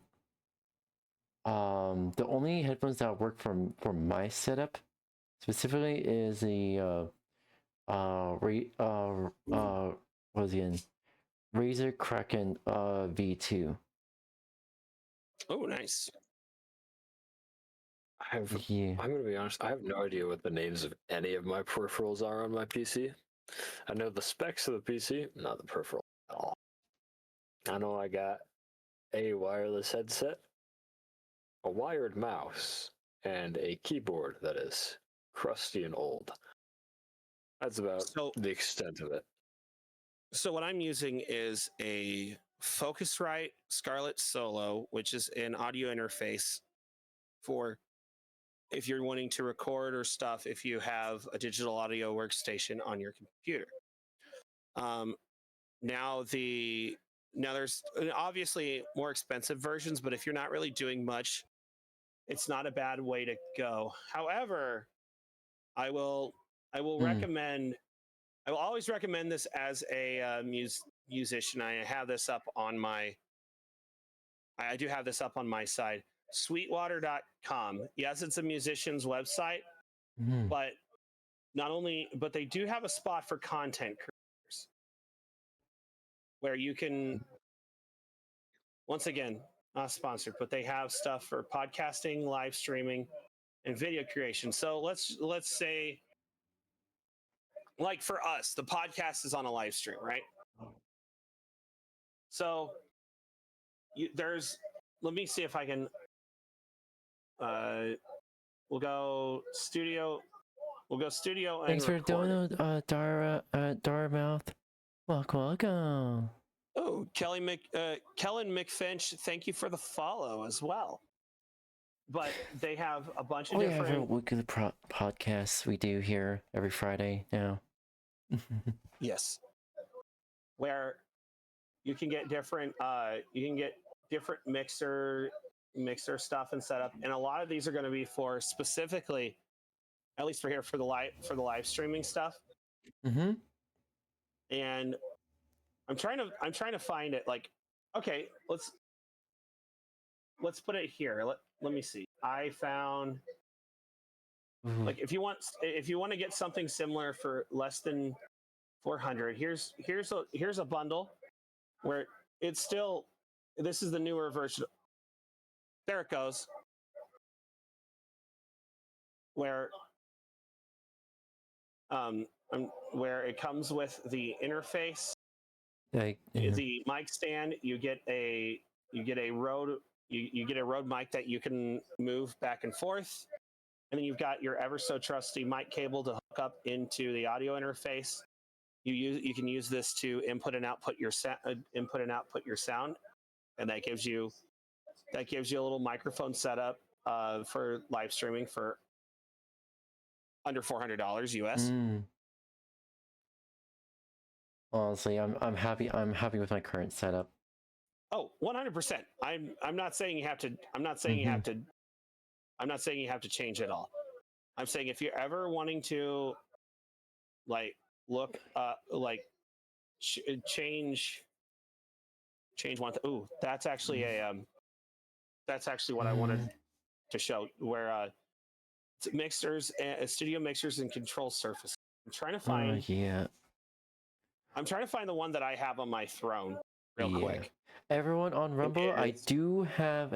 only headphones that work for my setup specifically is the what was it again? Razer Kraken V2. Oh, nice. Yeah. I'm gonna be honest. I have no idea what the names of any of my peripherals are on my PC. I know the specs of the PC, not the peripheral at all. I know I got a wireless headset, a wired mouse, and a keyboard that is crusty and old. That's about the extent of it. So what I'm using is a Focusrite Scarlett Solo, which is an audio interface for if you're wanting to record or stuff, if you have a digital audio workstation on your computer. Now there's obviously more expensive versions, but if you're not really doing much, it's not a bad way to go. However, I will recommend. I will always recommend this as a musician. I have this up on my. I do have this up on my side. Sweetwater.com. Yes, it's a musician's website, but but they do have a spot for content creators where you can. Once again, not sponsored, but they have stuff for podcasting, live streaming, and video creation. So let's say, like for us, the podcast is on a live stream, right? So let me see if I can. We'll go studio. We'll go studio and Thanks for record. doing Darmouth. Welcome. Oh, Kellen McFinch, thank you for the follow as well. But they have a bunch of different. We have a weekly podcasts we do here every Friday now. Yes, where you can get different. Mixer stuff and setup, and a lot of these are going to be for specifically, at least for here for the live streaming stuff. And I'm trying to find it. Like, okay, let's put it here. Let me see. I found like if you want to get something similar for less than 400, here's a bundle where it's still. This is the newer version. There it goes. Where it comes with the interface, the mic stand. You get a Rode mic that you can move back and forth, and then you've got your ever so trusty mic cable to hook up into the audio interface. You can use this to input and output your sound, and that gives you a little microphone setup for live streaming for under $400 US. Honestly, I'm happy with my current setup. Oh, 100%. I'm not saying you have to. I'm not saying you have to change it all. I'm saying if you're ever wanting to, like, look, change one. Ooh, that's actually what I wanted to show. Where mixers, studio mixers, and control surface. I'm trying to find. I'm trying to find the one that I have on my throne real quick. Everyone on Rumble, I do have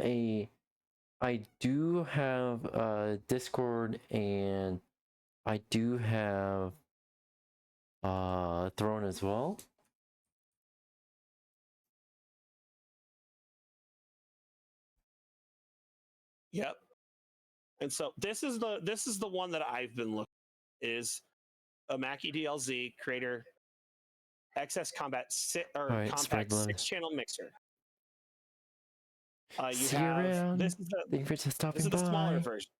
Discord, and I do have Throne as well. Yep. And so this is the one that I've been looking at, is a Mackie DLZ Creator XS Compact 6-channel mixer. This is the smaller version.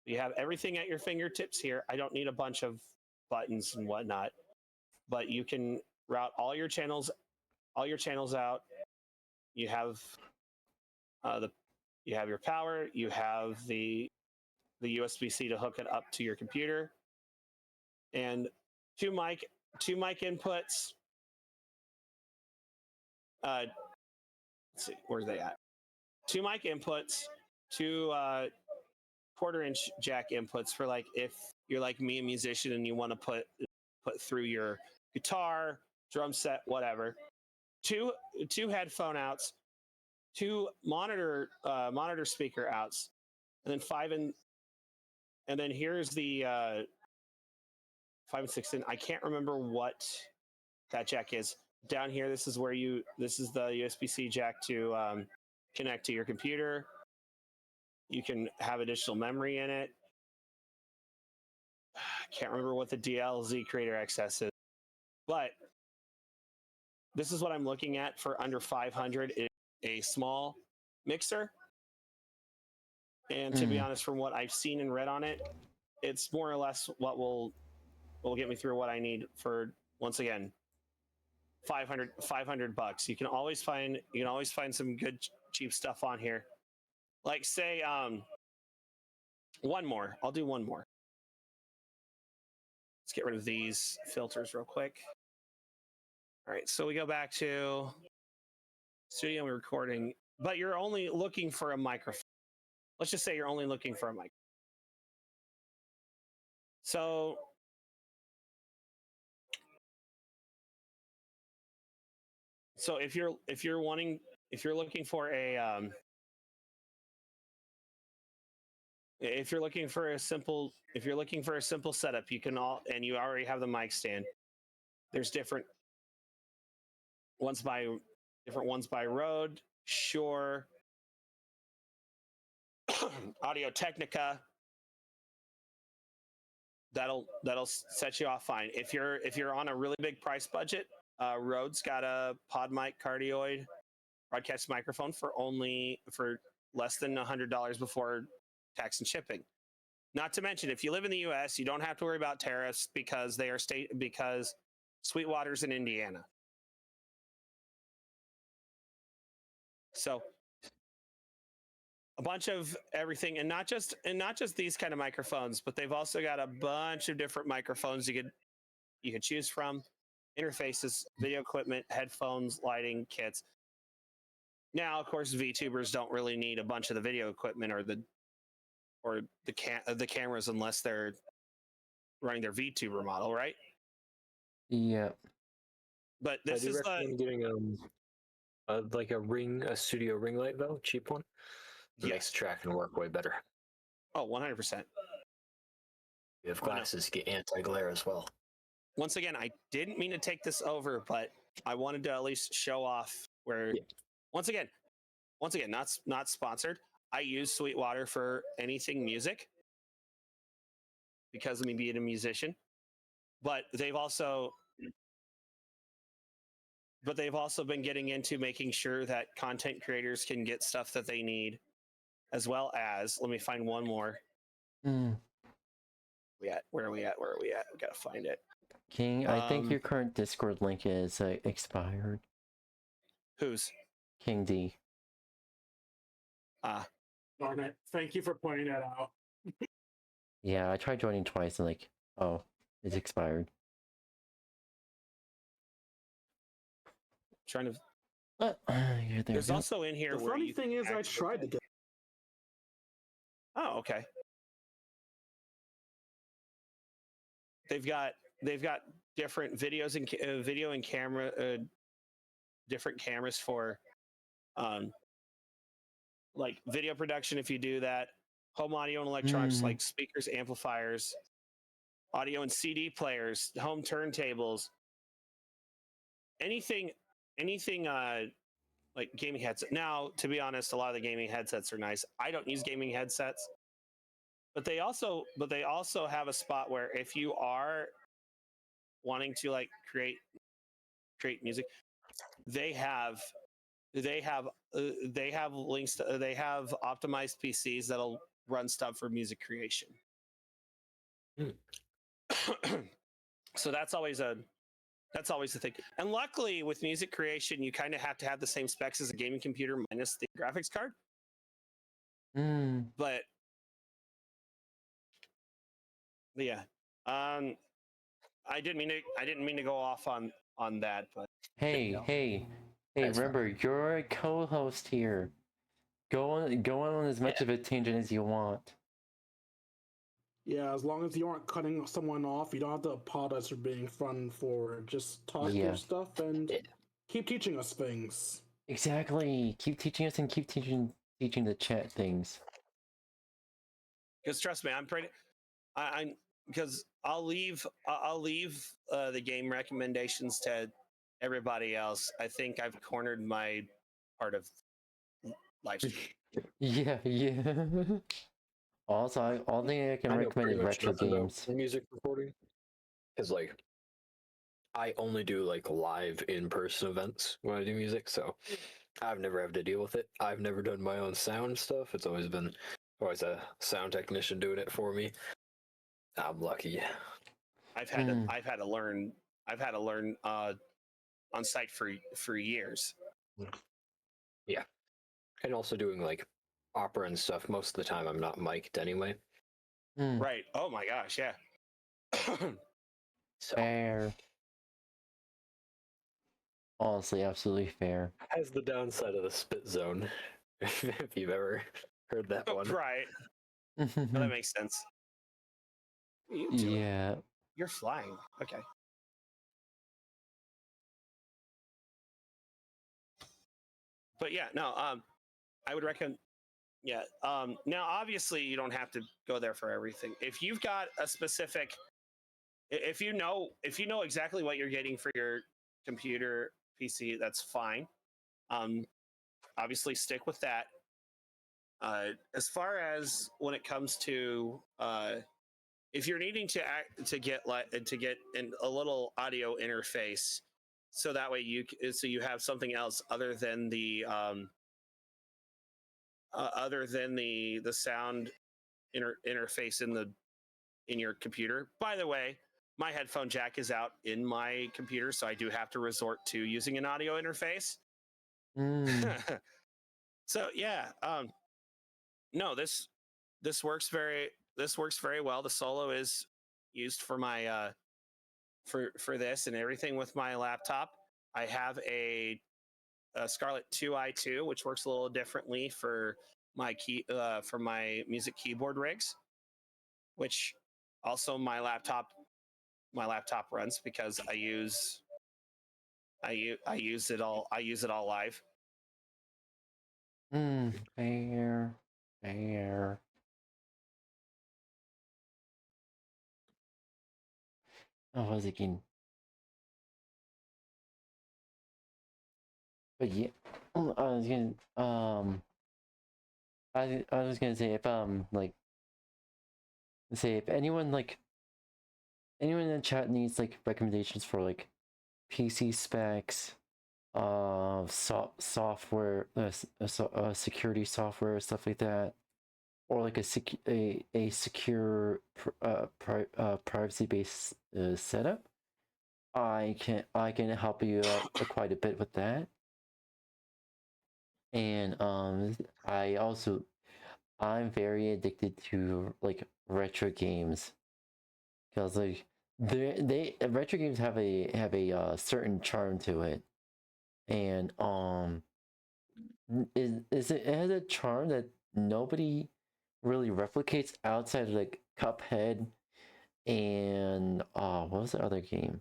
You have everything at your fingertips here. I don't need a bunch of buttons and whatnot, but you can route all your channels out. You have your power. You have the USB-C to hook it up to your computer, and two mic inputs. Let's see, where are they at? Two mic inputs, two 1/4-inch jack inputs for, like, if you're like me, a musician, and you want to put through your guitar, drum set, whatever. Two headphone outs, two monitor speaker outs, and then 5 and then here's the 5 and 6. And I can't remember what that jack is. Down here, this is the USB-C jack to connect to your computer. You can have additional memory in it. I can't remember what the DLZ Creator XS is, but this is what I'm looking at for under 500. It's a small mixer, and to be honest, from what I've seen and read on it, it's more or less what will get me through what I need for, once again, $500. You can always find some good cheap stuff on here. Like, say, one more. I'll do one more. Let's get rid of these filters real quick. All right, so we go back to studio and recording, but you're only looking for a microphone. Let's just say you're only looking for a mic. So if you're looking for a if you're looking for a simple setup, and you already have the mic stand. There's different ones by Rode, Shure, Audio Technica. That'll set you off fine. If you're on a really big price budget, Rode's got a PodMic cardioid broadcast microphone for less than $100 before tax and shipping. Not to mention, if you live in the U.S., you don't have to worry about tariffs because Sweetwater's in Indiana. So a bunch of everything, and not just these kind of microphones, but they've also got a bunch of different microphones you could choose from, interfaces, video equipment, headphones, lighting kits. Now, of course, VTubers don't really need a bunch of the video equipment or the cameras unless they're running their VTuber model, right? Yeah. But this is recommend getting like a studio ring light, though, cheap one. It makes the tracking work way better. Oh, 100%. You have glasses, get anti-glare as well. Once again, I didn't mean to take this over, but I wanted to at least show off where. Yeah. Once again, not sponsored. I use Sweetwater for anything music because of me being a musician, but they've also been getting into making sure that content creators can get stuff that they need, as well as, let me find one more. Where are we at? We gotta find it. King, I think your current Discord link is expired. Whose? King D. Darn it. Thank you for pointing that out. Yeah, I tried joining twice and oh, it's expired. Trying to. There's also in here. The funny thing is, I tried to get. Oh, okay. They've got different videos and video and camera, different cameras for, like video production. If you do that, home audio and electronics like speakers, amplifiers, audio and CD players, home turntables, anything like gaming headset. Now, to be honest, a lot of the gaming headsets are nice. I don't use gaming headsets, but they also have a spot where if you are wanting to like create music, they have links to, they have optimized PCs that'll run stuff for music creation. So that's always a thing. And luckily with music creation, you kind of have to have the same specs as a gaming computer minus the graphics card. But yeah, I didn't mean to go off on that, but hey, remember, you're a co-host here. Go on as much of a tangent as you want. Yeah, as long as you aren't cutting someone off, you don't have to apologize for being fun forward. Just talk your stuff and keep teaching us things. Exactly. Keep teaching us and keep teaching the chat things. Because trust me, I'm pretty. I'm because I'll leave the game recommendations to everybody else. I think I've cornered my part of live stream. Yeah, yeah. Also, all thing I can I know recommend pretty is much retro nothing about games. music recording, because like I only do like live in-person events when I do music, so I've never had to deal with it. I've never done my own sound stuff. It's always been a sound technician doing it for me. I'm lucky. I've had to learn on site for years. Yeah, and also doing like opera and stuff. Most of the time, I'm not mic'd anyway. Right. Oh my gosh. Yeah. So Fair. Honestly, absolutely fair. has the downside of the spit zone. If you've ever heard that one. Right. No, that makes sense. What are you doing? Yeah. You're flying. Okay. But yeah, no. I would recommend. Yeah. Now, obviously, you don't have to go there for everything. If you've got a specific, if you know exactly what you're getting for your computer PC, that's fine. Obviously, stick with that. As far as when it comes to if you're needing to get a little audio interface, so that way you have something else other than the sound interface in your computer. By the way, my headphone jack is out in my computer, so I do have to resort to using an audio interface. So yeah, no, this works very well. The Solo is used for my for this and everything with my laptop. I have a Scarlett 2i2, which works a little differently for my music keyboard rigs, which also my laptop runs because I use it all live. Fair. Oh, what was it again? But yeah, I was gonna say if like say if anyone in the chat needs like recommendations for like PC specs, software, security software, stuff like that, or like a secure privacy based setup, I can help you out quite a bit with that. And I'm very addicted to like retro games because like retro games have a certain charm to it, and it has a charm that nobody really replicates outside of like Cuphead and what was the other game?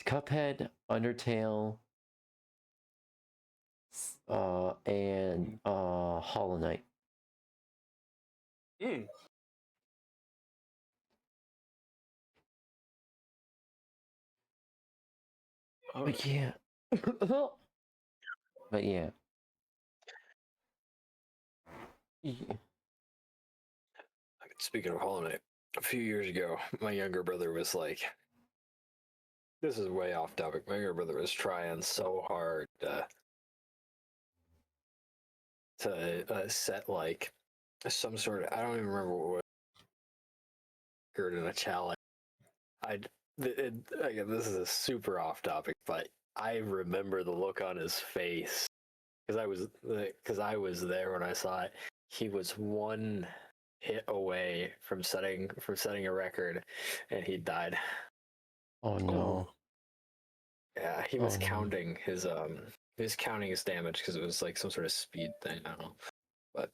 Cuphead, Undertale, and Hollow Knight. But yeah. But yeah. Speaking of Hollow Knight, a few years ago, my younger brother was like, this is way off topic. My younger brother was trying so hard to set like some sort of, I don't even remember what occurred in a challenge. Again, this is a super off topic, but I remember the look on his face because I was there when I saw it. He was one hit away from setting a record, and he died. Oh no. Yeah, he was counting his damage because it was like some sort of speed thing. I don't know, but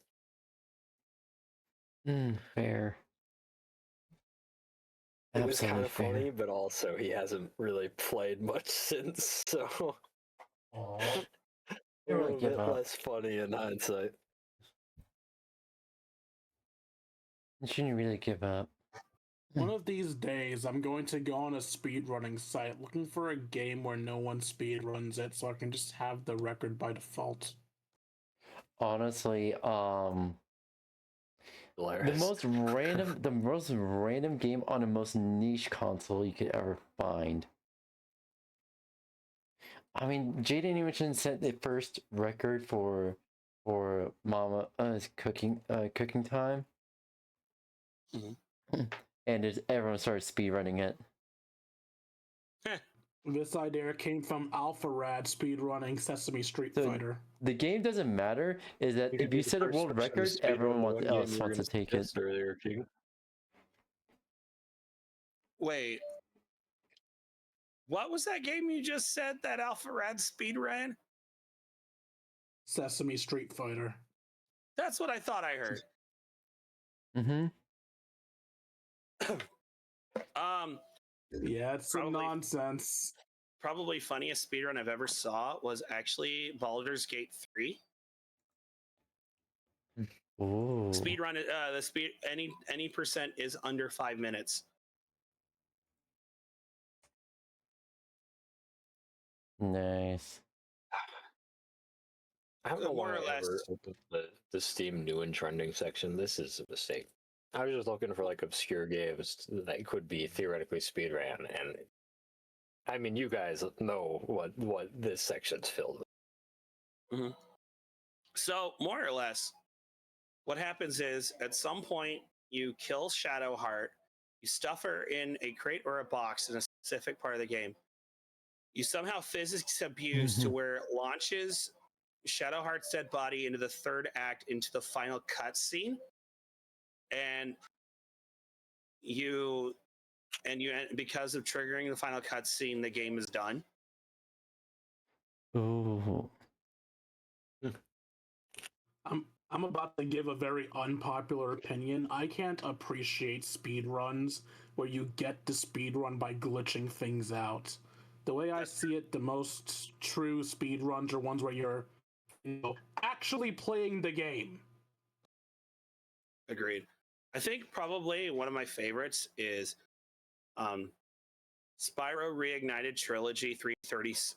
fair. it was kind of funny, but also he hasn't really played much since, so a little bit less funny in hindsight. You shouldn't really give up. One of these days, I'm going to go on a speedrunning site looking for a game where no one speedruns it, so I can just have the record by default. Honestly, the Hilarious. most random game on the most niche console you could ever find. I mean, Jaden Newton set the first record for Mama cooking time, and everyone started speedrunning it. This idea came from 𝙂𝙚𝙣𝙚 speedrunning Sesame Street So- Fighter. The game doesn't matter. Is that if you set a world record, everyone else wants to take it. Earlier, King. Wait. What was that game you just said that 𝙂𝙚𝙣𝙚 speed ran? Sesame Street Fighter. That's what I thought I heard. Mm-hmm. Yeah, it's some Probably- nonsense. Probably funniest speedrun I've ever saw was actually Baldur's Gate 3. Ooh. Speedrun the speed any percent is under 5 minutes. Nice. I don't know More why or I ever less. opened the Steam new and trending section. This is a mistake. I was just looking for like obscure games that could be theoretically speedran, and I mean, you guys know what this section's filled with. So more or less, what happens is at some point you kill Shadowheart, you stuff her in a crate or a box in a specific part of the game. You somehow physics abuse to where it launches Shadowheart's dead body into the third act into the final cutscene, and because of triggering the final cutscene, the game is done. Ooh. I'm about to give a very unpopular opinion. I can't appreciate speedruns where you get the speedrun by glitching things out. The way I see it, the most true speedruns are ones where you're actually playing the game. Agreed. I think probably one of my favorites is Spyro Reignited Trilogy 330. Is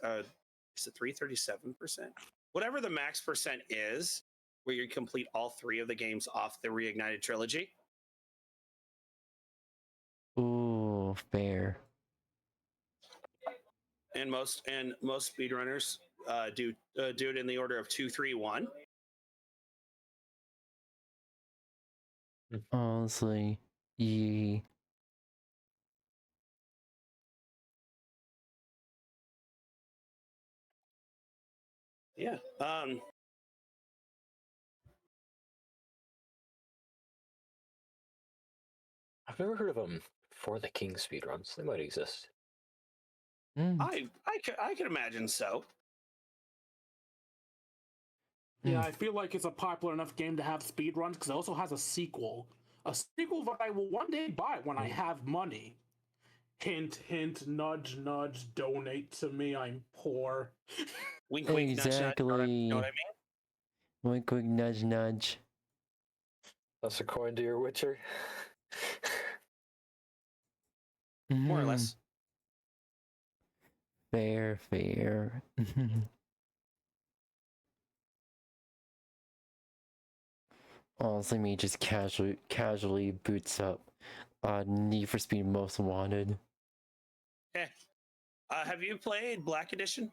it 337%? Whatever the max percent is, where you complete all 3 of the games off the Reignited Trilogy. Ooh, fair. And most speedrunners do it in the order of 2, 3, 1. Honestly, yeah. Yeah. I've never heard of them for the King speedruns. They might exist. I can imagine so. Yeah, I feel like it's a popular enough game to have speedruns because it also has a sequel. A sequel that I will one day buy when I have money. Hint, hint, nudge, nudge, donate to me, I'm poor. Wink, wink, nudge, nudge. Exactly. You know what I mean? One quick nudge, nudge. That's a coin to your Witcher. More or Mhm. less. Fair, fair. Honestly, me just casually boots up Need for Speed Most Wanted. Okay. Have you played Black Edition?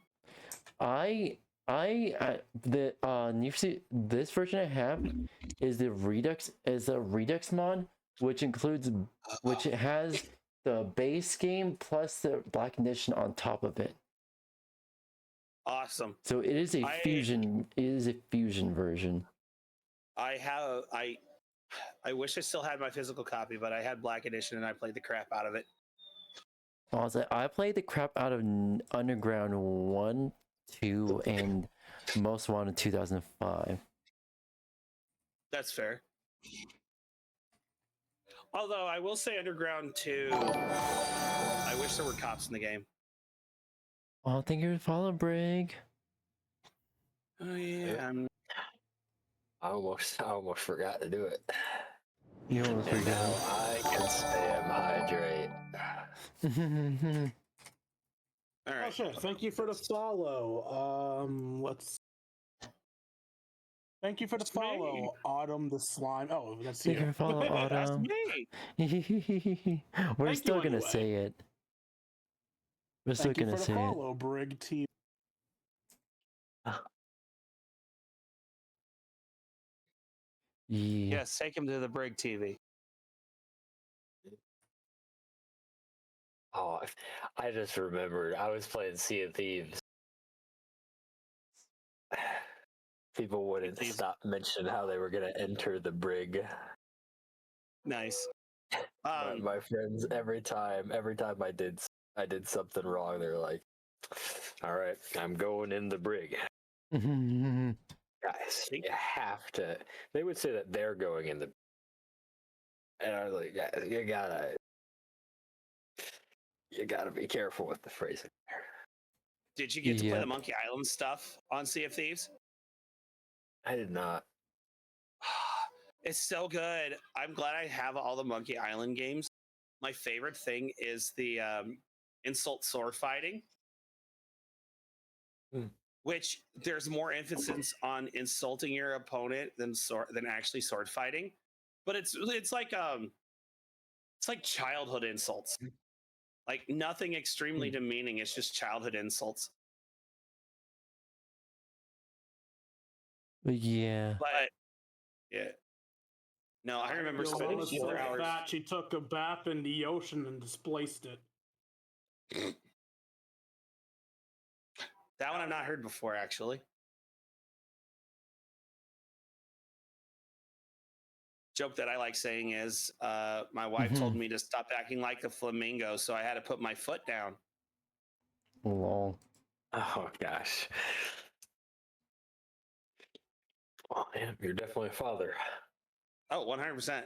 The Need for Speed, this version I have is a Redux mod, which it has the base game plus the Black Edition on top of it. Awesome. So it is a fusion. It is a fusion version. I wish I still had my physical copy, but I had Black Edition and I played the crap out of it. Also, I played the crap out of Underground 1, 2, and Most Wanted 2005. That's fair. Although I will say Underground 2, I wish there were cops in the game. Oh, thank you for follow, Brig. Oh yeah. I almost forgot to do it. You almost And now forgot. I can spam hydrate. All Oh right. shit! Thank you for the follow. Thank you for the It's me. follow, Autumn the Slime. Oh, that's Thank you you. for follow, That's Autumn. me. We're Thank still you gonna anyway. say it. We're still Thank you gonna for the say it. follow, Brig T. Yeah. Yes, take him to the Brig TV. Oh, I just remembered. I was playing Sea of Thieves. People wouldn't Thieves. stop mentioning how they were going to enter the brig. Nice. My friends, every time I did something wrong, they're like, "All right, I'm going in the brig." Guys, you have to. They would say that they're going in the, and I was like, "Guys, you gotta be careful with the phrasing." Did you get to play Yep. the Monkey Island stuff on Sea of Thieves? I did not. It's so good. I'm glad I have all the Monkey Island games. My favorite thing is the insult sword fighting, which there's more emphasis on insulting your opponent than actually sword fighting. But it's like childhood insults. Like nothing extremely demeaning. It's just childhood insults. Yeah. But yeah. No, I remember Your spending mama 4 so hours. fat she took a bath in the ocean and displaced it. That one I've not heard before, actually. Joke that I like saying is my wife told me to stop acting like a flamingo, so I had to put my foot down. Lol. Oh gosh. Oh man, you're definitely a father. Oh, 100%.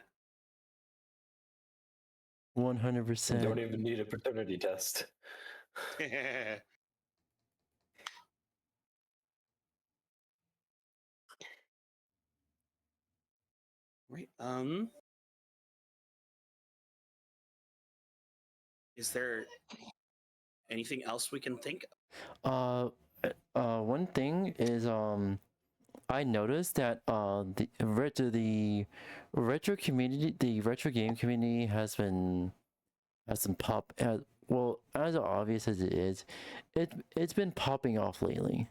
100%. Don't even need a paternity test. Right. Is there anything else we can think of? One thing is I noticed that the retro community, the retro game community has been well, as obvious as it is, it's been popping off lately.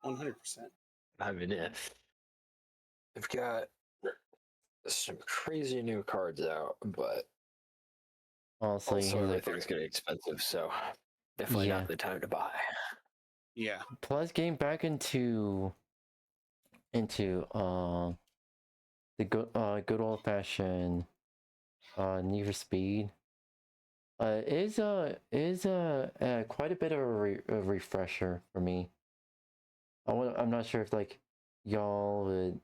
100%. I mean, they've got some crazy new cards out, but Honestly, also he's like, everything's getting expensive, so definitely Yeah. not the time to buy. Yeah. plus getting back into the good old fashioned Need for Speed is quite a bit of a refresher for me. I'm not sure if like y'all would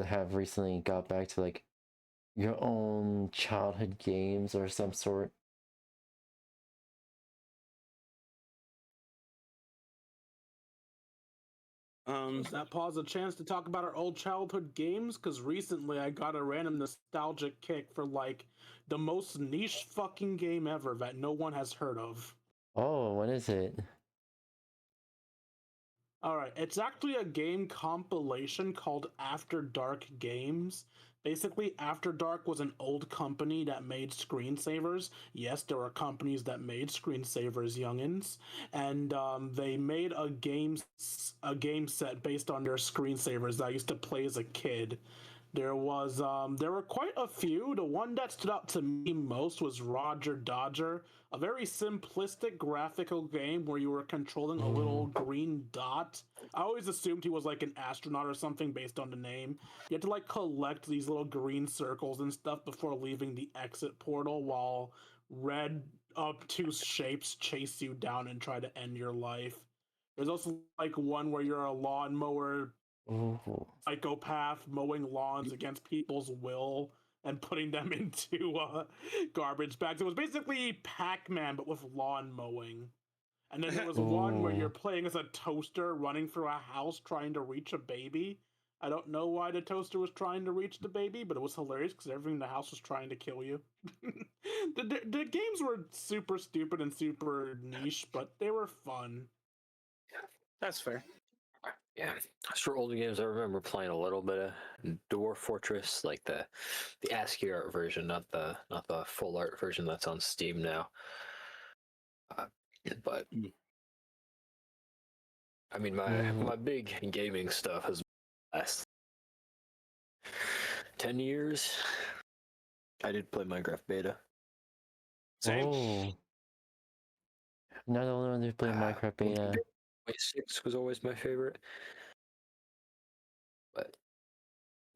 have recently got back to like your own childhood games or some sort. Does that pause a chance to talk about our old childhood games? Because recently I got a random nostalgic kick for like the most niche fucking game ever that no one has heard of. Oh, what is it? Alright, it's actually a game compilation called After Dark Games. Basically, After Dark was an old company that made screensavers. Yes, there were companies that made screensavers, youngins, and they made a game set based on their screensavers that I used to play as a kid. There were quite a few. The one that stood out to me most was Roger Dodger, a very simplistic graphical game where you were controlling a little green dot. I always assumed he was like an astronaut or something based on the name. You had to like collect these little green circles and stuff before leaving the exit portal, while red obtuse shapes chase you down and try to end your life. There's also like one where you're a lawnmower Ooh. psychopath mowing lawns against people's will and putting them into garbage bags. It was basically Pac-Man, but with lawn mowing. And then there was one where you're playing as a toaster running through a house trying to reach a baby. I don't know why the toaster was trying to reach the baby, but it was hilarious because everything in the house was trying to kill you. The games were super stupid and super niche, but they were fun. That's fair. Yeah, as for older games, I remember playing a little bit of Dwarf Fortress, like the ASCII art version, not the full art version that's on Steam now. But I mean, my big gaming stuff has last 10 years. I did play Minecraft beta. Same. Oh. Not the only one who played Minecraft beta. 6 was always my favorite. But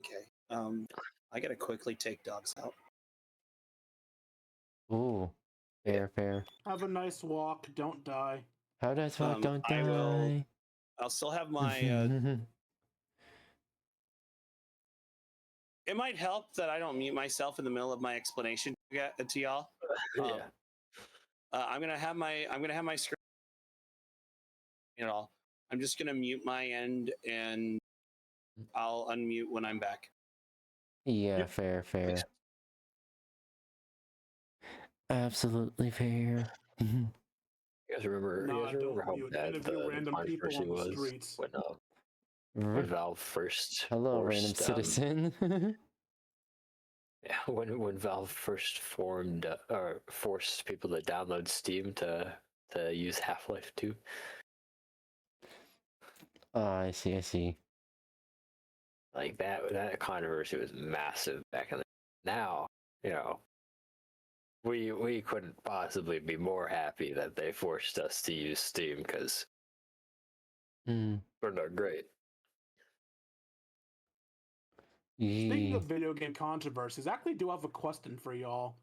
Okay. I gotta quickly take dogs out. Ooh. Fair. Have a nice walk. Don't die. How did I talk? Don't I will- die. I'll still have my. It might help that I don't mute myself in the middle of my explanation to y'all. yeah, I'm gonna have my screen. You know, I'm just gonna mute my end, and I'll unmute when I'm back. Yeah, Yep. fair. Absolutely fair. you guys remember? Nah, you guys remember don't how mute bad interview the random people controversy on the was streets. when Valve first Hello, random forced, citizen. yeah, when Valve first formed or forced people to download Steam to use Half-Life 2. Oh, I see. Like that controversy was massive back in the. Now, you know, we couldn't possibly be more happy that they forced us to use Steam because we're not great. Speaking of video game controversies, I actually do have a question for y'all.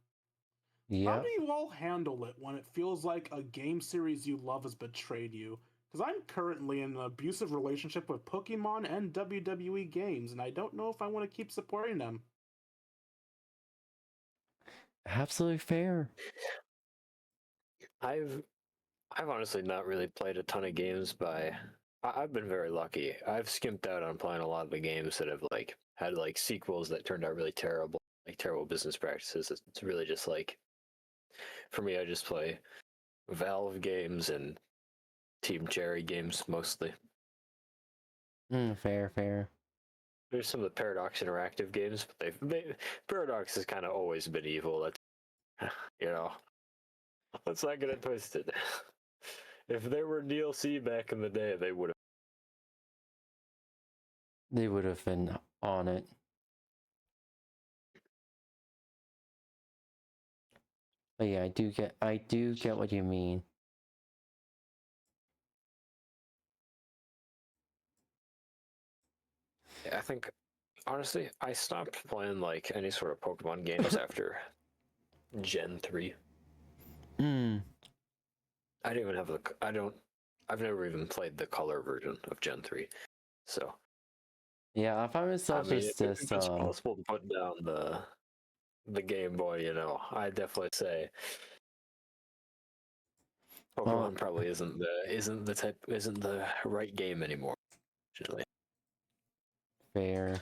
How Yeah. do you all handle it when it feels like a game series you love has betrayed you? Because I'm currently in an abusive relationship with Pokemon and WWE games, and I don't know if I want to keep supporting them. Absolutely fair. I've honestly not really played a ton of games I've been very lucky. I've skimped out on playing a lot of the games that have like had like sequels that turned out really terrible, like terrible business practices. It's really just like, for me, I just play Valve games and Team Cherry games mostly. Fair. There's some of the Paradox Interactive games, but Paradox has kind of always been evil. That's, you know, let's not get it twisted. If there were DLC back in the day, they would have been on it. But yeah, I do get what you mean. Yeah, I think, honestly, I stopped playing like any sort of Pokemon games after Gen 3. I don't even have I've never even played the color version of Gen 3. So Yeah, I find myself if just it's possible to put down the Game Boy, you know, I definitely say Pokemon probably isn't the right game anymore. Actually. Fair.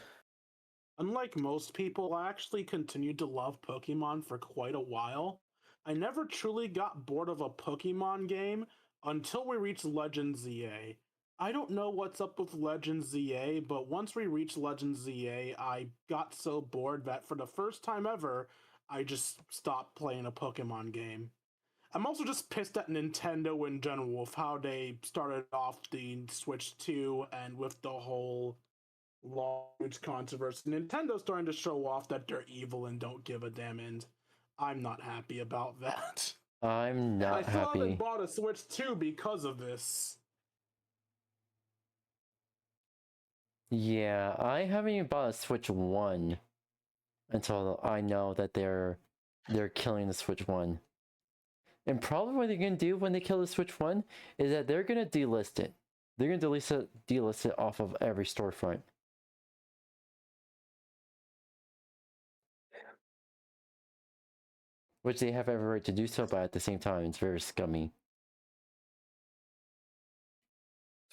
Unlike most people, I actually continued to love Pokemon for quite a while. I never truly got bored of a Pokemon game until we reached Legends ZA. I don't know what's up with Legends ZA, but once we reached Legends ZA, I got so bored that for the first time ever, I just stopped playing a Pokemon game. I'm also just pissed at Nintendo in general with how they started off the Switch 2 and with the whole large controversy. Nintendo's starting to show off that they're evil and don't give a damn, and I'm not happy about that. I'm not I still happy. haven't bought a Switch 2 because of this. Yeah, I haven't even bought a Switch 1 until I know that they're killing the Switch 1. And probably what they're gonna do when they kill the Switch 1 is that they're gonna delist it. They're gonna delist it off of every storefront. Which they have every right to do so, but at the same time, it's very scummy.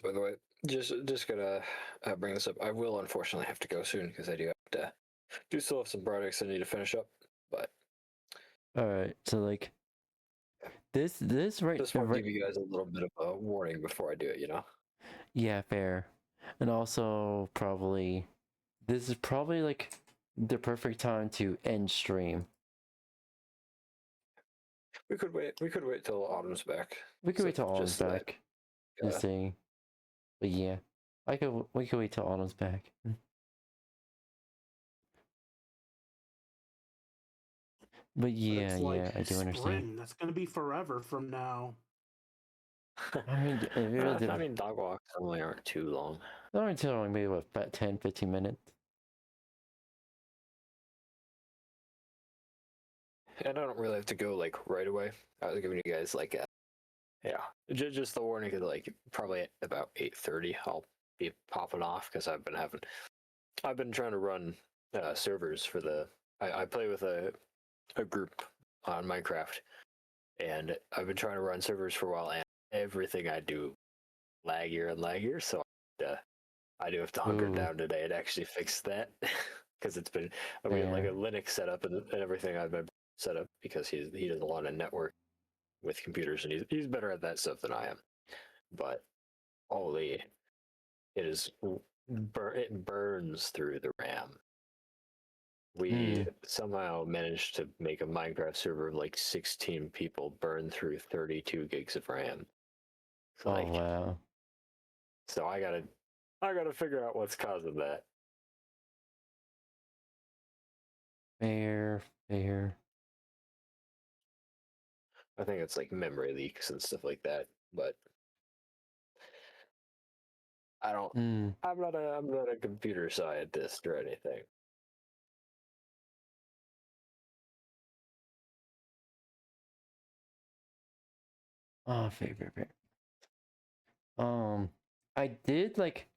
So by the way, just gonna bring this up. I will unfortunately have to go soon because I do still have some projects I need to finish up. But All right, so like this right, just want to right, give you guys a little bit of a warning before I do it. yeah, fair, and also probably this is probably like the perfect time to end stream. We could wait. We could wait till Autumn's back. We could wait till Autumn's just that, back. Just saying, but yeah, we could wait till Autumn's back. But yeah, It's like I do understand. spring. That's gonna be forever from now. I mean, it really I mean, dog walks only aren't too long. not only too long, maybe what, about 10, 15 minutes. And I don't really have to go like right away. I was giving you guys like just the warning is like probably at about 8:30 I'll be popping off because I've been trying to run servers for I play with a group on Minecraft, and I've been trying to run servers for a while, and everything I do laggier and laggier, so I do have to hunker Ooh. down today to actually fix that because it's been we have like a Linux setup and everything I've been set up because he does a lot of network with computers, and he's better at that stuff than I am. But holy, it burns through the RAM. We somehow managed to make a Minecraft server of like 16 people burn through 32 gigs of RAM. So, Oh wow. So I gotta figure out what's causing that. Fair. I think it's like memory leaks and stuff like that, but I don't. I'm not a computer scientist or anything. Oh, fair. I did like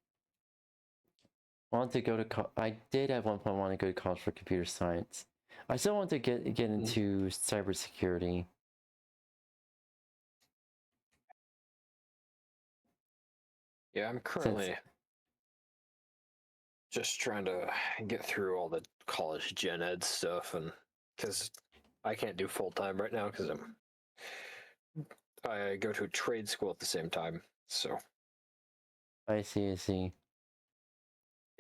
want to go to I did at one point want to go to college for computer science. I still want to get into cybersecurity. Yeah, I'm currently just trying to get through all the college gen ed stuff, and because I can't do full time right now because I go to a trade school at the same time, so I see.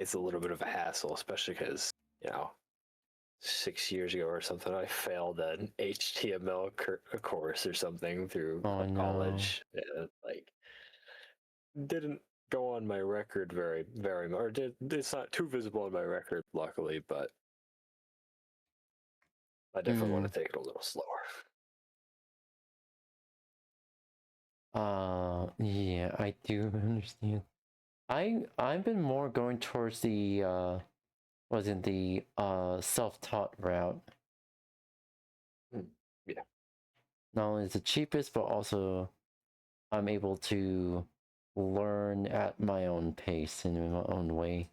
it's a little bit of a hassle, especially because 6 years ago or something, I failed an HTML course or something through college. And, like, didn't go on my record very much. Or it's not too visible on my record, luckily, but I definitely want to take it a little slower. Yeah, I do understand. I've been more going towards the self-taught route. Yeah. Not only is it cheapest, but also I'm able to learn at my own pace and in my own way.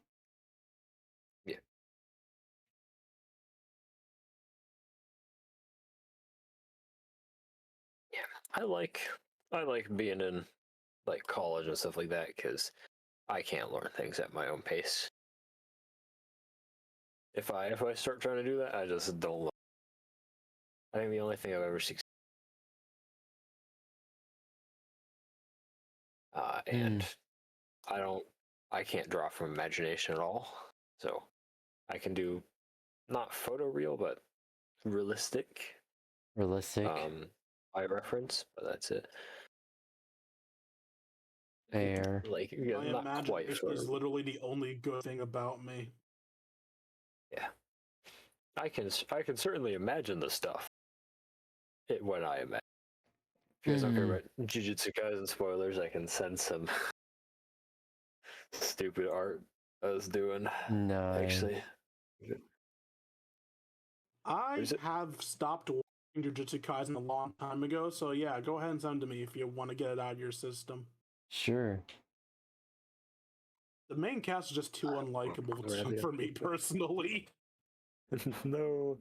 Yeah. Yeah. I like being in like college and stuff like that because I can't learn things at my own pace. If I start trying to do that, I just don't learn. I think the only thing I've ever succeeded and I can't draw from imagination at all. So I can do not photoreal, but realistic. By reference, but that's it. Fair. Like, My not quite imagination is literally the only good thing about me. Yeah. I can certainly imagine the stuff when I imagine. If you guys don't care about 𝙂𝙬 𝘂𝙚 spoilers, I can send some stupid art I was doing. No. Actually. I have stopped watching 𝙂𝙬 𝘂𝙚 a long time ago, so yeah, go ahead and send to me if you want to get it out of your system. Sure. The main cast is just too unlikable for me personally. No,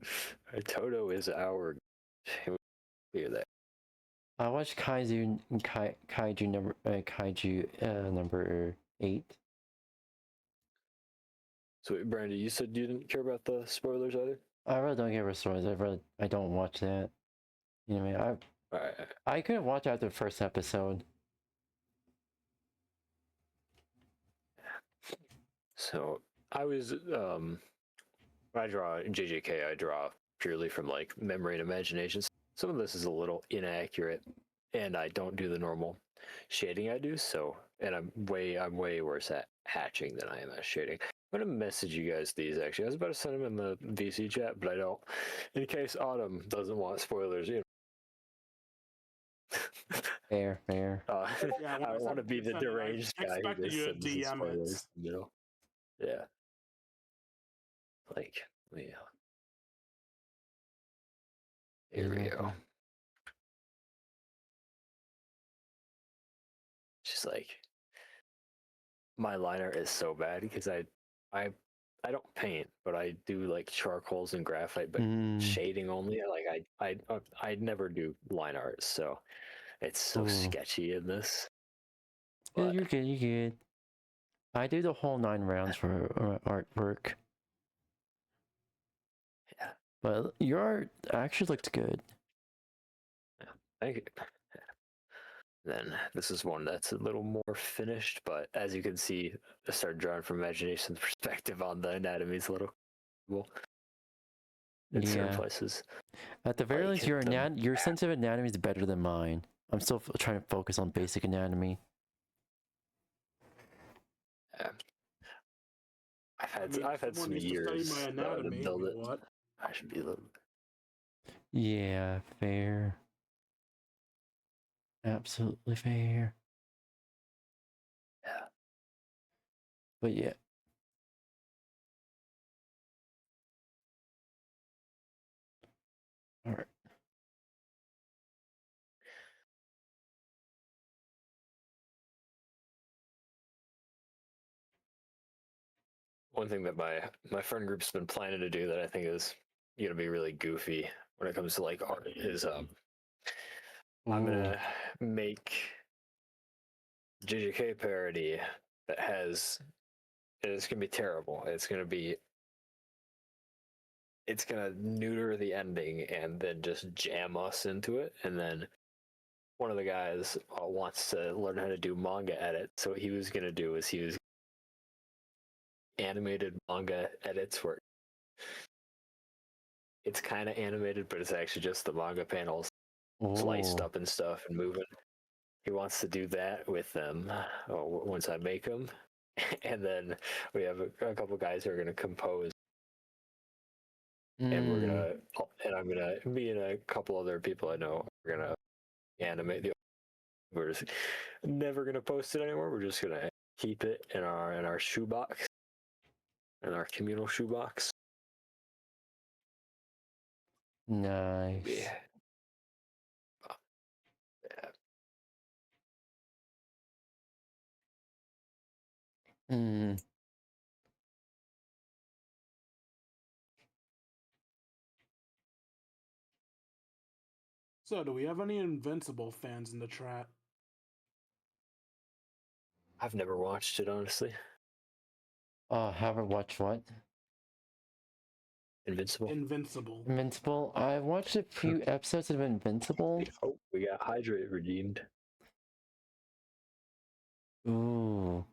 Toto is our. Hear that? I watched Kaiju number 8. So, Brandy, you said you didn't care about the spoilers either? I really don't care about stories. I don't watch that. You know what I mean? Alright. I couldn't watch after the first episode. So, I was, when I draw in JJK, I draw purely from like memory and imagination. Some of this is a little inaccurate, and I don't do the normal shading I do. So, and I'm way worse at hatching than I am at shading. I'm gonna message you guys these actually. I was about to send them in the VC chat, but I don't. In case Autumn doesn't want spoilers, you know. Fair. Yeah, I don't want to be the deranged guy who expected just you to sends the DM it. spoilers. You know? Yeah. Like, yeah. Here we go. She's like, my liner is so bad because I don't paint, but I do like charcoals and graphite, but shading only. Like I never do line art, so it's so sketchy in this. Yeah, you're good. I do the whole 9 rounds for artwork. Yeah. But your art actually looked good. Yeah, thank you. Then this is one that's a little more finished, but as you can see, I started drawing from imagination perspective on the anatomy. It's a little cool in certain places. At the very least, your sense of anatomy is better than mine. I'm still trying to focus on basic anatomy. Yeah. I've had some years to build it. What? I should be a little. Yeah, fair. Absolutely fair. Yeah. But yeah. All right. One thing that my friend group's been planning to do that I think is gonna be really goofy when it comes to like art is I'm gonna make JJK parody that has, and it's gonna be terrible. It's gonna neuter the ending and then just jam us into it. And then one of the guys wants to learn how to do manga edit. So what he was gonna do is he was animated manga edits where it's kind of animated, but it's actually just the manga panels sliced up and stuff and moving. He wants to do that with them once I make them. And then we have a couple guys who are going to compose. And I'm going to, me and a couple other people I know are going to animate the. We're just never going to post it anymore. We're just going to keep it in our shoebox, in our communal shoebox. Nice. Yeah. So, do we have any Invincible fans in the chat? I've never watched it, honestly. Haven't watched what? Invincible. Invincible. I watched a few episodes of Invincible. Oh, we got Hydrate redeemed. Ooh.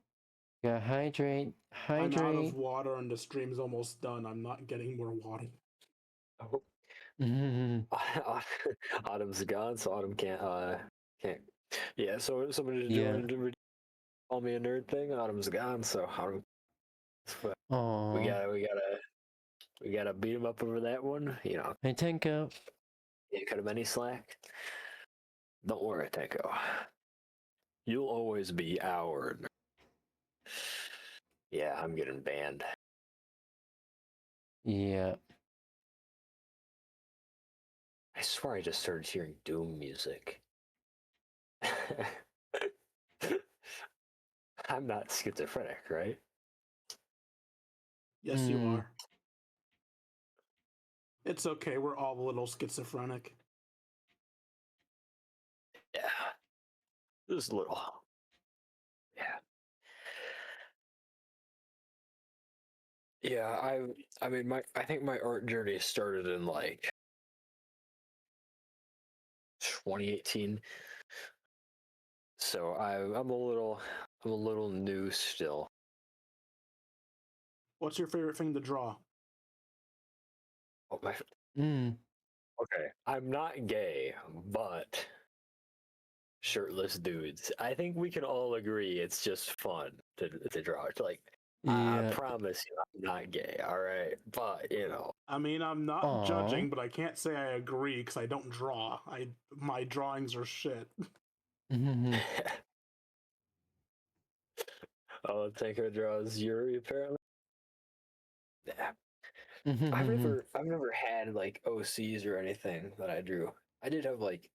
Yeah, hydrate. I'm out of water and the stream's almost done. I'm not getting more water. Oh. Autumn's gone, so Autumn can't. Yeah, so somebody doing call me a nerd thing. Autumn's gone, so Autumn. We gotta beat him up over that one. You know. Hey, Tenko. Can't cut him any slack. Don't worry, Tenko. You'll always be our. Yeah, I'm getting banned. Yeah. I swear I just started hearing Doom music. I'm not schizophrenic, right? Yes, you are. It's okay, we're all a little schizophrenic. Yeah. Just a little. Yeah. Yeah, I mean I think my art journey started in like 2018. So I'm a little new still. What's your favorite thing to draw? Oh, my, Mm. okay, I'm not gay, but shirtless dudes. I think we can all agree it's just fun to draw. It's like I Yeah. promise you, I'm not gay. All right, but you know. I mean, I'm not Aw. judging, but I can't say I agree because I don't draw. My drawings are shit. Mhm. Oh, Tanko draws Yuri apparently. Yeah. Mhm. I've never had like OCs or anything that I drew. I did have like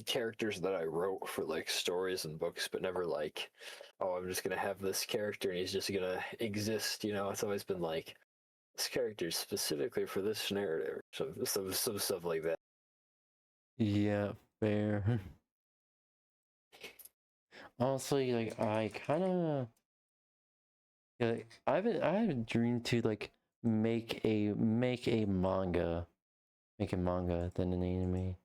characters that I wrote for like stories and books, but never like, oh, I'm just gonna have this character and he's just gonna exist. You know, it's always been like this character is specifically for this narrative, some stuff like that. Yeah, fair. Honestly, like I kind of, yeah, I have a dream to like make a manga, make a manga than an anime.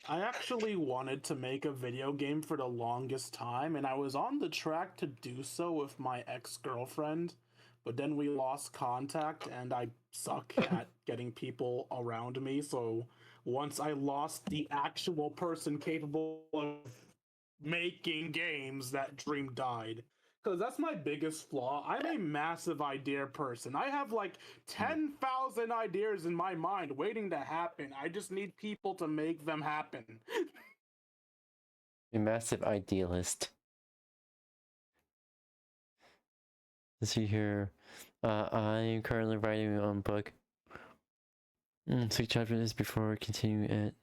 I actually wanted to make a video game for the longest time, and I was on the track to do so with my ex-girlfriend, but then we lost contact, and I suck at getting people around me, so once I lost the actual person capable of making games, that dream died. Because that's my biggest flaw. I'm a massive idea person. I have like 10,000 ideas in my mind waiting to happen. I just need people to make them happen. A massive idealist. Let's see here. I'm currently writing my own book. 6 chapters before continuing it.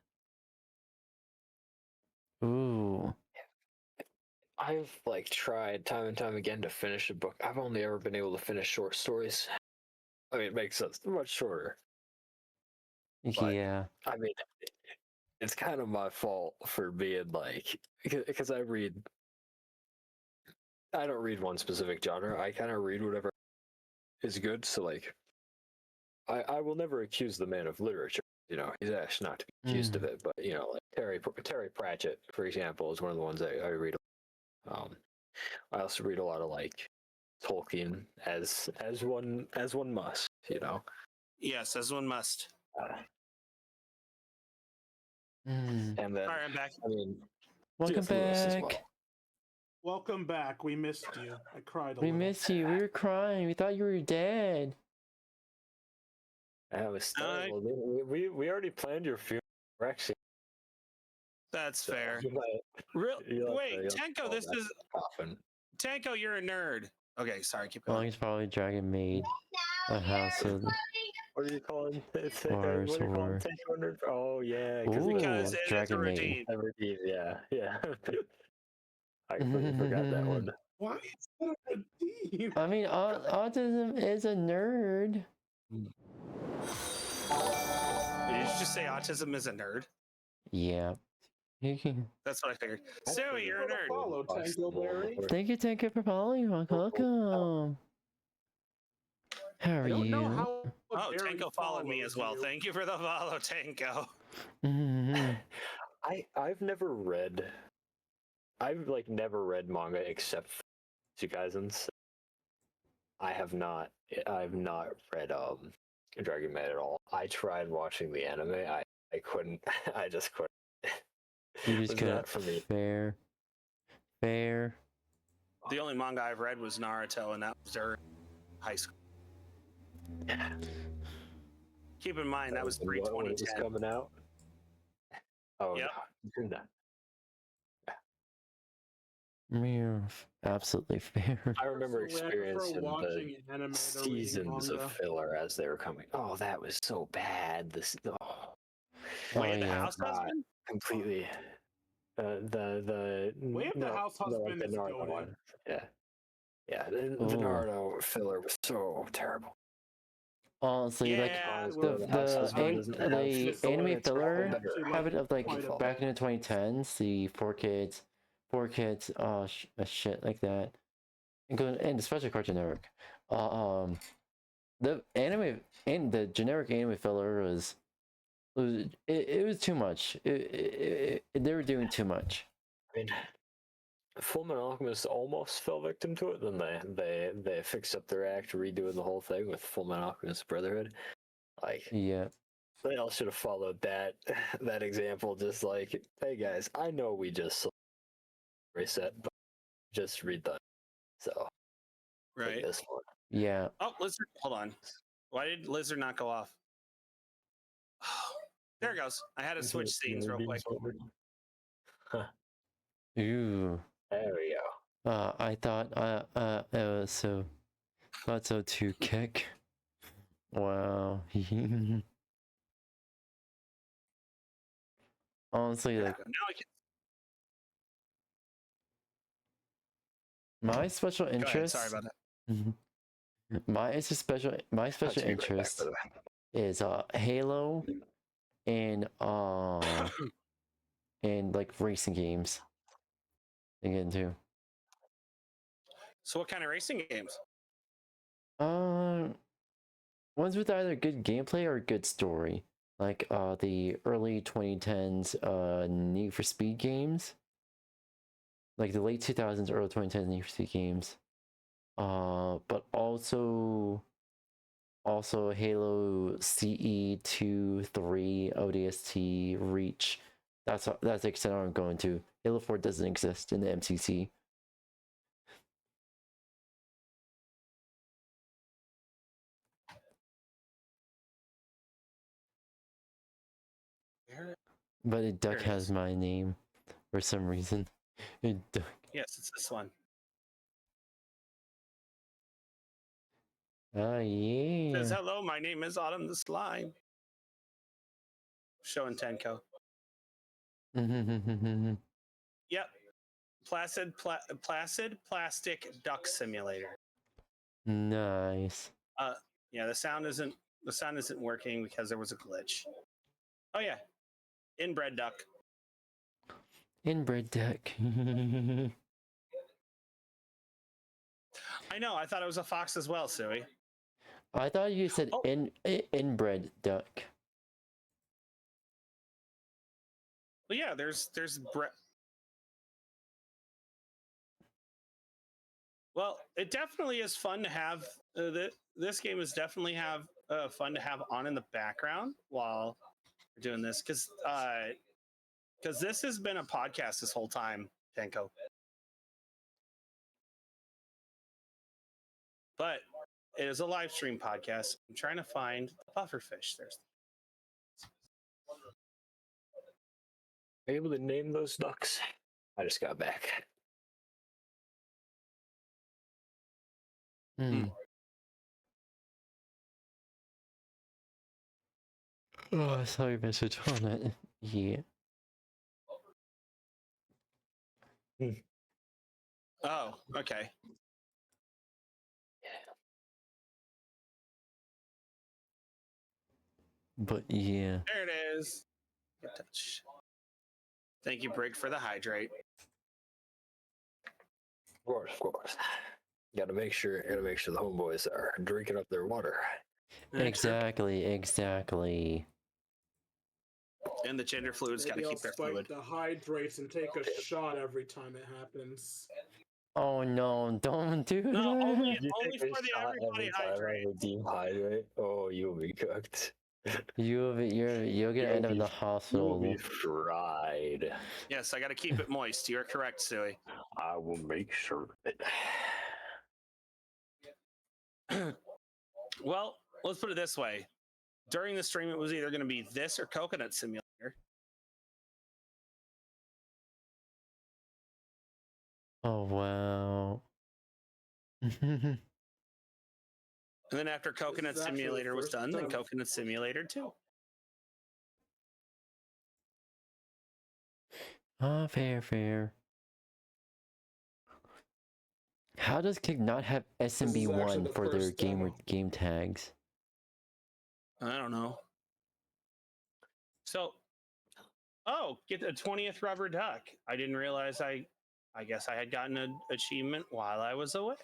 Ooh. I've like tried time and time again to finish a book. I've only ever been able to finish short stories. I mean, it makes sense. They're much shorter. But, Yeah. I mean, it's kind of my fault for being like, because I don't read one specific genre. I kind of read whatever is good. So like, I will never accuse the man of literature. You know, he's actually not to be accused of it. But you know, like Terry Pratchett, for example, is one of the ones I read. I also read a lot of like Tolkien as one must. You know. Yes, as one must. And then, All right, I'm back. I mean, Welcome C.S. Lewis as back. well. Welcome back. We missed you. I cried a We little. miss you. We were crying. We thought you were dead. That was terrible. We already planned your funeral. We're actually. That's fair. You might- Real, you'll have wait, to- you'll have to Tanko, call this that is coffin. Tanko. You're a nerd. Okay, sorry. Keep Well, going. he's probably Dragon Maid. A house of What are you calling? Horrors What are you calling? or Tanko nerd? Oh yeah, Ooh, Because it is a Dragon Maid. redeem. Yeah, yeah. I completely forgot that one. Why is that a redeem? I mean, autism is a nerd. Did you just say autism is a nerd? Yeah. That's what I figured. Stewie, you're a nerd. Follow Tango Berry. Thank you, Tanko, for following you. Welcome. How are I don't know you? how. Oh, Berry Tanko followed me as well. follows you. Thank you for the follow, Tanko. I've like never read manga except for 𝙂𝙚𝙣𝙚𝙧𝙖𝙀𝙀. I've not read Dragon Maid at all. I tried watching the anime. I couldn't. I just couldn't. You just Was couldn't. not for me. Fair. The only manga I've read was Naruto, and that was during high school. Keep in mind that was When it was pre-2010. coming out. Oh Yep. no. You're absolutely fair. I remember So I prefer experiencing watching the anime to reading seasons of manga. filler as they were coming. Oh, that was so bad. Oh, Way the yeah. House Husband? Completely. Way of the House Husband the is Naruto goated. one. Yeah. The Oh. Naruto filler was so terrible. Honestly, like Yeah, the anime filler better. habit of like quite a back bit. in the 2010s, the 4 kids, shit like that. and especially Cartoon Network. The anime and the generic anime filler it was too much. They were doing too much. I mean, Fullmetal Alchemist almost fell victim to it. Then they fixed up their act, redoing the whole thing with Fullmetal Alchemist Brotherhood. Like, Yeah. they all should have followed that example. Just like, hey guys, I know we just reset, but just redone. So, take Right. this one. Yeah. Oh, Lizard, hold on. Why did Lizard not go off? There it goes. I had to switch scenes real quick. Ooh. There we go. I thought it was so to kick. Wow. Honestly, Yeah, like now I can. my special Go ahead. interest. Sorry about that. My special I'll be right back, interest by the way. is Halo and and like racing games. They get into. So, what kind of racing games? Ones with either good gameplay or good story, like the early 2010s Need for Speed games, like the late 2000s, early 2010s Need for Speed games. But also Halo CE 2, 3, ODST, Reach. That's the extent I'm going to. Halo 4 doesn't exist in the MCC. But it duck There it has is. my name for some reason. It duck. Yes, it's this one. Oh It says, yeah. hello, my name is Autumn the Slime. Showing Tenko. Yep. Placid Plastic Duck Simulator. Nice. Yeah, the sound isn't working because there was a glitch. Oh yeah. Inbred duck. Inbred duck. I know, I thought it was a fox as well, Suey. I thought you said Oh. inbred duck. Well, yeah, there's Well, it definitely is fun to have. This game is definitely fun to have on in the background while we're doing this, because this has been a podcast this whole time, Tenko. But it is a live stream podcast. I'm trying to find the pufferfish. There's. Are you able to name those ducks? I just got back. Oh, I saw your message on it. Yeah. Oh, okay. But yeah. There it is. Good touch. Thank you, Brig, for the hydrate. Of course. Gotta make sure the homeboys are drinking up their water. Exactly. And the gender fluids got to Maybe keep their I'll fluid. spike the hydrates and take a shot every time it happens. Oh no! Don't do that. No, only You for take a the shot everybody every time I hydrate. would dehydrate. Oh, you'll be cooked. You're gonna end up in the You'll hospital. be fried. Yes, I got to keep it moist. You're correct, Suey. I will make sure of it. Well, let's put it this way. During the stream, it was either going to be this or Coconut Simulator. Oh wow. And then after Coconut This is actually the Simulator was first done, then time. Coconut Simulator 2. Fair. How does Kick not have SMB1 the for their first game tags? I don't know. So, get the 20th rubber duck. I didn't realize I I guess I had gotten an achievement while I was away.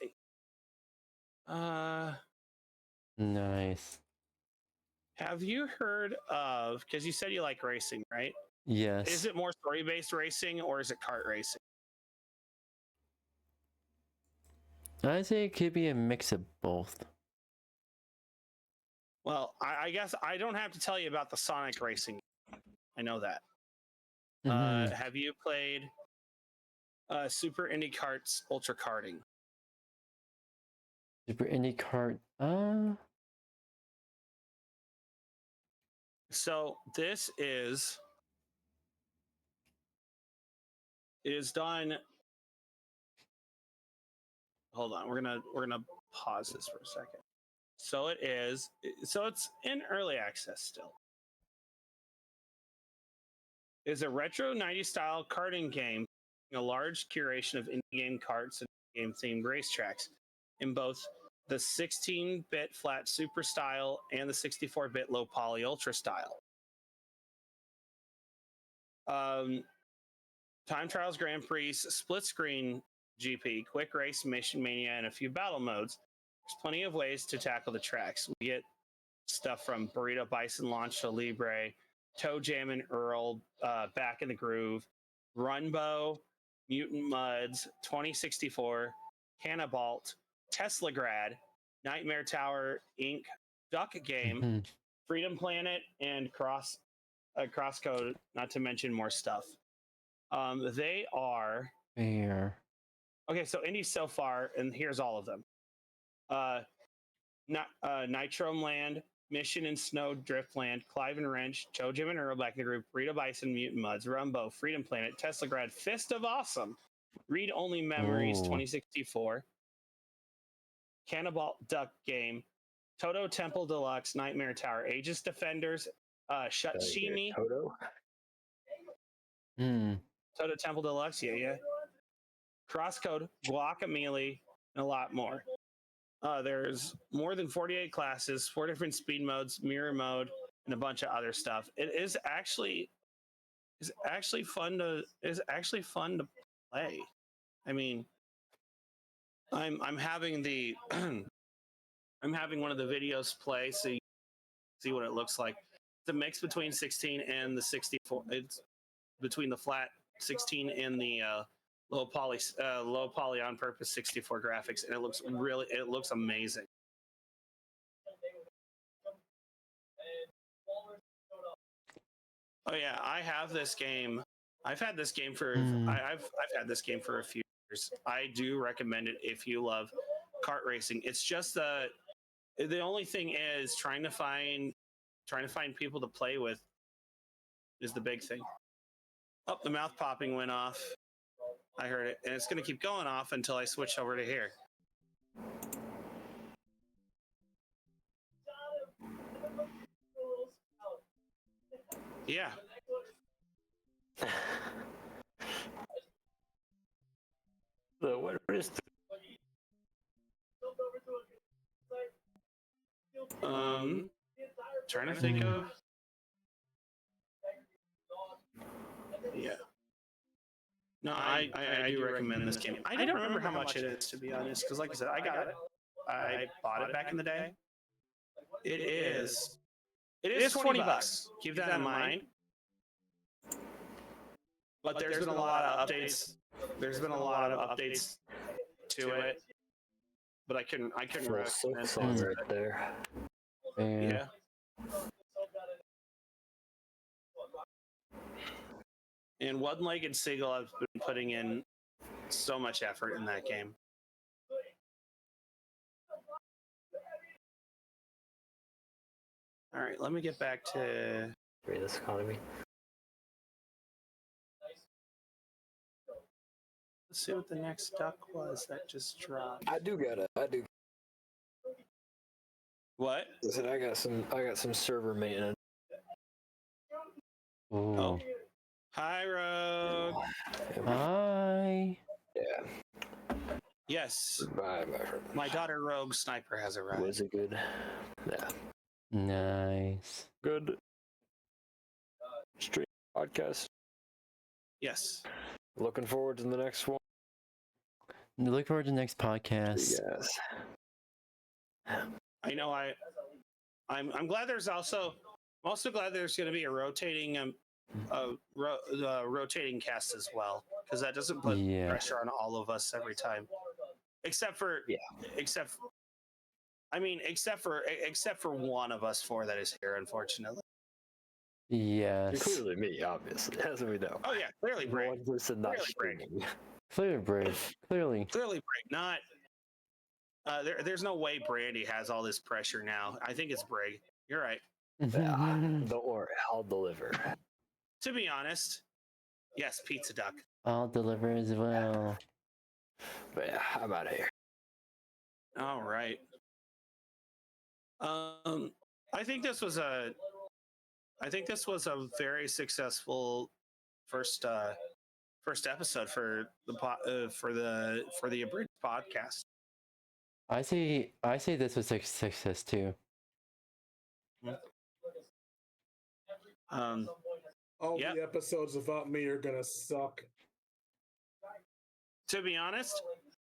Nice. Have you heard of, because you said you like racing, right? Yes. Is it more story-based racing or is it kart racing? I'd say it could be a mix of both. Well, I guess I don't have to tell you about the Sonic racing. I know that. Have you played Super Indy Karts Ultra Karting? Super Indy Kart. So this is done. Hold on, we're gonna pause this for a second. So it's in early access still. It's a retro 90s style karting game, a large curation of indie game karts and game themed racetracks in both the 16-bit flat super style and the 64-bit low poly ultra style. Time trials, Grand Prix, split screen GP, quick race, mission mania, and a few battle modes. There's plenty of ways to tackle the tracks. We get stuff from Burrito Bison Launch to Libre, ToeJam and Earl, Back in the Groove, Runbow, Mutant Muds, 2064, Cannabalt, Tesla Grad, Nightmare Tower Inc., Duck Game, Freedom Planet, and Crosscode, not to mention more stuff. They are Fair. okay. So indies so far, and here's all of them: Nitro Land, Mission and Snow Driftland, Clive and Wrench, ToeJam and Earl, Back in the Group, Burrito Bison, Mutant Muds, Rumbo, Freedom Planet, Tesla Grad, Fist of Awesome, Read Only Memories, 2064, Cannibal Duck Game, Toto Temple Deluxe, Nightmare Tower, Aegis Defenders, Shutshimi, Toto Temple Deluxe, yeah. Crosscode, Guacamole, and a lot more. There's more than 48 classes, 4 different speed modes, mirror mode, and a bunch of other stuff. It is actually fun to play. I mean, I'm having the I'm having one of the videos play so you see what it looks like. It's a mix between 16 and the 64. It's between the flat 16 and the low poly on purpose 64 graphics, and it looks amazing. Oh yeah, I have this game. I've had this game for I've had this game for a few years. I do recommend it if you love kart racing. It's just the only thing is trying to find people to play with is the big thing. Oh, the mouth popping went off. I heard it, and it's going to keep going off until I switch over to here. Yeah. So what is Trying to think of. Yeah. No, I do recommend this game. I don't remember how much it is, to be honest, because like I said, I bought it back in the day. It is $20. Keep that in mind. But there's been a lot of updates. There's been a lot of updates to it. But I couldn't recommend it right there. Yeah. And One-Legged Seagull has been putting in so much effort in that game. All right, let me get back to This economy. let's see what the next duck was that just dropped. I do. What? Listen, I got some server maintenance. Oh. Hi, Rogue. Hi. Yeah. Yes. Bye. My daughter Rogue Sniper has arrived. Was it good? Yeah. Nice. Good. Stream podcast. Yes. Looking forward to the next one. look forward to the next podcast. Yes. I know. I'm glad there's also. I'm also glad there's going to be a rotating rotating cast as well, because that doesn't put Yeah. pressure on all of us every time. Except for one of us four that is here, unfortunately. Yes. Clearly me, obviously, as we know. Oh yeah, clearly Brig. One person not Clearly Brig. streaming. Clearly, Brave. Clearly. Clearly Brig. Not. There's no way Brandy has all this pressure now. I think it's Brig. You're right. Yeah, don't worry, I'll deliver. To be honest, yes, Pizza Duck. I'll deliver as well. But yeah, I'm out of here. All right. I think this was a very successful first episode for the Abridged podcast. I say this was a success too. All Yep. the episodes without me are gonna suck. To be honest,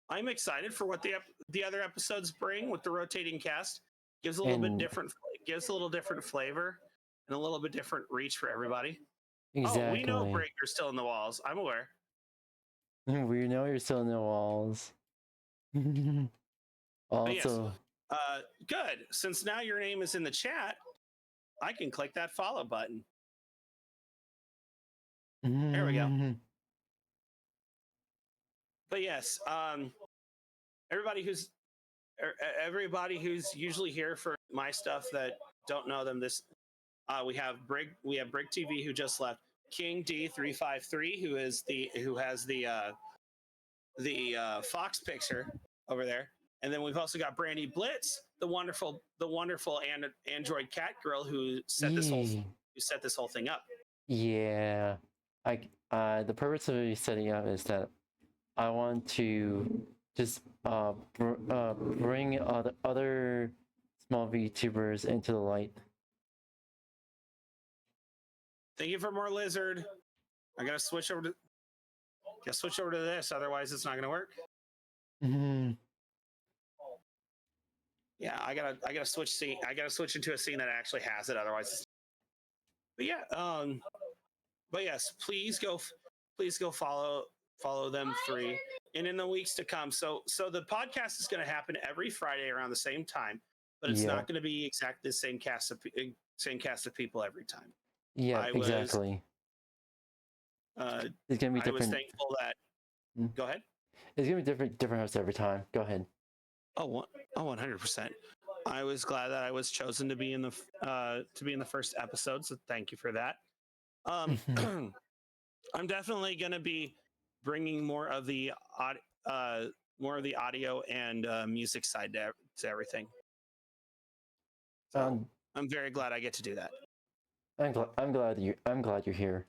I'm excited for what the other episodes bring with the rotating cast. Gives a little bit different. Gives a little different flavor and a little bit different reach for everybody. Exactly. Oh, we know Breaker's still in the walls. I'm aware. We know you're still in the walls. Also, yes, good. Since now your name is in the chat, I can click that follow button. There we go. But yes, everybody who's usually here for my stuff that don't know them, we have Brig TV who just left, King D353 who has the Fox picture over there, and then we've also got Brandy Blitz, the wonderful Android cat girl who set this whole thing up. Yeah, the purpose of me setting up is that I want to just bring other small VTubers into the light. Thank you for more Lizard. I gotta switch over to this, otherwise it's not gonna work. Yeah, I gotta switch scene. I gotta switch into a scene that actually has it, otherwise. But yeah, but yes, please go follow them three, and in the weeks to come. So the podcast is going to happen every Friday around the same time, but it's not going to be exactly the same cast of people every time. Yeah, exactly. It's going to be different. I was thankful that. Go ahead. It's going to be different hosts every time. Go ahead. Oh, 100%. I was glad that I was chosen to be in the first episode, so thank you for that. I'm definitely going to be bringing more of the audio and music side to everything. So I'm very glad I get to do that. I'm glad you're here.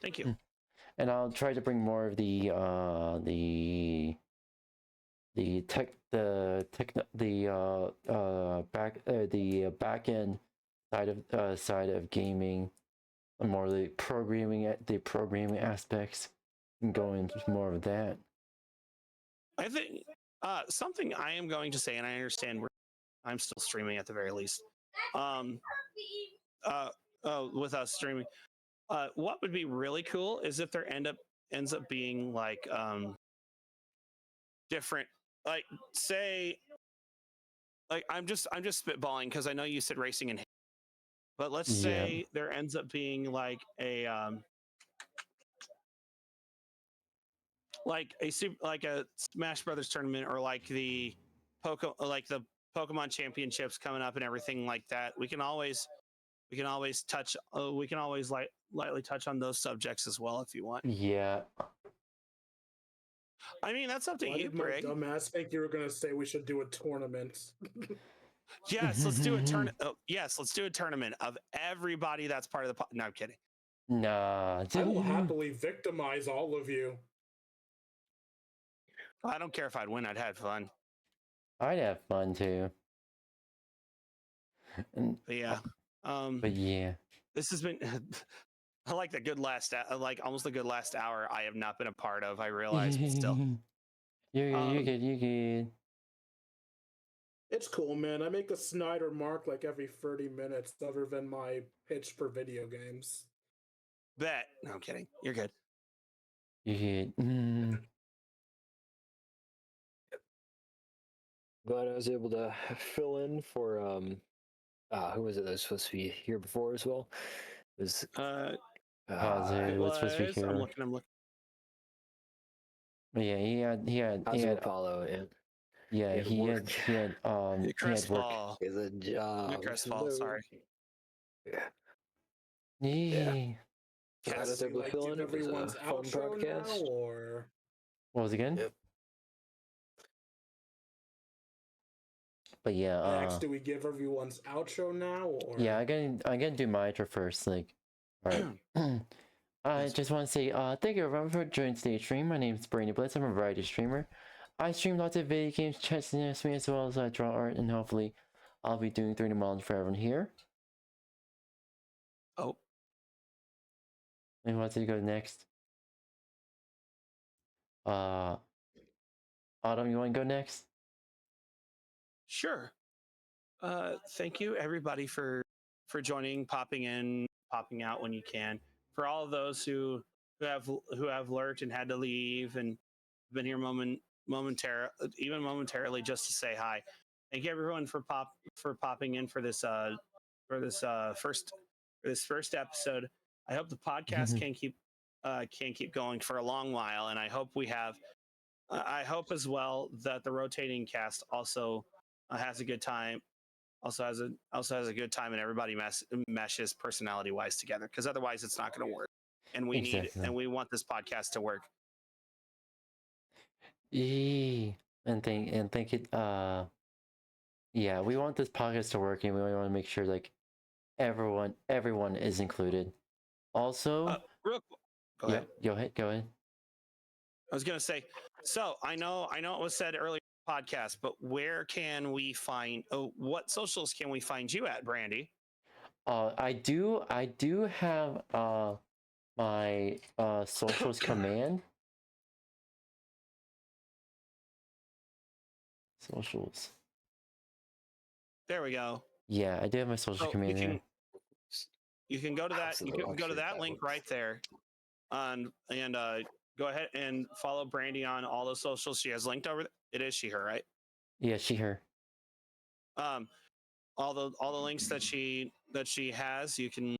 Thank you. And I'll try to bring more of the back end side of gaming, more of the programming aspects, and go into more of that. I think something I am going to say, and I understand I'm still streaming at the very least. With us streaming, what would be really cool is if there ends up being like different, like say, like I'm just spitballing because I know you said racing and, but let's say there ends up being like a Smash Brothers tournament, or like the Pokemon Championships coming up and everything like that. We can always lightly touch on those subjects as well if you want. Yeah. I mean, that's up to you, Brig. Dumbass think you were gonna say we should do a tournament. Yes, let's do a tournament. Yes, let's do a tournament of everybody that's part of the. No, I'm kidding. Nah. I will happily victimize all of you. I don't care if I'd win. I'd have fun. I'd have fun too. But yeah. But yeah. This has been. I like the good last, like almost the good last hour. I have not been a part of. I realize, but still. You're good. You're good. It's cool, man. I make a Snyder mark like every 30 minutes, other than my pitch for video games. Bet. No, I'm kidding. You're good. You're good. Glad I was able to fill in for who was it that was supposed to be here before as well? It was It was supposed to be here. I'm looking. Yeah, he had Apollo, and yeah, he had Chris work. Ball. is a job. Chris Ball, sorry. Yeah. Yeah. Glad I was Do able you, to fill in. give It was a everyone's fun outro now, podcast. or What was it again? Yep. But yeah, I asked, do we give everyone's outro now, or yeah, I'm gonna do my outro first. Like, all right. I just want to say thank you everyone for joining today's stream. My name is Brandon Blitz. I'm a variety streamer. I stream lots of video games, chess, and anime, as well as I draw art, and hopefully I'll be doing 3D modeling for everyone here. Oh. And who wants to go next? Autumn, you want to go next? Sure. Thank you everybody for joining, popping in, popping out when you can. For all of those who have lurked and had to leave and been here momentarily just to say hi. Thank you everyone for popping in for this first episode. I hope the podcast can keep going for a long while, and I hope we have. I hope as well that the rotating cast also has a good time. Also has a good time, and everybody meshes personality wise together. Because otherwise, it's not going to work. And we want this podcast to work. And thank you. Yeah, we want this podcast to work, and we want to make sure like everyone is included. Also, go ahead. Go ahead. I was gonna say, so I know it was said earlier in the podcast, but where can we find? What socials can we find you at, Brandy? I do have my socials command. Socials. There we go. Yeah, I do have my social command here. You can go to that. You can go to that link right there, and go ahead and follow Brandy on all those socials. She has linked over. It is she, her, right? Yeah, she, her. All the links that she has, you can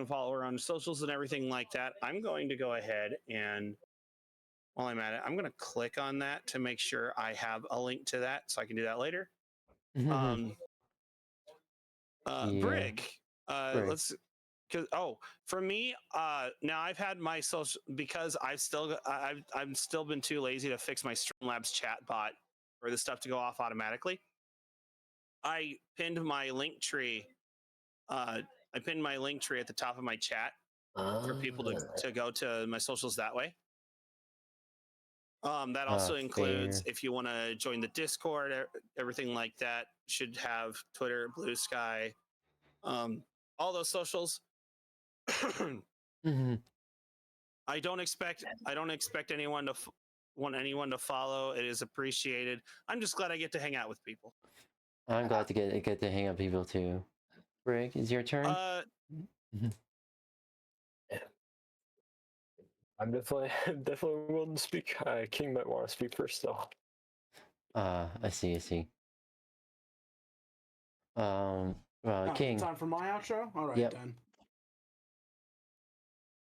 follow her on socials and everything like that. I'm going to go ahead and while I'm at it, I'm going to click on that to make sure I have a link to that, so I can do that later. Brig. Let's. For me, now I've had my social because I've still been too lazy to fix my Streamlabs chat bot for the stuff to go off automatically. I pinned my link tree. I pinned my link tree at the top of my chat for people to go to my socials that way. That also includes if you want to join the Discord, everything like that should have Twitter, Blue Sky, all those socials. I don't expect anyone to follow. It is appreciated. I'm just glad I get to hang out with people. I'm glad to get to hang out with people too. Brig, is your turn? I'm definitely willing to speak. King might want to speak first, though. I see. King. Time for my outro? All right, then.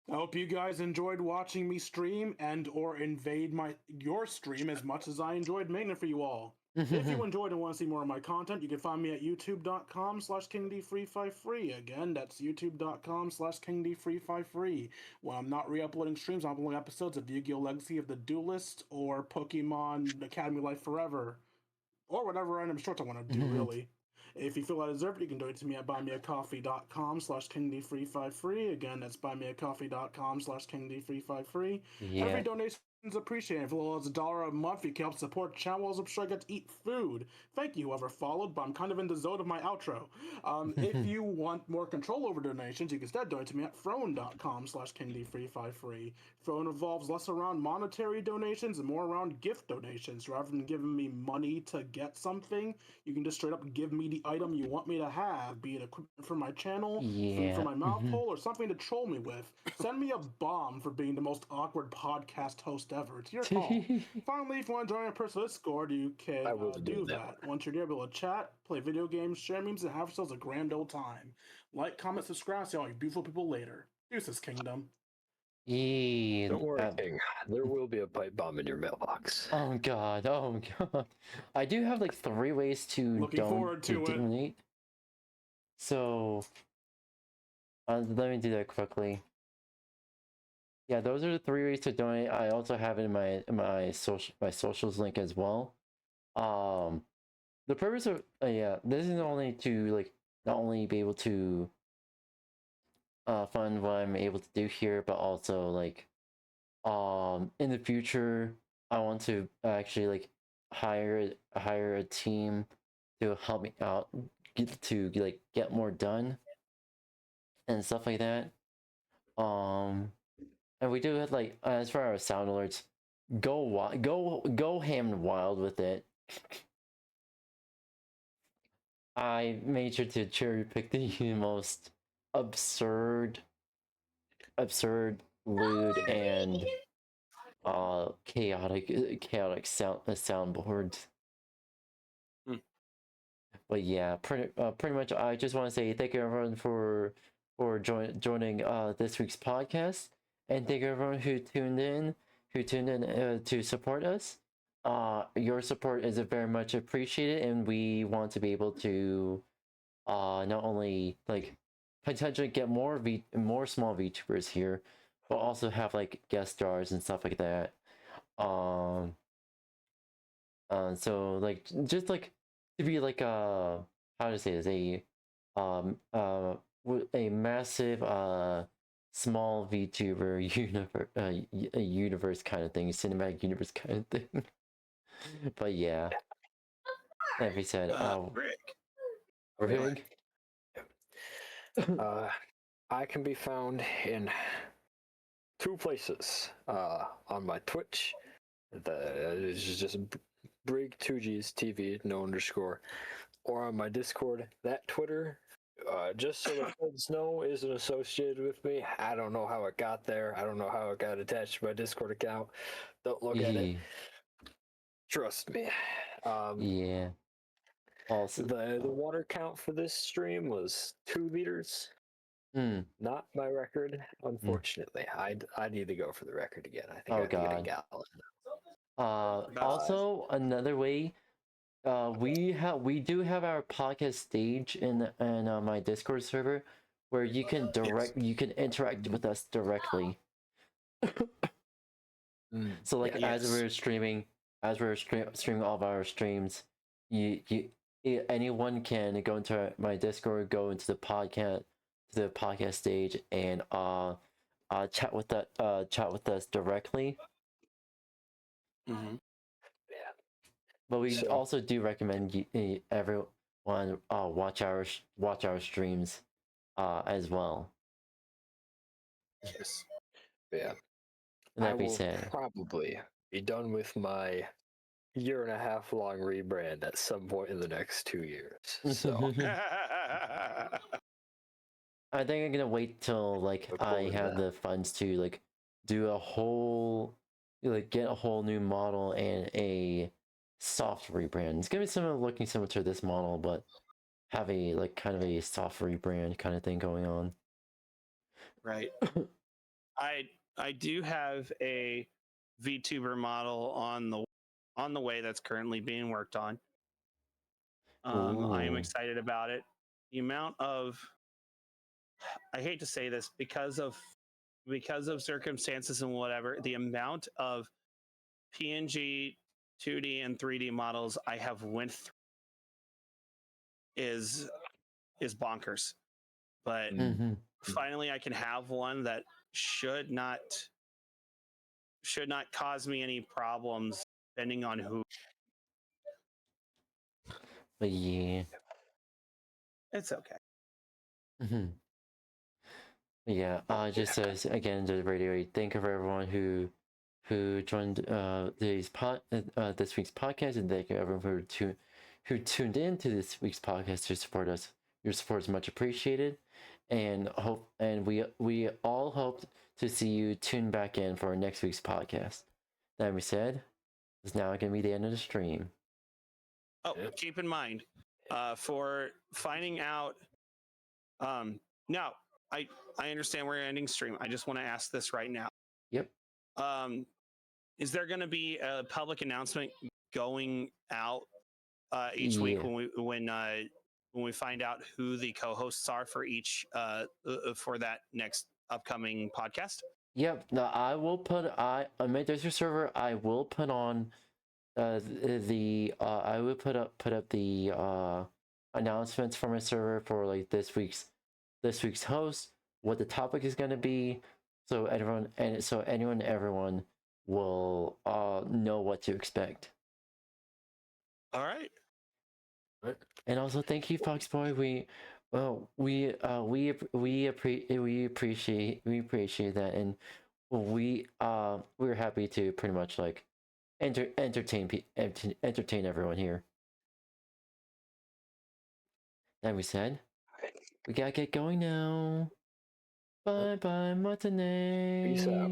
I hope you guys enjoyed watching me stream and or invade your stream as much as I enjoyed making it for you all. If you enjoyed and want to see more of my content, you can find me at youtube.com/KingD353. Again, that's youtube.com/KingD353. When I'm not re-uploading streams, I'm uploading episodes of Yu-Gi-Oh! Legacy of the Duelist or Pokemon Academy Life Forever. Or whatever random shorts I want to do, really. If you feel I deserve it, you can donate to me at buymeacoffee.com/KingD353. Again, that's buymeacoffee.com/KingD353. Every donation Appreciated. For as little as $1 a month, you can help support channels. I'm sure I get to eat food. Thank you, whoever followed, but I'm kind of in the zone of my outro. If you want more control over donations, you can instead donate to me at throne.com/KingD353. Throne revolves less around monetary donations and more around gift donations. Rather than giving me money to get something, you can just straight up give me the item you want me to have, be it equipment for my channel, food for Yeah. my mouth hole, or something to troll me with. Send me a bomb for being the most awkward podcast host ever. It's your call. Finally, if you want to join our personal Discord, you can I will be do doing that. Once you're there, be able to chat, play video games, share memes, and have yourselves a grand old time. Like, comment, subscribe, see all you beautiful people later. Deuces, Kingdom. Don't worry, King. There will be a pipe bomb in your mailbox. Oh god, oh god. I do have like 3 ways to Looking forward to it. donate. So let me do that quickly. Yeah, those are the 3 ways to donate. I also have it in my socials link as well. The purpose of yeah, this is only to like not only be able to fund what I'm able to do here, but also like in the future I want to actually like hire a team to help me out to like get more done and stuff like that. And we do have like as for our sound alerts, go ham and wild with it. I made sure to cherry pick the most absurd, lewd, and chaotic soundboards. But yeah, pretty much. I just want to say thank you everyone for joining this week's podcast, and thank you everyone who tuned in to support us. Your support is very much appreciated, and we want to be able to not only like potentially get more small VTubers here, but also have like guest stars and stuff like that. So like just like to be like how to say this, a massive small VTuber universe kind of thing, cinematic universe kind of thing. But yeah, that being said, Rig. I can be found in 2 places. On my Twitch, it's just Brig2Gs TV, no underscore, or on my Discord. That Twitter, just so the kids know, isn't associated with me. I don't know how it got there. I don't know how it got attached to my Discord account. Don't look at it. Trust me. Yeah. Also, the water count for this stream was 2 liters. Not my record, unfortunately. I need to go for the record again. I think I can get a gallon. Also, another way, we do have our podcast stage in my Discord server, where you can interact with us directly. So like as we're streaming all of our streams, anyone can go into my Discord, go into the podcast stage, and chat with us directly. Yeah. But we also do recommend everyone watch our streams as well. Yes. Yeah. And that I being will said, probably be done with my 1.5 year long rebrand at some point in the next 2 years. So I think I'm gonna wait till like I have the funds to like do a whole get a whole new model and a soft rebrand. It's gonna be looking similar to this model, but have a like kind of a soft rebrand kind of thing going on. Right. I do have a VTuber model on the way that's currently being worked on. I am excited about it. The amount of, I hate to say this because of circumstances and whatever, the amount of PNG, 2D and 3D models I have went through is bonkers. But finally I can have one that should not should not cause me any problems depending on who. But yeah. It's okay. Mhm. Yeah, just as again, just reiterate, thank you for everyone who joined this week's podcast, and thank you everyone who tuned in to this week's podcast to support us. Your support is much appreciated, and we all hope to see you tune back in for next week's podcast. That being said, it's now going to be the end of the stream. Oh, keep in mind, for finding out. Now, I understand we're ending stream. I just want to ask this right now. Yep. Is there going to be a public announcement going out each week when we find out who the co-hosts are for each for that next upcoming podcast? Yep. No, I will put on my Discord server. I will put on I will put up the announcements for my server for like this week's host, what the topic is going to be, so everyone will know what to expect. All right. And also thank you, Foxboy. We appreciate that, and we're happy to pretty much like entertain everyone here. That we said, we gotta get going now. Bye bye, Matane. Peace out.